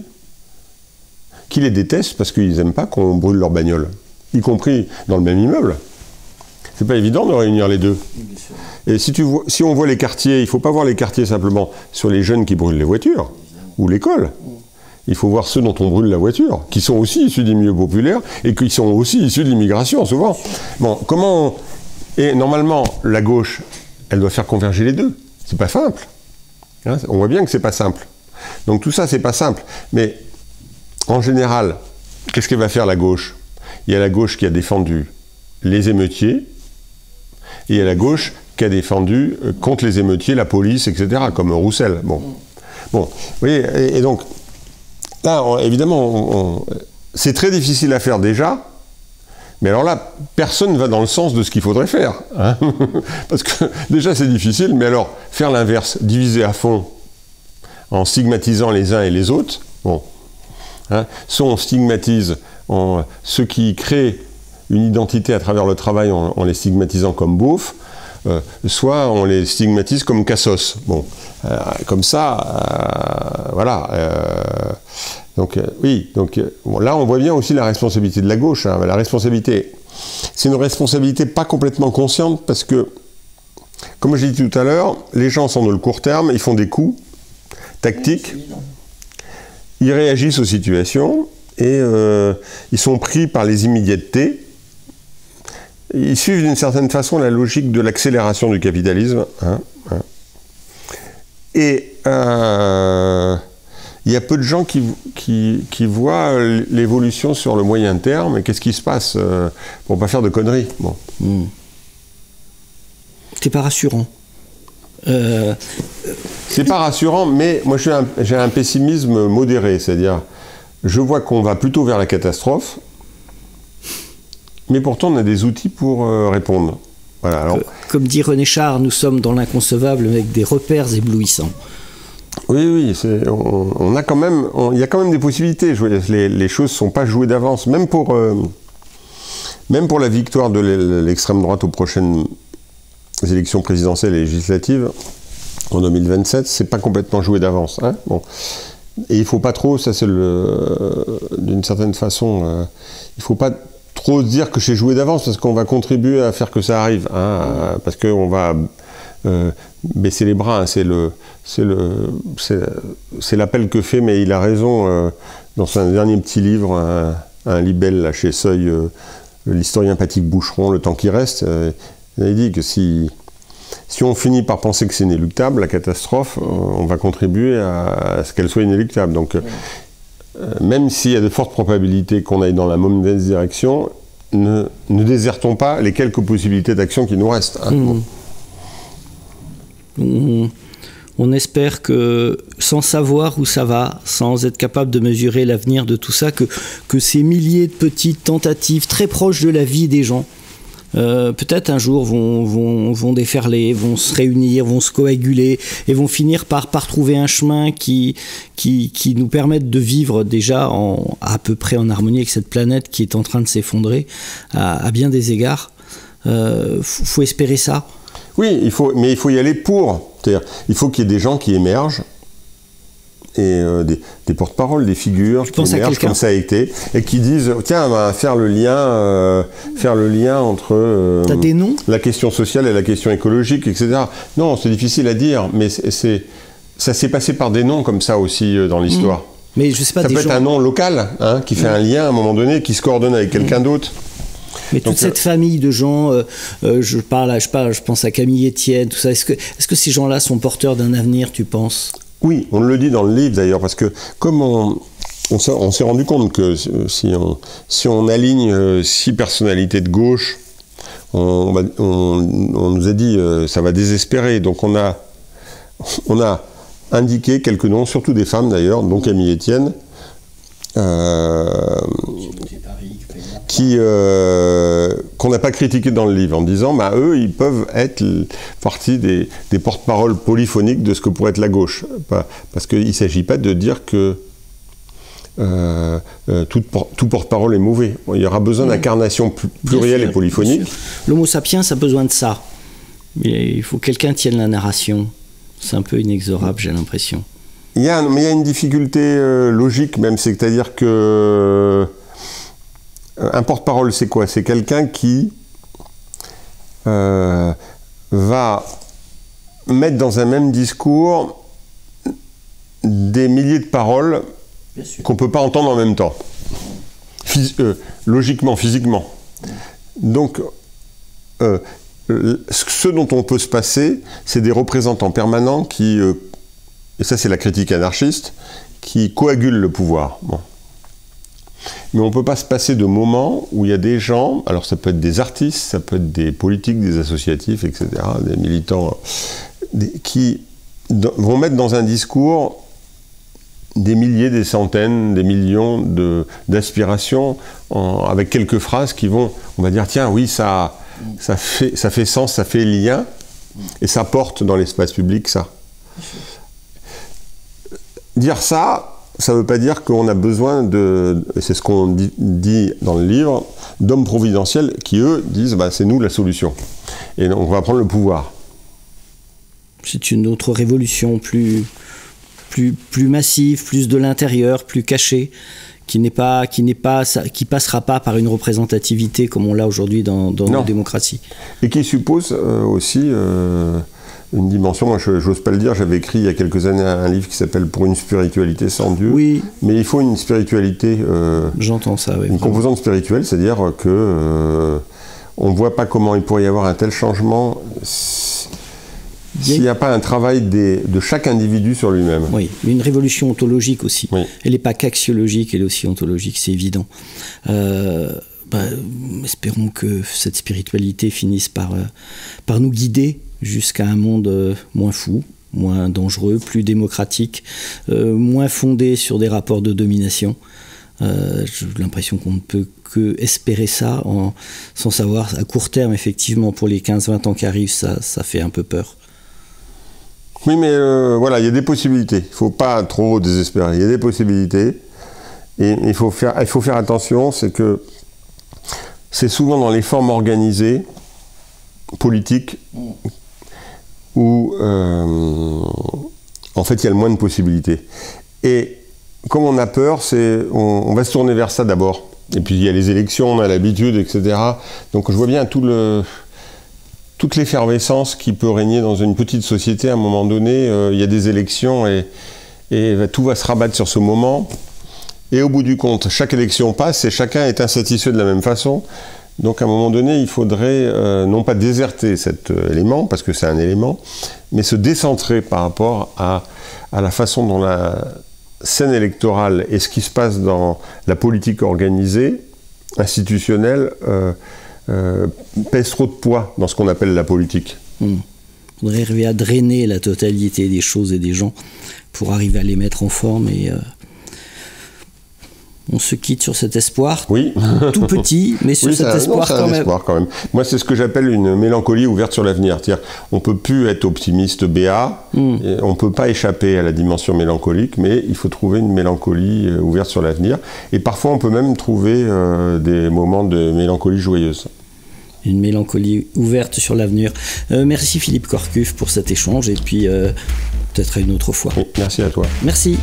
qui les détestent parce qu'ils n'aiment pas qu'on brûle leur bagnole, y compris dans le même immeuble. C'est pas évident de réunir les deux. Et si on voit les quartiers, il ne faut pas voir les quartiers simplement sur les jeunes qui brûlent les voitures, ou l'école. Il faut voir ceux dont on brûle la voiture, qui sont aussi issus des milieux populaires, et qui sont aussi issus de l'immigration, souvent. Bon, comment... Et normalement, la gauche, elle doit faire converger les deux. C'est pas simple. Hein, on voit bien que c'est pas simple. Donc tout ça, c'est pas simple. Mais en général, qu'est-ce qu'elle va faire la gauche? Il y a la gauche qui a défendu les émeutiers, et il y a la gauche qui a défendu contre les émeutiers la police, etc., comme Roussel. Bon, vous voyez, et donc, là, évidemment, c'est très difficile à faire déjà, mais alors là, personne ne va dans le sens de ce qu'il faudrait faire. Hein. Parce que déjà, c'est difficile, mais alors, faire l'inverse, diviser à fond, en stigmatisant les uns et les autres, bon, hein, soit on stigmatise ceux qui créent une identité à travers le travail en les stigmatisant comme beaufs, soit on les stigmatise comme cassos. Bon, comme ça, voilà. Donc oui, donc bon, là on voit bien aussi la responsabilité de la gauche. Hein, la responsabilité, c'est une responsabilité pas complètement consciente parce que, comme j'ai dit tout à l'heure, les gens sont dans le court terme, ils font des coups tactiques, ils réagissent aux situations et ils sont pris par les immédiatetés. Ils suivent d'une certaine façon la logique de l'accélération du capitalisme. Hein. Et il y a peu de gens qui voient l'évolution sur le moyen terme et qu'est-ce qui se passe pour ne pas faire de conneries. Bon. C'est pas rassurant. C'est pas rassurant, mais moi j'ai un pessimisme modéré, c'est-à-dire je vois qu'on va plutôt vers la catastrophe, mais pourtant on a des outils pour répondre. Voilà, alors, comme dit René Char, nous sommes dans l'inconcevable avec des repères éblouissants. Oui, on a quand même, il y a quand même des possibilités. Les choses ne sont pas jouées d'avance, même pour la victoire de l'extrême droite aux prochaines élections présidentielles et législatives en 2027, c'est pas complètement joué d'avance. Hein, bon. Et il ne faut pas trop, ça c'est d'une certaine façon, il ne faut pas trop se dire que c'est joué d'avance parce qu'on va contribuer à faire que ça arrive, hein, parce qu'on va baisser les bras. Hein, c'est l'appel que fait, mais il a raison, dans son dernier petit livre, un libelle là, chez Seuil, l'historien Patrick Boucheron, Le temps qui reste, il dit que si on finit par penser que c'est inéluctable, la catastrophe, on va contribuer à ce qu'elle soit inéluctable. Donc, même s'il y a de fortes probabilités qu'on aille dans la mauvaise direction, ne désertons pas les quelques possibilités d'action qui nous restent. Hein. On espère que, sans savoir où ça va, sans être capable de mesurer l'avenir de tout ça, que ces milliers de petites tentatives très proches de la vie des gens peut-être un jour vont déferler, vont se réunir, vont se coaguler et vont finir par trouver un chemin qui nous permette de vivre déjà à peu près en harmonie avec cette planète qui est en train de s'effondrer à bien des égards. Faut espérer ça. Oui, mais il faut y aller pour. C'est-à-dire, il faut qu'il y ait des gens qui émergent et des porte-paroles, des figures qui émergent comme ça a été, et qui disent tiens, on va faire le lien entre T'as des noms la question sociale et la question écologique, etc. Non, c'est difficile à dire, mais ça s'est passé par des noms comme ça aussi dans l'histoire. Mais je sais pas, ça peut être un nom local qui fait un lien à un moment donné, qui se coordonne avec quelqu'un d'autre. Mais toute cette famille de gens, je pense à Camille Etienne, tout ça, est-ce que ces gens-là sont porteurs d'un avenir, tu penses ? Oui, on le dit dans le livre d'ailleurs, parce que comme on s'est rendu compte que si on aligne 6 personnalités de gauche, on nous a dit ça va désespérer. Donc on a indiqué quelques noms, surtout des femmes d'ailleurs, dont Camille Etienne, qu'on n'a pas critiqué dans le livre, en disant eux, ils peuvent être partie des porte-paroles polyphoniques de ce que pourrait être la gauche. Parce qu'il ne s'agit pas de dire que tout porte-parole est mauvais. Il y aura besoin d'incarnation plurielle et polyphonique. L'homo sapiens a besoin de ça. Il faut que quelqu'un tienne la narration. C'est un peu inexorable, j'ai l'impression. Mais il y a une difficulté logique même, c'est-à-dire que un porte-parole, c'est quoi? C'est quelqu'un qui va mettre dans un même discours des milliers de paroles qu'on ne peut pas entendre en même temps, logiquement, physiquement. Donc, ce dont on peut se passer, c'est des représentants permanents qui, et ça c'est la critique anarchiste, qui coagulent le pouvoir. Bon. Mais on ne peut pas se passer de moments où il y a des gens, alors ça peut être des artistes, ça peut être des politiques, des associatifs, etc., des militants, qui vont mettre dans un discours des milliers, des centaines, des millions d'aspirations, avec quelques phrases qui vont, on va dire, tiens, oui, ça fait sens, ça fait lien, et ça porte dans l'espace public, ça. Dire ça, ça ne veut pas dire qu'on a besoin de, et c'est ce qu'on dit dans le livre, d'hommes providentiels qui, eux, disent c'est nous la solution. Et on va prendre le pouvoir. C'est une autre révolution plus massive, plus de l'intérieur, plus cachée, qui passera pas par une représentativité comme on l'a aujourd'hui dans nos démocraties. Et qui suppose aussi une dimension, moi j'ose pas le dire, j'avais écrit il y a quelques années un livre qui s'appelle « Pour une spiritualité sans Dieu ». Oui. Mais il faut une spiritualité... J'entends ça, oui. Une composante spirituelle, c'est-à-dire que on ne voit pas comment il pourrait y avoir un tel changement s'il n'y a pas un travail de chaque individu sur lui-même. Oui, une révolution ontologique aussi. Oui. Elle n'est pas qu'axiologique, elle est aussi ontologique, c'est évident. Espérons que cette spiritualité finisse par nous guider jusqu'à un monde moins fou, moins dangereux, plus démocratique, moins fondé sur des rapports de domination. J'ai l'impression qu'on ne peut que espérer ça sans savoir. À court terme, effectivement, pour les 15-20 ans qui arrivent, ça fait un peu peur. Oui, mais voilà, il y a des possibilités. Il ne faut pas trop désespérer. Il y a des possibilités. Et il faut faire attention, c'est que c'est souvent dans les formes organisées, politiques, où en fait il y a le moins de possibilités. Et comme on a peur, on va se tourner vers ça d'abord. Et puis il y a les élections, on a l'habitude, etc. Donc je vois bien toute l'effervescence qui peut régner dans une petite société. À un moment donné, il y a des élections et tout va se rabattre sur ce moment. Et au bout du compte, chaque élection passe et chacun est insatisfait de la même façon. Donc à un moment donné, il faudrait non pas déserter cet élément, parce que c'est un élément, mais se décentrer par rapport à la façon dont la scène électorale et ce qui se passe dans la politique organisée, institutionnelle, pèse trop de poids dans ce qu'on appelle la politique. Il faudrait arriver à drainer la totalité des choses et des gens pour arriver à les mettre en forme et On se quitte sur cet espoir, oui. tout petit, mais sur cet espoir quand même. Espoir quand même. Moi, c'est ce que j'appelle une mélancolie ouverte sur l'avenir. C'est-à-dire, on peut plus être optimiste béat, on peut pas échapper à la dimension mélancolique, mais il faut trouver une mélancolie ouverte sur l'avenir. Et parfois, on peut même trouver des moments de mélancolie joyeuse. Une mélancolie ouverte sur l'avenir. Merci Philippe Corcuff pour cet échange, et puis peut-être à une autre fois. Oui, merci à toi. Merci.